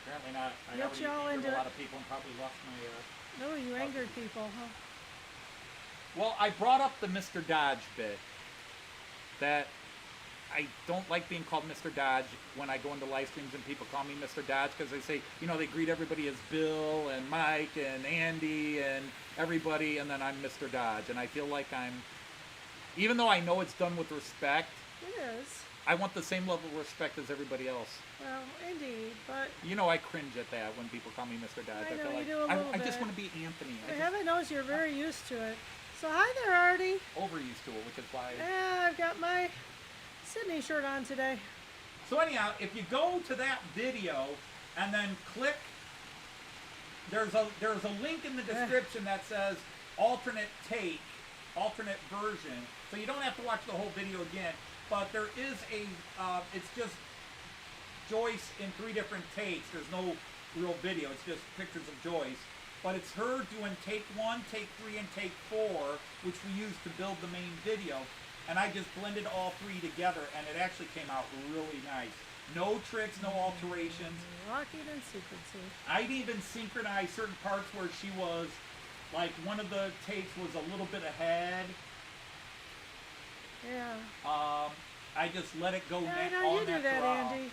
S1: Apparently not. I
S3: Get y'all
S1: already
S3: into
S1: angered a
S3: it.
S1: lot of people and probably lost my...
S3: No, you angered people, huh?
S1: Well, I brought up the Mr. Dodge bit. That I don't like being called Mr. Dodge when I go into live streams and people call me Mr. Dodge because they say, you know, they greet everybody as Bill and Mike and Andy and everybody, and then I'm Mr. Dodge. And I feel like I'm, even though I know it's done with respect,
S3: It is.
S1: I want the same level of respect as everybody else.
S3: Well, indeed, but
S1: You know, I cringe at that when people call me Mr. Dodge.
S3: I know,
S1: feel
S3: you
S1: like
S3: do a little
S1: I just
S3: bit.
S1: want to be Anthony.
S3: heaven knows you're very used to it. So hi there, Artie.
S1: Overused to it, which is why.
S3: Yeah, I've got my Sydney shirt on today.
S1: So anyhow, if you go to that video and then click, there's a link in the description that says alternate take, alternate version. So you don't have to watch the whole video again. But there is it's just Joyce in 3 different takes. There's no real video. It's just pictures of Joyce. But it's her doing take 1, take 3, and take 4, which we used to build the main video. And I just blended all 3 together, and it actually came out really nice. No tricks, no alterations.
S3: Locking and sequencing.
S1: I'd even synchronize certain parts where she was, like one of the takes was a little bit ahead.
S3: Yeah.
S1: I just let it go
S3: Yeah, I
S1: net
S3: know you
S1: on
S3: do
S1: that
S3: that,
S1: draw.
S3: Andy.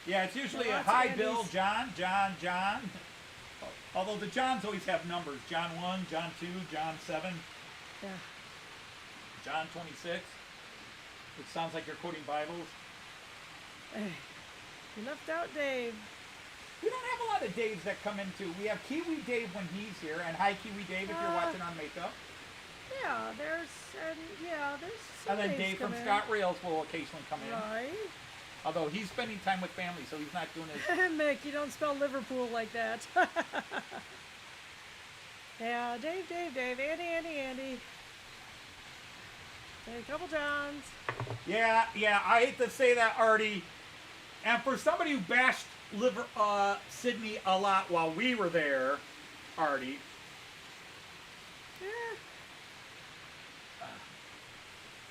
S1: Yeah, it's usually a
S3: Lots of
S1: hi
S3: Andys.
S1: Bill, John. Although the Johns always have numbers. John 1, John 2, John 7,
S3: Yeah.
S1: John 26. Which sounds like you're quoting Bibles.
S3: Hey, you left out Dave.
S1: We don't have a lot of Daves that come into. We have Kiwi Dave when he's here, and hi Kiwi Dave if you're watching on Makeup.
S3: Yeah, there's some
S1: And then
S3: Daves
S1: Dave from
S3: come in.
S1: Scott Rails will occasionally come in.
S3: Right.
S1: Although he's spending time with family, so he's not doing his...
S3: Mick, you don't spell Liverpool like that. Yeah, Dave, Andy. Hey, a couple Johns.
S1: Yeah, I hate to say that, Artie. And for somebody who bashed Sydney a lot while we were there, Artie,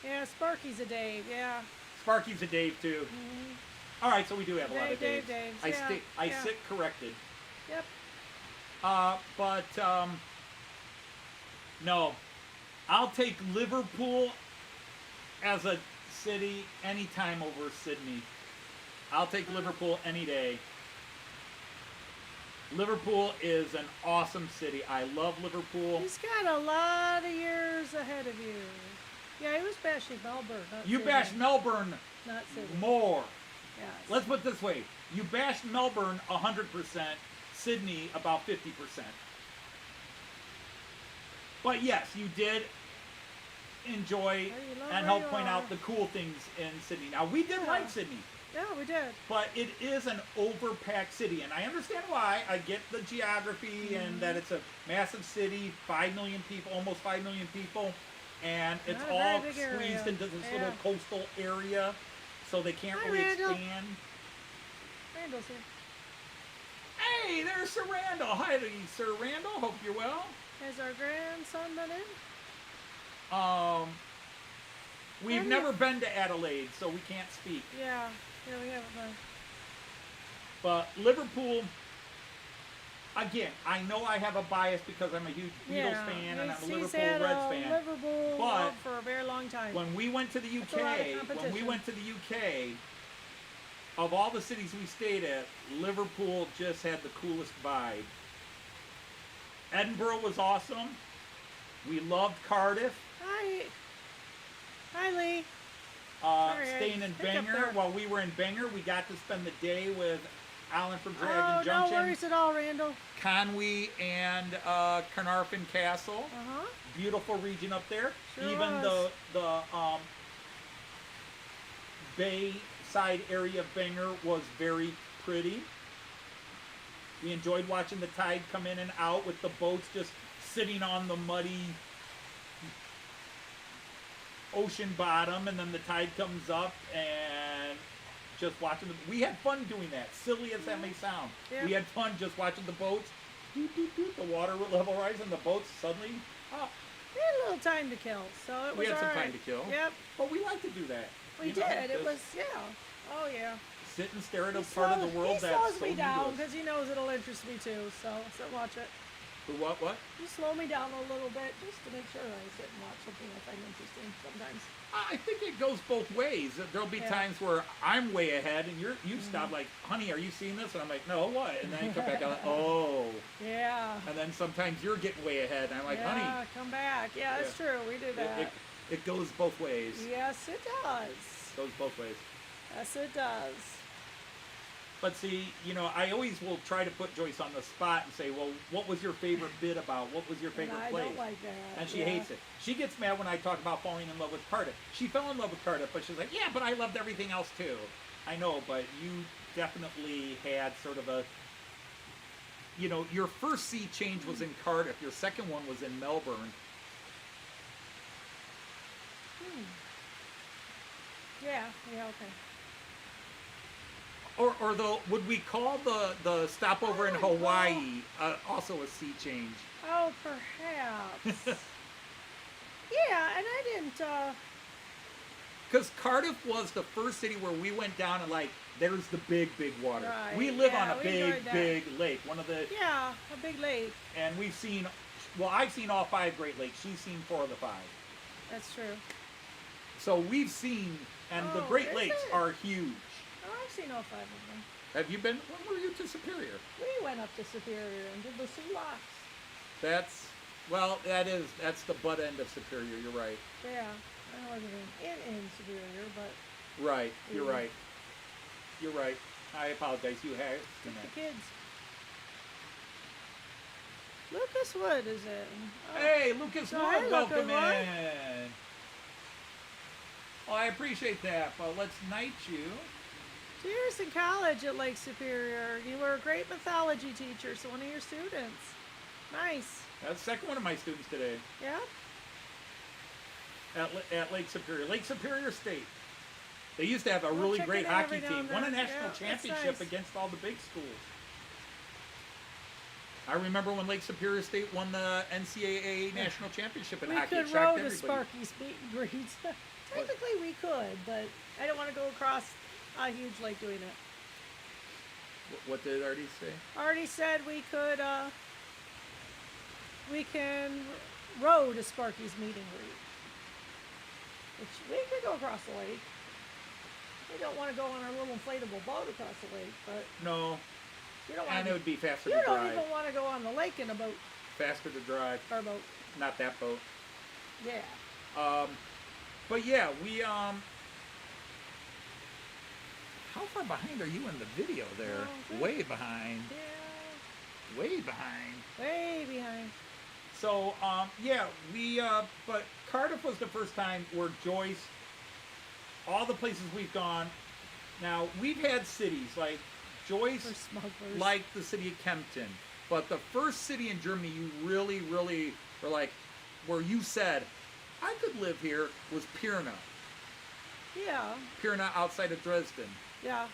S3: Yeah, Sparky's a Dave, yeah.
S1: Sparky's a Dave too. All right, so we do have a lot of
S3: Dave,
S1: Daves.
S3: Daves,
S1: I
S3: yeah.
S1: sit corrected.
S3: Yep.
S1: No, I'll take Liverpool as a city anytime over Sydney. I'll take Liverpool any day. Liverpool is an awesome city. I love Liverpool.
S3: He's got a lot of years ahead of you. Yeah, he was bashing Melbourne, not
S1: You
S3: Sydney.
S1: bash Melbourne
S3: Not Sydney.
S1: more.
S3: Yes.
S1: Let's put it this way. You bashed Melbourne 100%, Sydney about 50%. But yes, you did enjoy
S3: Well, you love
S1: and
S3: where
S1: help
S3: you
S1: point
S3: are.
S1: out the cool things in Sydney. Now, we did like Sydney,
S3: Yeah, we did.
S1: but it is an overpacked city, and I understand why. I get the geography and that it's a massive city, 5 million people, almost 5 million people, and it's
S3: Not a very
S1: all
S3: big
S1: squeezed
S3: area.
S1: into this
S3: Yeah.
S1: little coastal area, so they can't
S3: Hi,
S1: really
S3: Randall.
S1: expand.
S3: Randall's here.
S1: Hey, there's Sir Randall. Hi, Sir Randall. Hope you're well.
S3: Has our grandson been in?
S1: We've
S3: Have
S1: never
S3: you?
S1: been to Adelaide, so we can't speak.
S3: Yeah. Yeah, we haven't been.
S1: But Liverpool, again, I know I have a bias because I'm a huge Beatles fan and I'm a
S3: He's
S1: Liverpool
S3: had
S1: Reds
S3: a
S1: fan.
S3: Liverpool
S1: But
S3: love for a very long time.
S1: When we went to the
S3: That's a lot of
S1: UK,
S3: competition.
S1: of all the cities we stayed at, Liverpool just had the coolest vibe. Edinburgh was awesome. We loved Cardiff.
S3: Hi. Hi, Lee.
S1: Staying in
S3: pick up
S1: Bangor.
S3: there.
S1: While we were in Bangor, we got to spend the day with Alan from Dragon
S3: Oh, no
S1: Junction,
S3: worries at all, Randall.
S1: Conwy, and Carnarvon Castle.
S3: Uh-huh.
S1: Beautiful region up there.
S3: Sure
S1: Even
S3: was.
S1: the bay side area of Bangor was very pretty. We enjoyed watching the tide come in and out with the boats just sitting on the muddy ocean bottom, and then the tide comes up and just watching them. We had fun doing that, silly as that may sound.
S3: Yeah.
S1: We had fun just watching the boats, doot, doot, doot, the water level rise, and the boats suddenly up.
S3: We had a little time to kill, so it was
S1: We had some
S3: all
S1: time
S3: right.
S1: to kill.
S3: Yep,
S1: But we like to do that.
S3: we
S1: You know,
S3: did. It
S1: just
S3: was, yeah. Oh, yeah.
S1: sit and stare at a
S3: He
S1: part of the
S3: slows-
S1: world
S3: he
S1: that's
S3: slows
S1: so
S3: me down
S1: needless.
S3: because he knows it'll interest me too, so watch it.
S1: What?
S3: You slow me down a little bit just to make sure I sit and watch something I find interesting sometimes.
S1: I think it goes both ways. There'll be
S3: Yeah.
S1: times where I'm way ahead and you stop like, honey, are you seeing this? And I'm like, no, what? And then you come back out, oh.
S3: Yeah.
S1: And then sometimes you're getting way ahead, and I'm like,
S3: yeah,
S1: honey,
S3: come back. Yeah, that's true. We do that.
S1: it goes both ways.
S3: Yes, it does.
S1: It goes both ways.
S3: Yes, it does.
S1: But see, I always will try to put Joyce on the spot and say, well, what was your favorite bit about? What was your favorite
S3: And I
S1: place?
S3: don't like that.
S1: And she
S3: yeah.
S1: hates it. She gets mad when I talk about falling in love with Cardiff. She fell in love with Cardiff, but she's like, yeah, but I loved everything else too. I know, but you definitely had sort of a, your first sea change was in Cardiff. Your second one was in Melbourne.
S3: Yeah, okay.
S1: Or though, would we call the stopover in Hawaii also a sea change?
S3: Oh, perhaps. Yeah, and I didn't,
S1: Because Cardiff was the first city where we went down and there's the big water.
S3: Right,
S1: We live
S3: yeah,
S1: on a
S3: we enjoyed that.
S1: big lake. One of the,
S3: yeah, a big lake.
S1: and we've seen, I've seen all 5 Great Lakes. She's seen 4 of the 5.
S3: That's true.
S1: So we've seen, and the
S3: Oh,
S1: Great
S3: is
S1: Lakes
S3: it?
S1: are huge.
S3: Oh, I've seen all 5 of them.
S1: Have you been? When were you to Superior?
S3: We went up to Superior and did the sea locks.
S1: That's the butt end of Superior. You're right.
S3: Yeah, I wasn't in Superior, but
S1: Right. You're
S3: Yeah.
S1: right. You're right. I apologize. You have seen
S3: the
S1: that.
S3: kids. Lucas Wood is in. Oh,
S1: Hey, Lucas
S3: So,
S1: Wood,
S3: hey,
S1: welcome
S3: Lucas Wood.
S1: in. Oh, I appreciate that, but let's knight you.
S3: 2 years in college at Lake Superior. You were a great mythology teacher, so one of your students. Nice.
S1: That's the second one of my students today
S3: Yeah?
S1: at Lake Superior. Lake Superior State. They used to have a
S3: We'll
S1: really
S3: check
S1: great
S3: in
S1: hockey
S3: every now
S1: team.
S3: and
S1: Won a
S3: then.
S1: national
S3: Yeah, that's
S1: championship
S3: nice.
S1: against all the big schools. I remember when Lake Superior State won the NCAA national championship in
S3: We
S1: hockey.
S3: could
S1: It
S3: row
S1: shocked
S3: to
S1: everybody.
S3: Sparky's meet and greets. Technically, we could, but I don't want to go across a huge lake doing it.
S1: What did Artie say?
S3: Already said we could, we can row to Sparky's meet and greet. Which we could go across the lake. We don't want to go on our little inflatable boat across the lake, but
S1: No,
S3: you don't
S1: and
S3: want
S1: it
S3: to.
S1: would be faster
S3: You
S1: to
S3: don't
S1: drive.
S3: even want to go on the lake in a boat,
S1: Faster to drive.
S3: our boat.
S1: Not that boat.
S3: Yeah.
S1: But yeah, we how far behind are you in the video there?
S3: Oh,
S1: Way behind.
S3: Yeah.
S1: Way behind.
S3: Way behind.
S1: So yeah, we but Cardiff was the first time where Joyce, all the places we've gone. Now we've had cities like Joyce
S3: For smugglers.
S1: liked the city of Kempten, but the first city in Germany you really were like, where you said, I could live here, was Pirna.
S3: Yeah.
S1: Pirna outside of Dresden.
S3: Yeah.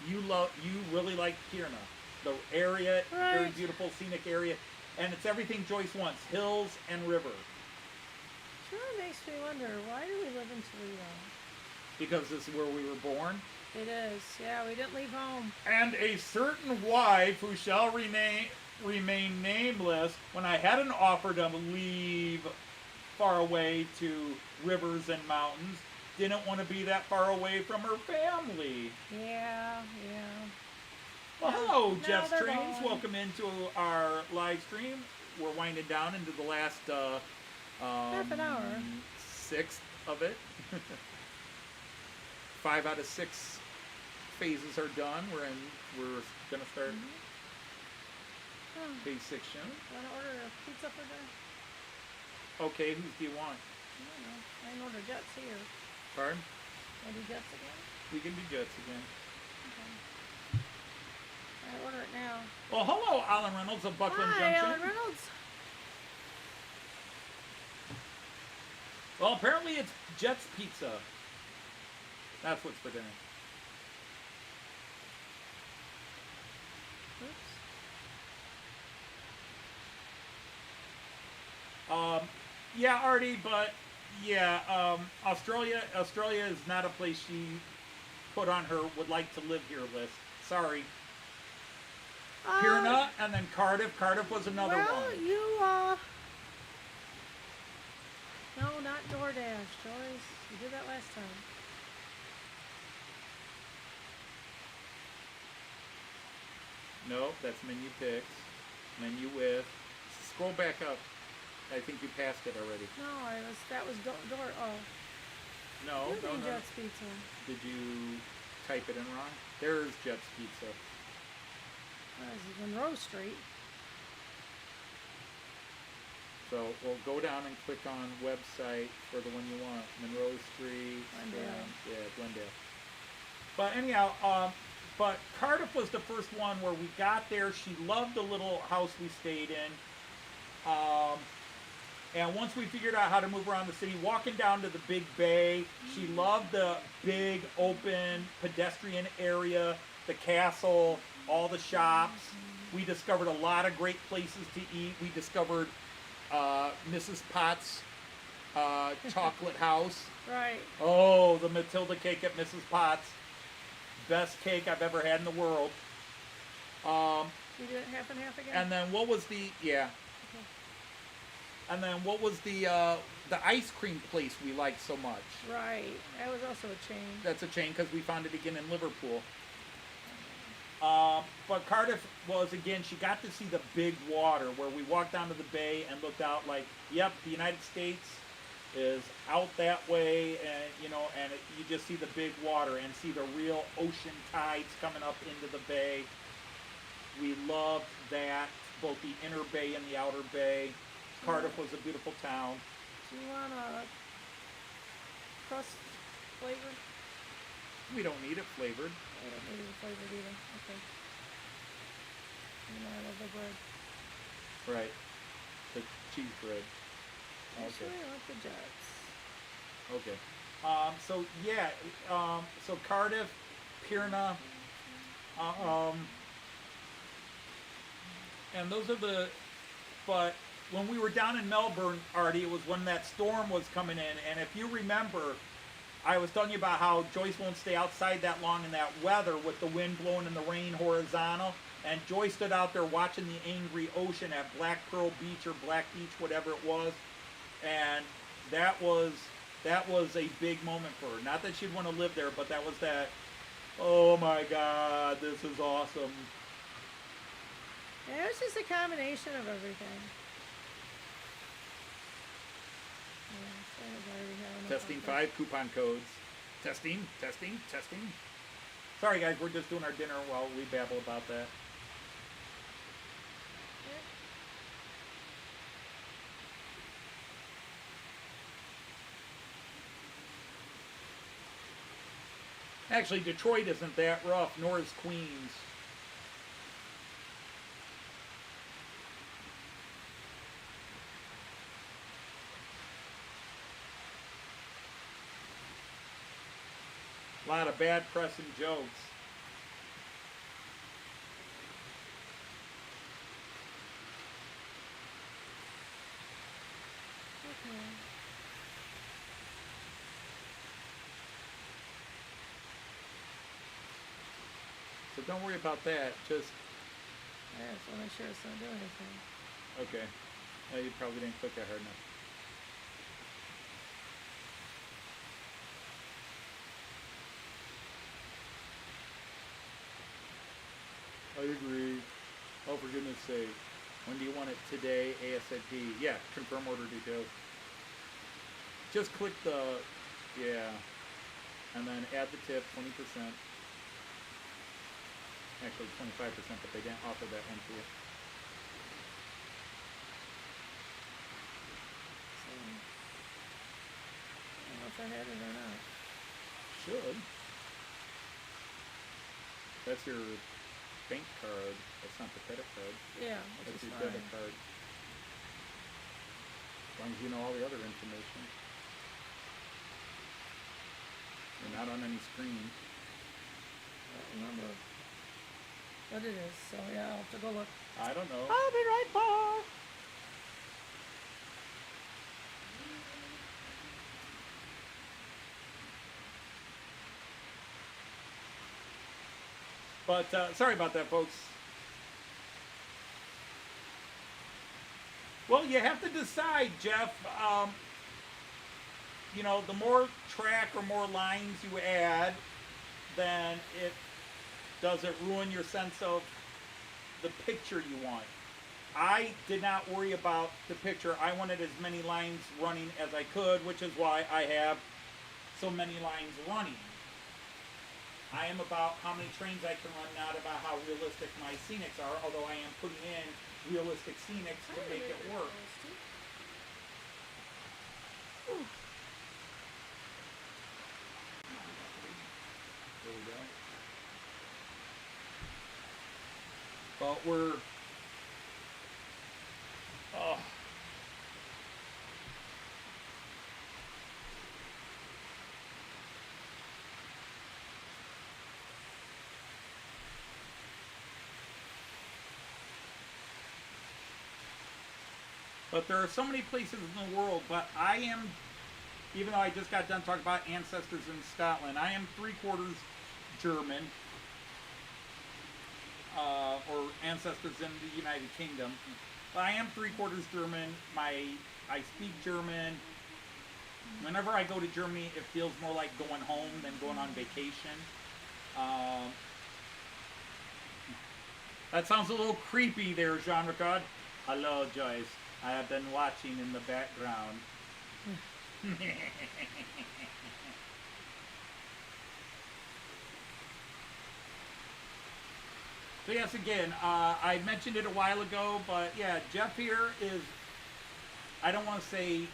S1: You really like Pirna. The area, very
S3: Right.
S1: beautiful scenic area, and it's everything Joyce wants, hills and river.
S3: Sure makes me wonder, why do we live in Toledo?
S1: Because this is where we were born.
S3: It is. Yeah, we didn't leave home.
S1: And a certain wife who shall remain nameless, when I had an offer to leave far away to rivers and mountains, didn't want to be that far away from her family.
S3: Yeah.
S1: Well,
S3: Yeah.
S1: hello,
S3: Now
S1: Jeff's
S3: they're
S1: Trains.
S3: gone.
S1: Welcome into our live stream. We're winding down into the last
S3: Half an hour.
S1: sixth of it. 5 out of 6 phases are done. We're gonna start
S3: Oh,
S1: phase 6 soon.
S3: want to order a pizza for dinner?
S1: Okay, who do you want?
S3: I don't know. I can order Jets here.
S1: Pardon?
S3: Want to do Jets again?
S1: We can do Jets again.
S3: Okay. I order it now.
S1: Well, hello, Alan Reynolds of Buckland
S3: Hi,
S1: Junction.
S3: Alan Reynolds.
S1: Well, apparently it's Jets Pizza. That's what's for dinner.
S3: Oops.
S1: Yeah, Artie, but yeah, Australia is not a place she put on her would like to live here list. Sorry. Pirna and then Cardiff. Cardiff was another
S3: well,
S1: one.
S3: you, no, not DoorDash, Joyce. You did that last time.
S1: No, that's menu picks. Menu with. Scroll back up. I think you passed it already.
S3: No, that was door, oh.
S1: No,
S3: You
S1: no,
S3: mean
S1: no.
S3: Jets Pizza.
S1: Did you type it in wrong? There's Jets Pizza.
S3: This is Monroe Street.
S1: So we'll go down and click on website for the one you want. Monroe Street.
S3: Glendale.
S1: Yeah, Glendale. But anyhow, but Cardiff was the first one where we got there. She loved the little house we stayed in. And once we figured out how to move around the city, walking down to the big bay, she loved the big open pedestrian area, the castle, all the shops. We discovered a lot of great places to eat. We discovered Mrs. Potts' chocolate house.
S3: Right.
S1: Oh, the Matilda cake at Mrs. Potts. Best cake I've ever had in the world.
S3: You do it half and half again?
S1: And then what was the, yeah.
S3: Okay.
S1: And then what was the ice cream place we liked so much?
S3: Right. That was also a chain.
S1: That's a chain because we found it again in Liverpool. But Cardiff was, again, she got to see the big water where we walked down to the bay and looked out like, yep, the United States is out that way, and you just see the big water and see the real ocean tides coming up into the bay. We loved that, both the inner bay and the outer bay. Cardiff was a beautiful town.
S3: Do you want a crust flavored?
S1: We don't need it flavored.
S3: I don't need it flavored either. Okay. You know, I love the bread.
S1: Right. The cheese bread.
S3: Actually,
S1: Okay.
S3: I like the Jets.
S1: Okay. So yeah. So Cardiff, Pirna, and those are the. But when we were down in Melbourne, Artie, it was when that storm was coming in, and if you remember, I was telling you about how Joyce won't stay outside that long in that weather with the wind blowing and the rain horizontal. And Joyce stood out there watching the angry ocean at Black Pearl Beach or Black Beach, whatever it was. And that was a big moment for her. Not that she'd want to live there, but that was that, oh my God, this is awesome.
S3: Yeah, it was just a combination of everything. Yeah, so I was already having a
S1: Testing
S3: coffee.
S1: 5 coupon codes. Testing. Sorry guys, we're just doing our dinner while we babble about that. Actually, Detroit isn't that rough, nor is Queens. A lot of bad press and jokes.
S3: Okay.
S1: So don't worry about that. Just,
S3: I just want to make sure it's not doing anything.
S1: okay. You probably didn't click that hard enough. I agree. Oh, for goodness sake. When do you want it? Today, ASAP. Yeah, confirm order details. Just click the, yeah. And then add the tip, 20%. Actually, 25%, but they didn't offer that one to you.
S3: So, I don't know if I had it or not.
S1: Should. That's your bank card. That's not the credit card.
S3: Yeah, which
S1: That's
S3: is
S1: your
S3: fine.
S1: debit card. As long as you know all the other information. You're not on any screen.
S3: I don't remember what it is, so yeah, I'll have to go look.
S1: I don't know.
S3: I'll be right back.
S1: But sorry about that, folks. Well, you have to decide, Jeff. You know, the more track or more lines you add, then does it ruin your sense of the picture you want. I did not worry about the picture. I wanted as many lines running as I could, which is why I have so many lines running. I am about how many trains I can run, not about how realistic my scenics are, although I am putting in realistic scenics to make it work. There we go. But we're... Oh. But there are so many places in the world, but I am, even though I just got done talking about ancestors in Scotland, I am 3/4 German, or ancestors in the United Kingdom. But I am 3/4 German. I speak German. Whenever I go to Germany, it feels more like going home than going on vacation. That sounds a little creepy there, Jean Ricard. Hello, Joyce. I have been watching in the background. So yes, again, I mentioned it a while ago, but yeah, Jeff here is, I don't want to say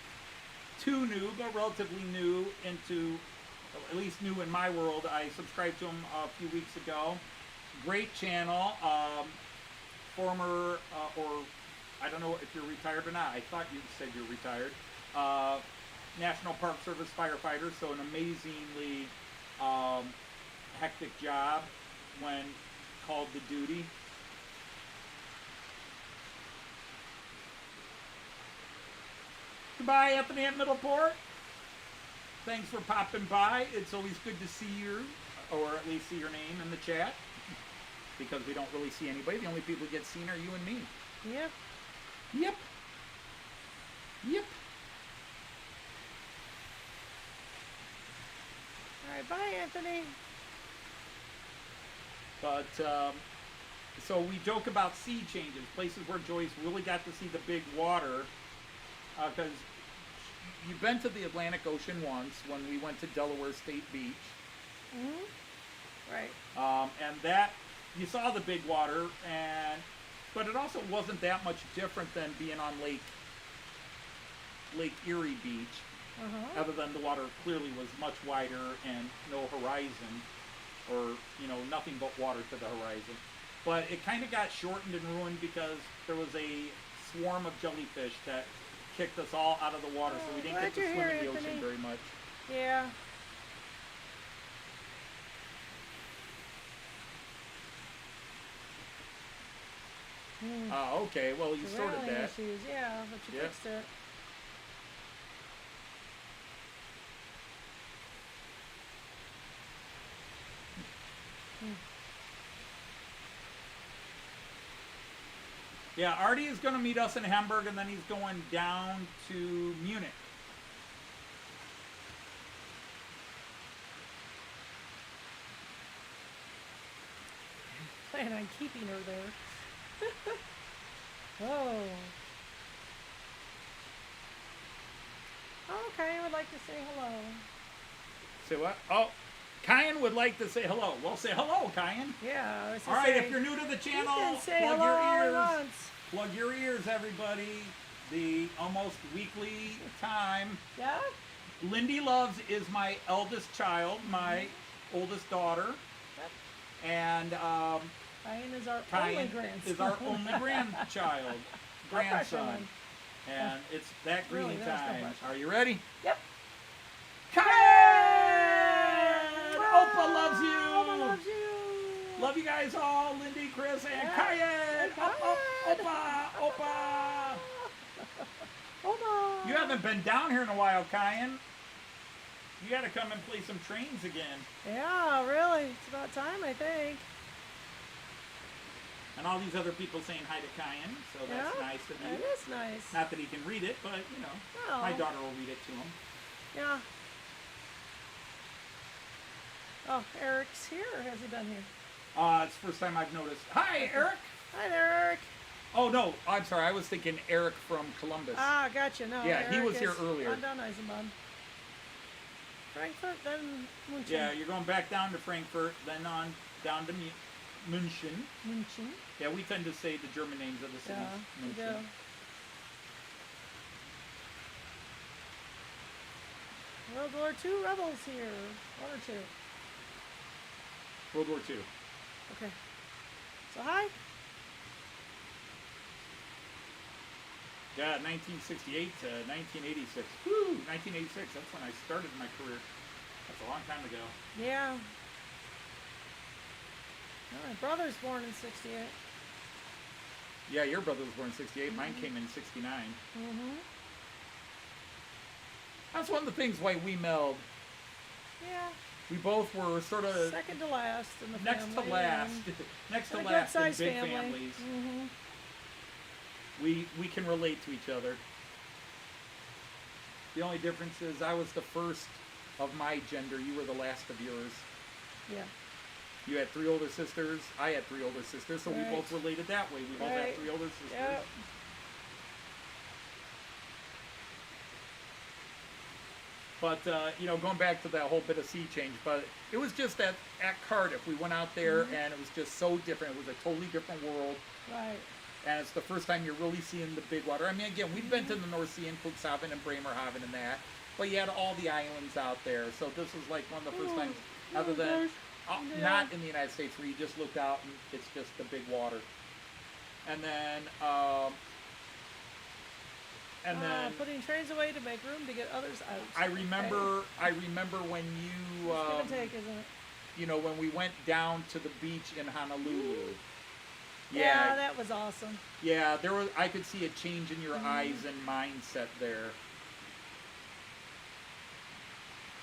S1: too new, but relatively new into, at least new in my world. I subscribed to him a few weeks ago. Great channel. Former, or I don't know if you're retired or not. I thought you said you're retired. National Park Service firefighter, so an amazingly hectic job when called to duty. Goodbye, Anthony at Middleport. Thanks for popping by. It's always good to see you, or at least see your name in the chat, because we don't really see anybody. The only people who get seen are you and me.
S3: Yep.
S1: Yep. Yep.
S3: All right, bye, Anthony.
S1: But, so we joke about sea changes, places where Joyce really got to see the big water, because you've been to the Atlantic Ocean once when we went to Delaware State Beach.
S3: Mm-hmm. Right.
S1: And that, you saw the big water, but it also wasn't that much different than being on Lake Erie Beach, other than the water clearly was much wider and no horizon, or, you know, nothing but water to the horizon. But it kind of got shortened and ruined because there was a swarm of jellyfish that kicked us all out of the water, so we didn't get to swim in the ocean very much.
S3: Yeah.
S1: Okay, well, you sorted
S3: Railing
S1: that.
S3: issues, yeah, but you
S1: Yep.
S3: fixed it.
S1: Yeah, Artie is going to meet us in Hamburg, and then he's going down to Munich.
S3: plan on keeping her there. Oh. Okay, I would like to say hello.
S1: Say what? Oh, Kyan would like to say hello. Well, say hello, Kyan.
S3: Yeah. I was
S1: All
S3: just
S1: right,
S3: saying,
S1: if you're new to the
S3: you
S1: channel,
S3: can say
S1: plug
S3: hello
S1: your
S3: all at
S1: ears.
S3: once.
S1: Plug your ears, everybody. The almost weekly time.
S3: Yeah?
S1: Lindy Loves is my eldest child, my oldest daughter.
S3: Yep.
S1: And
S3: Kyan is our only
S1: Kyan
S3: grandson.
S1: is our only grandchild, grandson. And it's that
S3: Really,
S1: greeting
S3: there's no
S1: time.
S3: pressure.
S1: Are you ready?
S3: Yep.
S1: Kyan! Opa loves you!
S3: Opa loves you!
S1: Love you guys all, Lindy, Chris, and
S3: Yeah.
S1: Kyan!
S3: And Kyan!
S1: Opa! Opa!
S3: Opa!
S1: You haven't been down here in a while, Kyan. You gotta come and play some trains again.
S3: Yeah, really. It's about time, I think.
S1: And all these other people saying hi to Kyan, so that's
S3: Yeah,
S1: nice of
S3: That
S1: you.
S3: is nice.
S1: Not that he can read it, but, you know,
S3: No.
S1: my daughter will read it to him.
S3: Yeah. Oh, Eric's here, or has he been here?
S1: It's the first time I've noticed. Hi, Eric!
S3: Hi there, Eric.
S1: Oh, no, I'm sorry. I was thinking Eric from Columbus.
S3: Ah, gotcha. No,
S1: Yeah, he
S3: Eric
S1: was here
S3: is
S1: earlier.
S3: on down Eisenbahn. Frankfurt, then München.
S1: Yeah, you're going back down to Frankfurt, then on down to München.
S3: München.
S1: Yeah, we tend to say the German names of the cities.
S3: Yeah, we
S1: München.
S3: do. World War II rebels here. One or two.
S1: World War II.
S3: Okay. So hi.
S1: Yeah, 1968 to 1986. Woo! 1986, that's when I started my career. That's a long time ago.
S3: Yeah. Well, my brother's born in '68.
S1: Yeah, your brother was born in 68. Mine came in 69.
S3: Mm-hmm.
S1: That's one of the things why we meld.
S3: Yeah.
S1: We both were sort of
S3: Second to last in the
S1: next
S3: family.
S1: to last.
S3: and
S1: Next to
S3: a
S1: last in
S3: good-sized
S1: big
S3: family.
S1: families.
S3: Mm-hmm.
S1: We can relate to each other. The only difference is I was the first of my gender. You were the last of yours.
S3: Yeah.
S1: You had 3 older sisters. I had 3 older sisters, so we
S3: Right.
S1: both related that way. We both had
S3: Right.
S1: 3 older sisters.
S3: Yep.
S1: But, you know, going back to that whole bit of sea change, but it was just at Cardiff. We went out there, and it was just so different. It was a totally different world.
S3: Right.
S1: And it's the first time you're really seeing the big water. I mean, again, we've been to the North Sea and Cuxhaven and Bremerhaven and that, but you had all the islands out there. So this was like one of the first times, other than not in the United States, where you just looked out and it's just the big water. And then,
S3: putting trains away to make room to get others out.
S1: I remember when you,
S3: It's give and take, isn't it?
S1: you know, when we went down to the beach in Honolulu.
S3: Yeah, that was awesome.
S1: Yeah, there was. I could see a change in your eyes and mindset there.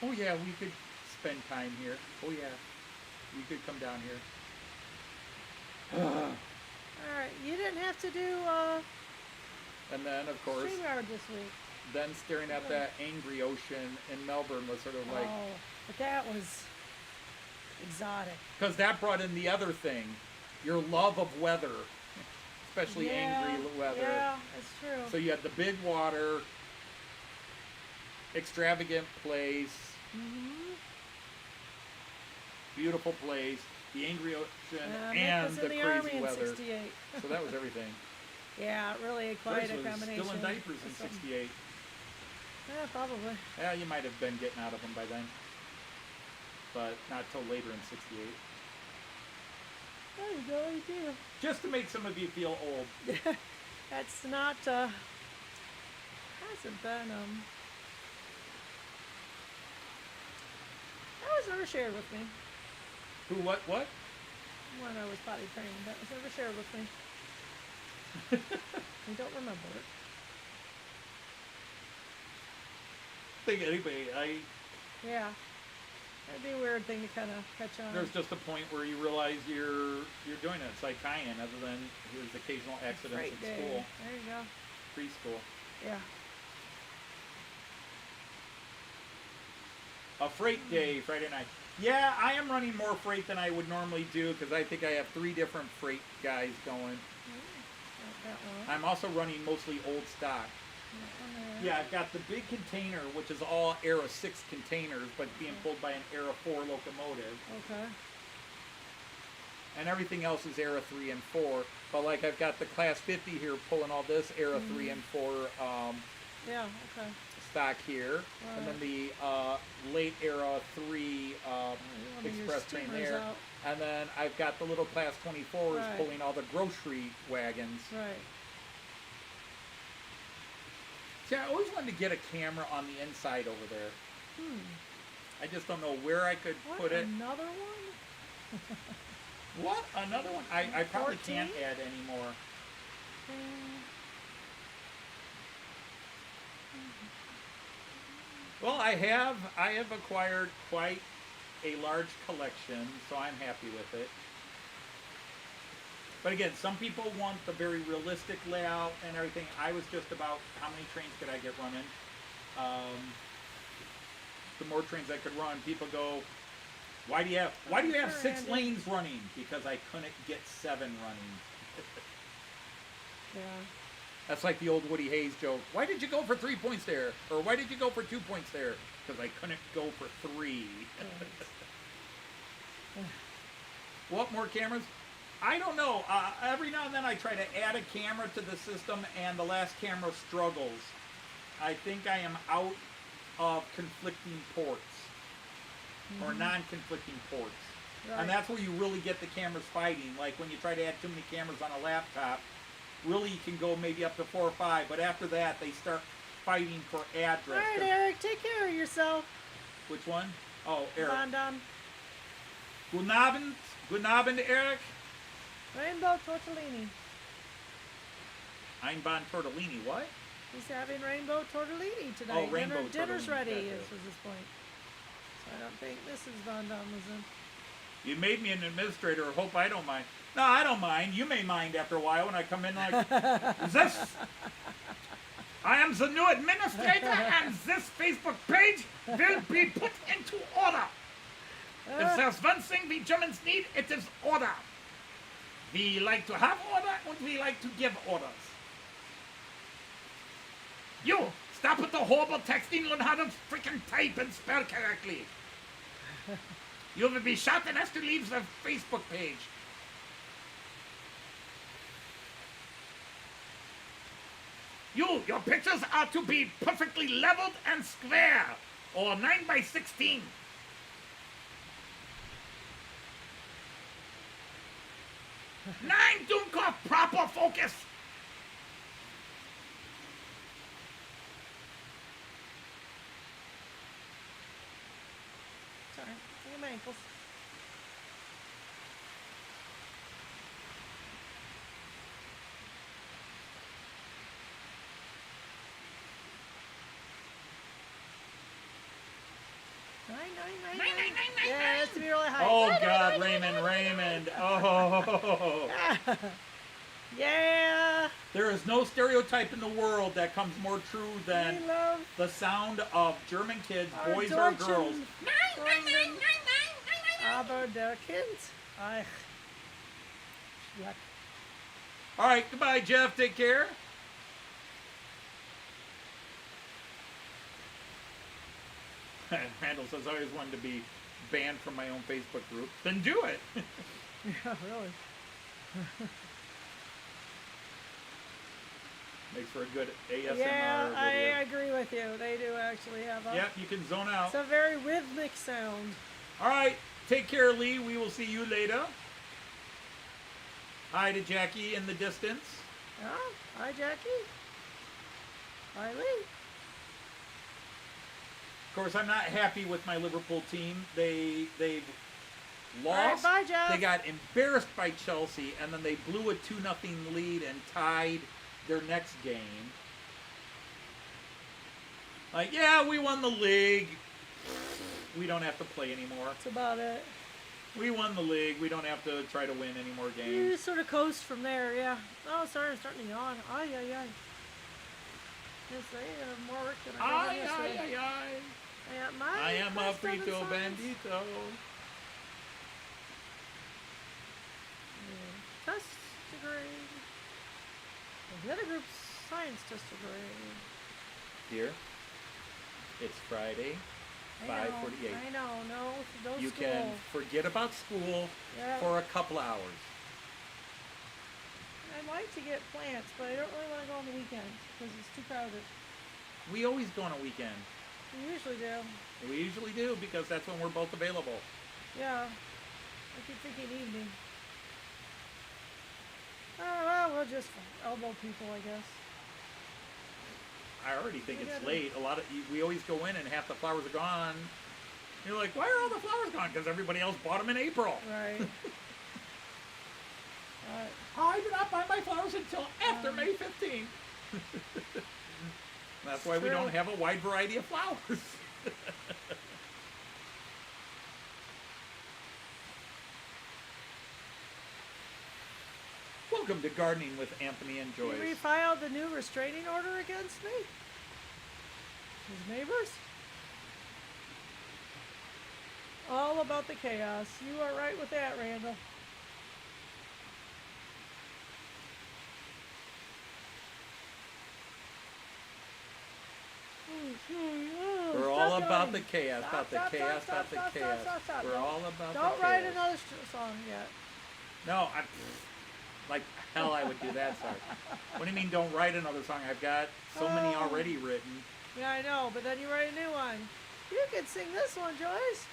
S1: Oh yeah, we could spend time here. Oh yeah, we could come down here.
S3: All right, you didn't have to do
S1: And then, of course,
S3: StreamYard this week.
S1: then staring at that angry ocean in Melbourne was sort of like,
S3: Oh, but that was exotic.
S1: because that brought in the other thing, your love of weather, especially angry weather.
S3: Yeah, that's true.
S1: So you had the big water, extravagant place, beautiful place, the angry ocean,
S3: Mick
S1: and
S3: was
S1: the
S3: in the
S1: crazy
S3: Army in
S1: weather.
S3: '68.
S1: So that was everything.
S3: Yeah, really quite
S1: Joyce
S3: a
S1: was
S3: combination.
S1: still in diapers in
S3: of something.
S1: '68.
S3: Yeah, probably.
S1: Yeah, you might have been getting out of them by then, but not till later in '68.
S3: There you go, you do.
S1: Just to make some of you feel old.
S3: That's not, hasn't been, that was never shared with me
S1: Who? What?
S3: when I was potty trained. That was never shared with me. I don't remember it.
S1: Think anybody?
S3: Yeah. That'd be a weird thing to kind of catch on.
S1: There's just a point where you realize you're doing it. It's like Cayenne, other than his occasional accidents
S3: Great
S1: at
S3: day.
S1: school,
S3: There you go.
S1: preschool.
S3: Yeah.
S1: A freight day, Friday night. Yeah, I am running more freight than I would normally do because I think I have 3 different freight guys going.
S3: Not that one.
S1: I'm also running mostly old stock.
S3: That one there.
S1: Yeah, I've got the big container, which is all Era 6 containers, but being pulled by an Era 4 locomotive.
S3: Okay.
S1: And everything else is Era 3 and 4. But like I've got the Class 50 here pulling all this Era 3 and 4
S3: Yeah, okay.
S1: stock here. And then the late Era 3
S3: One of your
S1: express train
S3: steamers
S1: there.
S3: out.
S1: And then I've got the little Class 24s
S3: Right.
S1: pulling all the grocery wagons.
S3: Right.
S1: See, I always wanted to get a camera on the inside over there. I just don't know where I could
S3: What,
S1: put it.
S3: another one?
S1: What? Another one? I probably
S3: 14?
S1: can't add any more. Well, I have acquired quite a large collection, so I'm happy with it. But again, some people want the very realistic layout and everything. I was just about how many trains could I get running. The more trains I could run, people go, why do you have 6
S3: Andy.
S1: lanes running? Because I couldn't get 7 running.
S3: Yeah.
S1: That's like the old Woody Hayes joke. Why did you go for 3 points there? Or why did you go for 2 points there? Because I couldn't go for 3. What, more cameras? I don't know. Every now and then I try to add a camera to the system, and the last camera struggles. I think I am out of conflicting ports. Or non-conflicting ports.
S3: Right.
S1: And that's where you really get the cameras fighting. Like when you try to add too many cameras on a laptop, really you can go maybe up to 4 or 5, but after that they start fighting for address.
S3: All right, Eric, take care of yourself.
S1: Which one? Oh, Eric.
S3: Rondon.
S1: Guten Abend. Guten Abend, Eric.
S3: Rainbow tortellini.
S1: Einbahn tortellini. What?
S3: He's having rainbow tortellini tonight.
S1: Oh, rainbow
S3: Dinner's
S1: tortellini,
S3: ready,
S1: that's
S3: was his point. So I don't think Mrs. Von Dom was in.
S1: You made me an administrator. Hope I don't mind. No, I don't mind. You may mind after a while when I come in like, this. I am the new administrator, and this Facebook page will be put into order. If there's one thing we Germans need, it is order. We like to have order, and we like to give orders. You, stop with the horrible texting, learn how to freaking type and spell correctly. You will be shot and has to leave the Facebook page. Your pictures are to be perfectly leveled and square, or 9 by 16. Nine Dunkopf, proper focus.
S3: Sorry, my ankles. Nine. Yeah, that's to be really high.
S1: Oh God, Raymond. Oh.
S3: Yeah.
S1: There is no stereotype in the world that comes more true than
S3: We love
S1: the sound of German kids,
S3: our
S1: boys or
S3: Deutschen
S1: girls.
S3: Freunde. Aber der Kind. Ach. Schluck.
S1: All right, goodbye, Jeff. Take care. Randall says, I always wanted to be banned from my own Facebook group. Then do it.
S3: Yeah, really.
S1: Makes for a good ASMR
S3: Yeah,
S1: video.
S3: I agree with you. They do actually have a,
S1: Yep, you can zone out.
S3: it's a very rhythmic sound.
S1: All right, take care, Lee. We will see you later. Hi to Jackie in the distance.
S3: Oh, hi, Jackie. Hi, Lee.
S1: Of course, I'm not happy with my Liverpool team. They've
S3: All right,
S1: lost.
S3: bye, Jeff.
S1: They got embarrassed by Chelsea, and then they blew a 2-0 lead and tied their next game. Like, yeah, we won the league. We don't have to play anymore.
S3: That's about it.
S1: We won the league. We don't have to try to win any more
S3: You
S1: games.
S3: just sort of coast from there, yeah. Oh, sorry, I'm starting to yawn. Ay, ay, ay. Yes, I have more work than I did yesterday.
S1: I am a
S3: first seven
S1: frito
S3: songs.
S1: bandito.
S3: Test degree. The other group's science test degree.
S1: Here, it's Friday, 5:48.
S3: I know, no
S1: You
S3: school.
S1: can forget about school
S3: Yeah.
S1: for a couple hours.
S3: I'd like to get plants, but I don't really want to go on the weekends because it's too crowded.
S1: We always go on a weekend.
S3: We usually do.
S1: We usually do because that's when we're both available.
S3: Yeah. I keep thinking evening. Oh, well, we'll just elbow people, I guess.
S1: I already think
S3: We
S1: it's
S3: gotta-
S1: late. We always go in and half the flowers are gone. You're like, why are all the flowers gone? Because everybody else bought them in April.
S3: Right.
S1: I did not buy my flowers until after May 15th. That's why we
S3: True.
S1: don't have a wide variety of flowers. Welcome to Gardening with Anthony and
S3: You
S1: Joyce.
S3: refiled the new restraining order against me? His neighbors? All about the chaos. You are right with that, Randall.
S1: We're all about the chaos, about the chaos, about the chaos.
S3: Stop.
S1: We're all about the
S3: Don't write
S1: chaos.
S3: another song yet.
S1: No, like hell I would do that song. What do you mean don't write another song? I've got so many
S3: Oh.
S1: already written.
S3: Yeah, I know, but then you write a new one. You could sing this one, Joyce.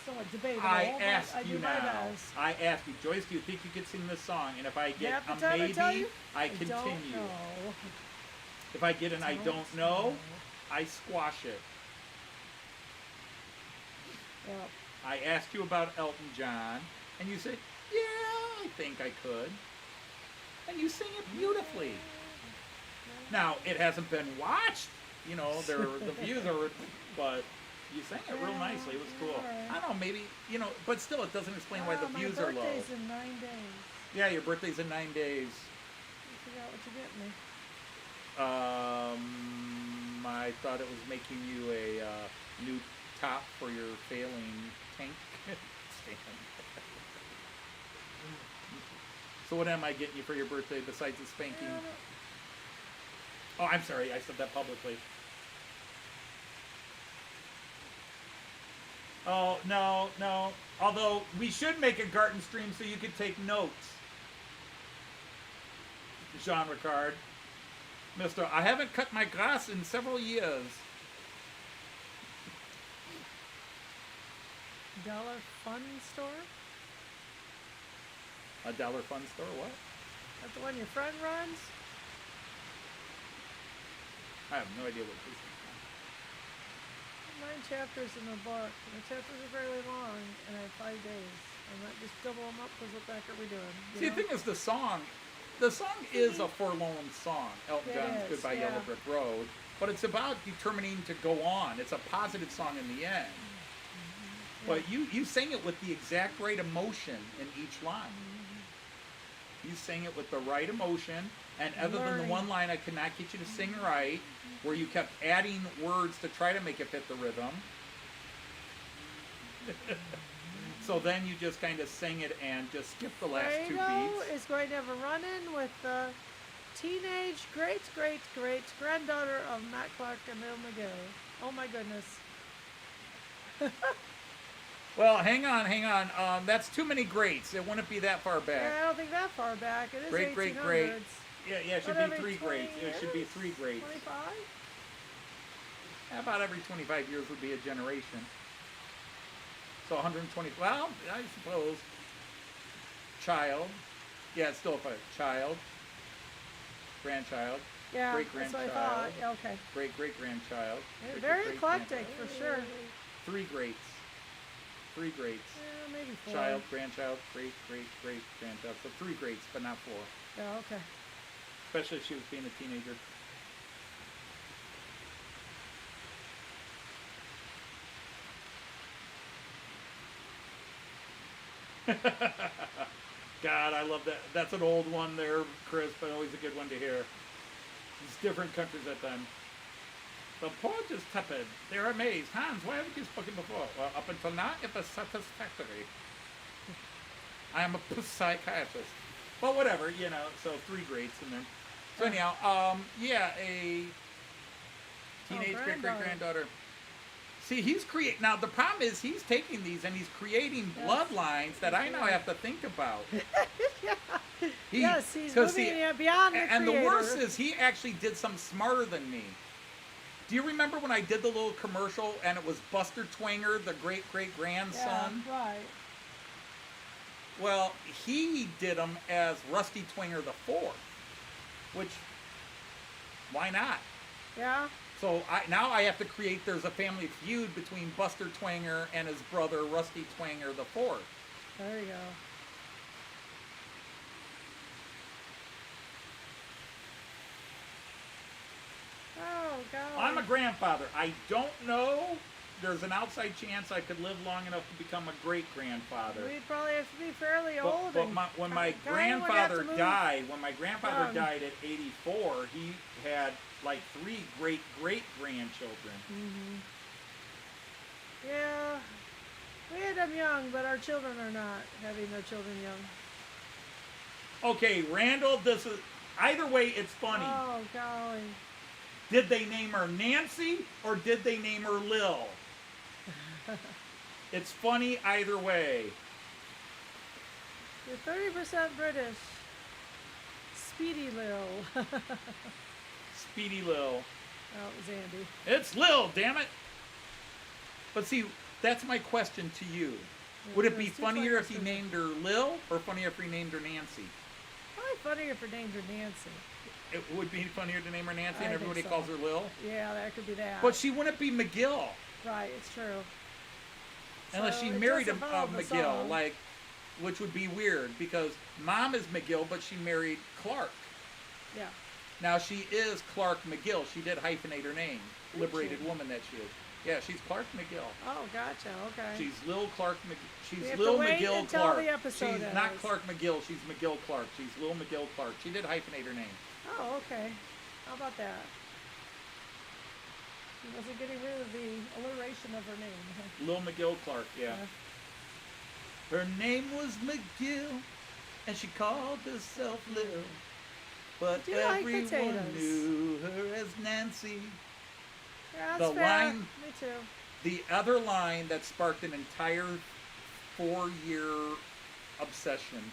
S3: Somewhat debatable.
S1: I
S3: but
S1: ask
S3: I
S1: you
S3: do my
S1: now.
S3: best.
S1: I ask you, Joyce, do you think you could sing this song? And if I get
S3: Half
S1: a
S3: the time I tell
S1: maybe,
S3: you,
S1: I
S3: don't
S1: continue.
S3: know.
S1: If I get an I don't know, I squash it.
S3: Yeah.
S1: I asked you about Elton John, and you said, yeah, I think I could. And you sing it beautifully. Now, it hasn't been watched. You know, the views are, but you sang it real nicely. It was cool.
S3: Alright.
S1: I don't know, maybe, you know, but still, it doesn't explain why the views
S3: my
S1: are low.
S3: birthday's in 9 days.
S1: Yeah, your birthday's in 9 days.
S3: I forgot what you get me.
S1: I thought it was making you a new top for your failing tank stand. So what am I getting you for your birthday besides the spanking? Oh, I'm sorry, I said that publicly. Oh, no. Although, we should make a garden stream so you could take notes. Jean Ricard. Mister, I haven't cut my grass in several years.
S3: Dollar Fun Store?
S1: A dollar fund store, what?
S3: That's the one your friend runs?
S1: I have no idea what this is.
S3: 9 chapters in the book, and the chapters are fairly long, and I have 5 days. I might just double them up because what the heck are we doing? You
S1: See,
S3: know?
S1: the thing is, the song is a forlorn song. Elton
S3: It
S1: John's
S3: is,
S1: Goodbye
S3: yeah.
S1: Yellow Brick Road. But it's about determining to go on. It's a positive song in the end. But you sang it with the exact right emotion in each line. You sang it with the right emotion, and other than the
S3: Learning.
S1: one line I could not get you to sing right, where you kept adding words to try to make it fit the rhythm. So then you just kind of sing it and just skip the last 2
S3: Fredo
S1: beats.
S3: is going to have a run-in with the teenage great-great-great-granddaughter of Matt Clark and Bill McGill. Oh my goodness.
S1: Well, hang on. That's too many greats. It wouldn't be that far back.
S3: Yeah, I don't think that far back. It is
S1: Great,
S3: 1800s.
S1: great, great. Yeah, it should
S3: What,
S1: be
S3: every
S1: 3 greats.
S3: 20
S1: It should be
S3: years?
S1: 3 greats.
S3: 25?
S1: About every 25 years would be a generation. So 120. Well, I suppose. Child. Yeah, it's still a child. Grandchild.
S3: Yeah,
S1: Great
S3: that's what I
S1: grandchild.
S3: thought. Yeah, okay.
S1: Great great grandchild.
S3: Yeah, very eclectic for sure.
S1: 3 greats. 3 greats.
S3: Yeah, maybe 4.
S1: Child, grandchild, great grandchild. So 3 greats, but not 4.
S3: Yeah, okay.
S1: Especially if she was being a teenager. God, I love that. That's an old one there, Chris, but always a good one to hear. It's different countries at time. The porch is tepid. They're amazed. Hans, why haven't you spoken before? Well, up until now, it was satisfactory. I am a psychiatrist. Well, whatever, you know, so 3 greats in there. So anyhow, yeah, a teenage great-great-granddaughter. See, he's now the problem is he's taking these and he's creating bloodlines that I now have to think about.
S3: Yeah. He's moving beyond the
S1: And
S3: creator.
S1: the worst is he actually did something smarter than me. Do you remember when I did the little commercial and it was Buster Twanger, the great-great-grandson?
S3: Yeah, right.
S1: Well, he did them as Rusty Twanger the Fourth, which, why not?
S3: Yeah.
S1: So now I have to create, there's a family feud between Buster Twanger and his brother Rusty Twanger the Fourth.
S3: There you go. Oh, God.
S1: I'm a grandfather. I don't know. There's an outside chance I could live long enough to become a great-grandfather.
S3: We'd probably have to be fairly old.
S1: But when my grandfather died,
S3: Young.
S1: at 84, he had like 3 great-great-grandchildren.
S3: Mm-hmm. Yeah. We had them young, but our children are not having their children young.
S1: Okay, Randall, this is, either way, it's funny.
S3: Oh, golly.
S1: Did they name her Nancy or did they name her Lil? It's funny either way.
S3: You're 30% British. Speedy Lil.
S1: Speedy Lil.
S3: Oh, it was Andy.
S1: It's Lil, damn it. But see, that's my question to you. Would it be
S3: There's two
S1: funnier if
S3: choices.
S1: he named her Lil or funnier if he named her Nancy?
S3: Probably funnier if her named her Nancy.
S1: It would be funnier to name her Nancy
S3: I
S1: and
S3: think
S1: everybody
S3: so.
S1: calls her Lil.
S3: Yeah, that could be that.
S1: But she wouldn't be McGill
S3: Right, it's true.
S1: unless
S3: So
S1: she
S3: it
S1: married
S3: does involve the
S1: McGill,
S3: song.
S1: like, which would be weird because Mom is McGill, but she married Clark.
S3: Yeah.
S1: Now she is Clark McGill. She did hyphenate her name.
S3: Did
S1: Liberated
S3: she?
S1: woman that she is. Yeah, she's Clark McGill.
S3: Oh, gotcha. Okay.
S1: She's Lil Clark McGill.
S3: We
S1: She's
S3: have
S1: Lil
S3: to wait
S1: McGill
S3: until
S1: Clark.
S3: the episode
S1: She's not
S3: ends.
S1: Clark McGill. She's McGill Clark. She's Lil McGill Clark. She did hyphenate her name.
S3: Oh, okay. How about that? She wasn't getting rid of the alliteration of her name.
S1: Lil McGill Clark, yeah. Her name was McGill, and she called herself Lil. But
S3: Do you like
S1: everyone
S3: potatoes?
S1: knew her as Nancy.
S3: Yeah,
S1: The
S3: that's fair.
S1: line-
S3: Me too.
S1: The other line that sparked an entire 4-year obsession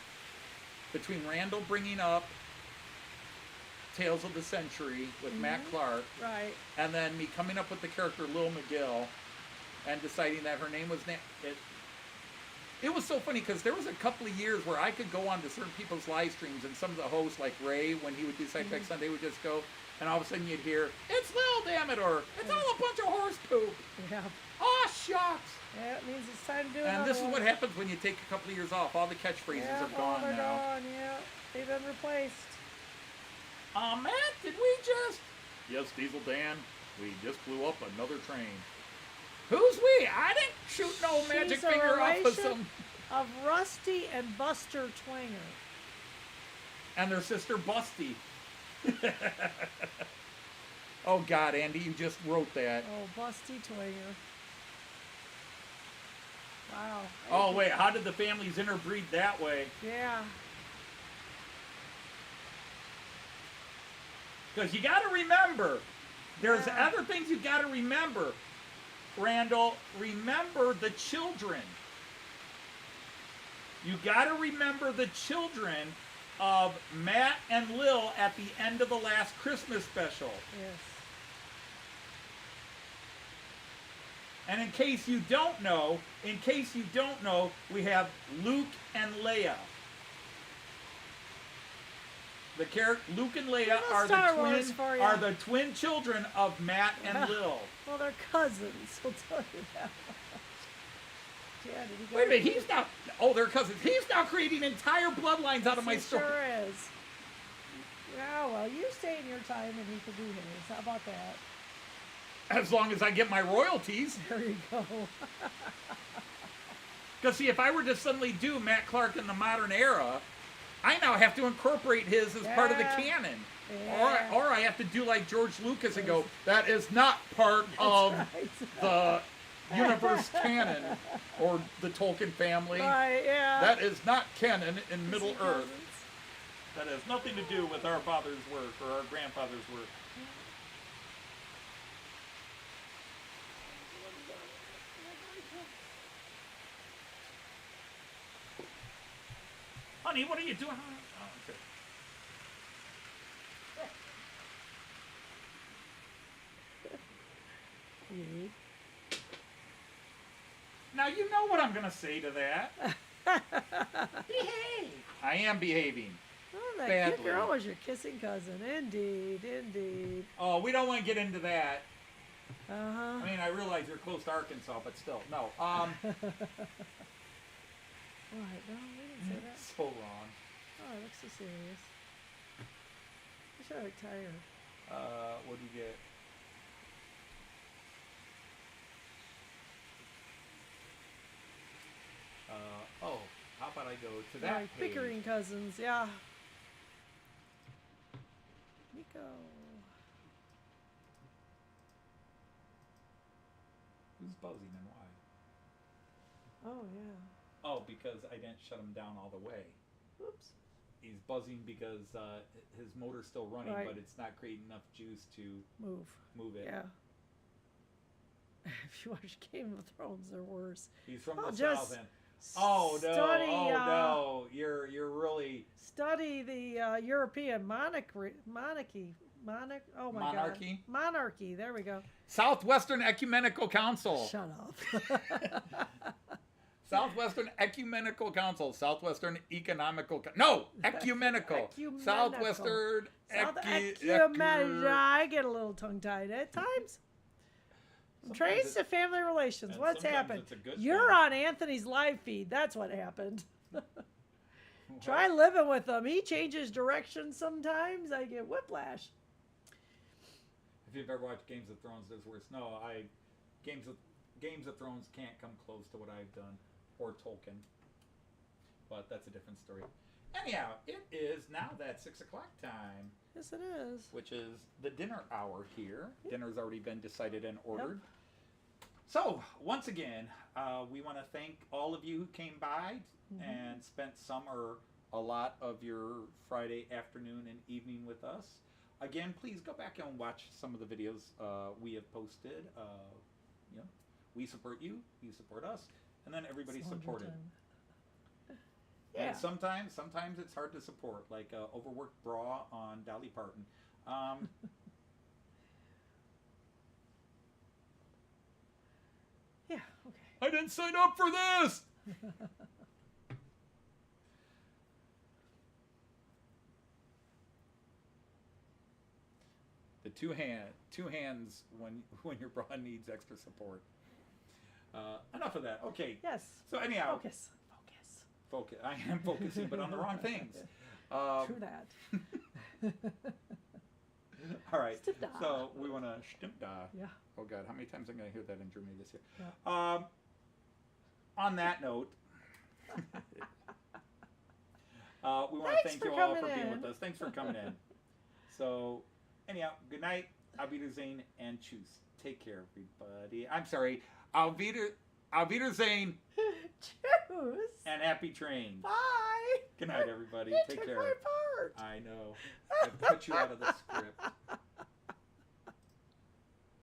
S1: between Randall bringing up Tales of the Century with Matt Clark,
S3: Right.
S1: and then me coming up with the character Lil McGill and deciding that her name was it was so funny because there was a couple of years where I could go on to certain people's live streams and some of the hosts like Ray, when he would do Sidetrack Sunday, would just go, and all of a sudden you'd hear, "It's Lil, damn it," or "It's all a bunch of horse poop."
S3: Yeah.
S1: Oh, shucks.
S3: Yeah, it means it's time to do
S1: And
S3: another
S1: this is
S3: one.
S1: what happens when you take a couple of years off. All the catchphrases
S3: Yeah,
S1: are gone
S3: they're
S1: now.
S3: gone. Yeah, they've been replaced.
S1: Matt, did we just... Yes, Diesel Dan, we just flew up another train. Who's we? I didn't shoot no magic
S3: She's a
S1: finger off of
S3: relation
S1: some...
S3: of Rusty and Buster Twanger.
S1: And their sister Busty. Oh, God, Andy, you just wrote that.
S3: Oh, Busty Twanger. Wow.
S1: Oh, wait, how did the families interbreed that way?
S3: Yeah.
S1: Because you got to remember, there's
S3: Yeah.
S1: other things you got to remember. Randall, remember the children. You got to remember the children of Matt and Lil at the end of the last Christmas special.
S3: Yes.
S1: And in case you don't know, we have Luke and Leia. Luke and Leia
S3: Little
S1: are
S3: Star Wars
S1: the
S3: for ya.
S1: are the twin children of Matt and Lil.
S3: Well, they're cousins. We'll tell you that. Yeah, did he go
S1: Wait a minute,
S3: to-
S1: he's now. Oh, they're cousins. He's now creating entire bloodlines out of my
S3: He
S1: story.
S3: sure is. Yeah, well, you stay in your time and he can do his. How about that?
S1: As long as I get my royalties.
S3: There you go.
S1: Because see, if I were to suddenly do Matt Clark in the modern era, I now have to incorporate his as part of the
S3: Yeah.
S1: canon.
S3: Yeah.
S1: Or I have to do like George Lucas and go, that is not part of
S3: Right.
S1: the universe canon or the Tolkien family.
S3: Right, yeah.
S1: That is not canon in Middle
S3: Kissing
S1: Earth.
S3: cousins.
S1: That has nothing to do with our father's work or our grandfather's work. Honey, what are you doing? Oh, okay.
S3: Mhm.
S1: Now you know what I'm going to say to that. Behave. I am behaving.
S3: Oh, that
S1: Badly.
S3: cute girl was your kissing cousin. Indeed, indeed.
S1: Oh, we don't want to get into that.
S3: Uh-huh.
S1: I mean, I realize you're close to Arkansas, but still, no.
S3: What? No, we didn't say that.
S1: So wrong.
S3: Oh, it looks so serious. I should look tired.
S1: What do you get? Oh, how about I go to that
S3: Like
S1: page?
S3: Pickering cousins, yeah. Piko.
S1: Who's buzzing and why?
S3: Oh, yeah.
S1: Oh, because I didn't shut him down all the way.
S3: Oops.
S1: He's buzzing because his motor's still running,
S3: Right.
S1: but it's not creating enough juice to
S3: Move.
S1: move it.
S3: Yeah. If you watch Game of Thrones, they're worse.
S1: He's from
S3: Oh,
S1: the
S3: just
S1: south end. Oh no!
S3: Study,
S1: Oh no! You're really
S3: Study the European monarchy. Oh my
S1: Monarchy?
S3: God. Monarchy. There we go.
S1: Southwestern Ecumenical Council.
S3: Shut up.
S1: Southwestern Ecumenical Council. Southwestern Economical. No, Ecumenical.
S3: Ecumenical.
S1: Southwestern
S3: I get a little tongue-tied at times. Trains to family relations.
S1: and
S3: What's
S1: sometimes
S3: happened?
S1: it's a good
S3: You're
S1: thing.
S3: on Anthony's live feed. That's what happened. Try living with him. He changes direction sometimes. I get whiplash.
S1: If you've ever watched Games of Thrones, there's worse. No, Games of Thrones can't come close to what I've done, or Tolkien. But that's a different story. Anyhow, it is now that 6 o'clock time,
S3: Yes, it is.
S1: which is the dinner hour here. Dinner's already been decided and ordered. So, once again, we want to thank all of you who came by and spent some or a lot of your Friday afternoon and evening with us. Again, please go back and watch some of the videos we have posted. You know, we support you, you support us, and then everybody
S3: It's laundry
S1: supported.
S3: time.
S1: And
S3: Yeah.
S1: sometimes it's hard to support, like overworked Brawa on Dolly Parton.
S3: Yeah, okay.
S1: I didn't sign up for this. The two hands when your bra needs extra support. Enough of that. Okay.
S3: Yes.
S1: So anyhow,
S3: Focus.
S1: I am focusing, but on the wrong things.
S3: True that.
S1: All right.
S3: Stimda.
S1: So we want to stimda.
S3: Yeah.
S1: Oh God, how many times am I going to hear that in Germany this year?
S3: Yeah.
S1: On that note, we want to
S3: Thanks
S1: thank
S3: for
S1: you all
S3: coming
S1: for being
S3: in.
S1: with us. Thanks for coming in. So, anyhow, good night. Auf Wiedersehen and tschüss. Take care, everybody. I'm sorry. Auf Wiedersehen
S3: Choose.
S1: and happy train.
S3: Bye.
S1: Good night, everybody.
S3: You
S1: Take
S3: took
S1: care.
S3: my part.
S1: I know. I put you out of the script.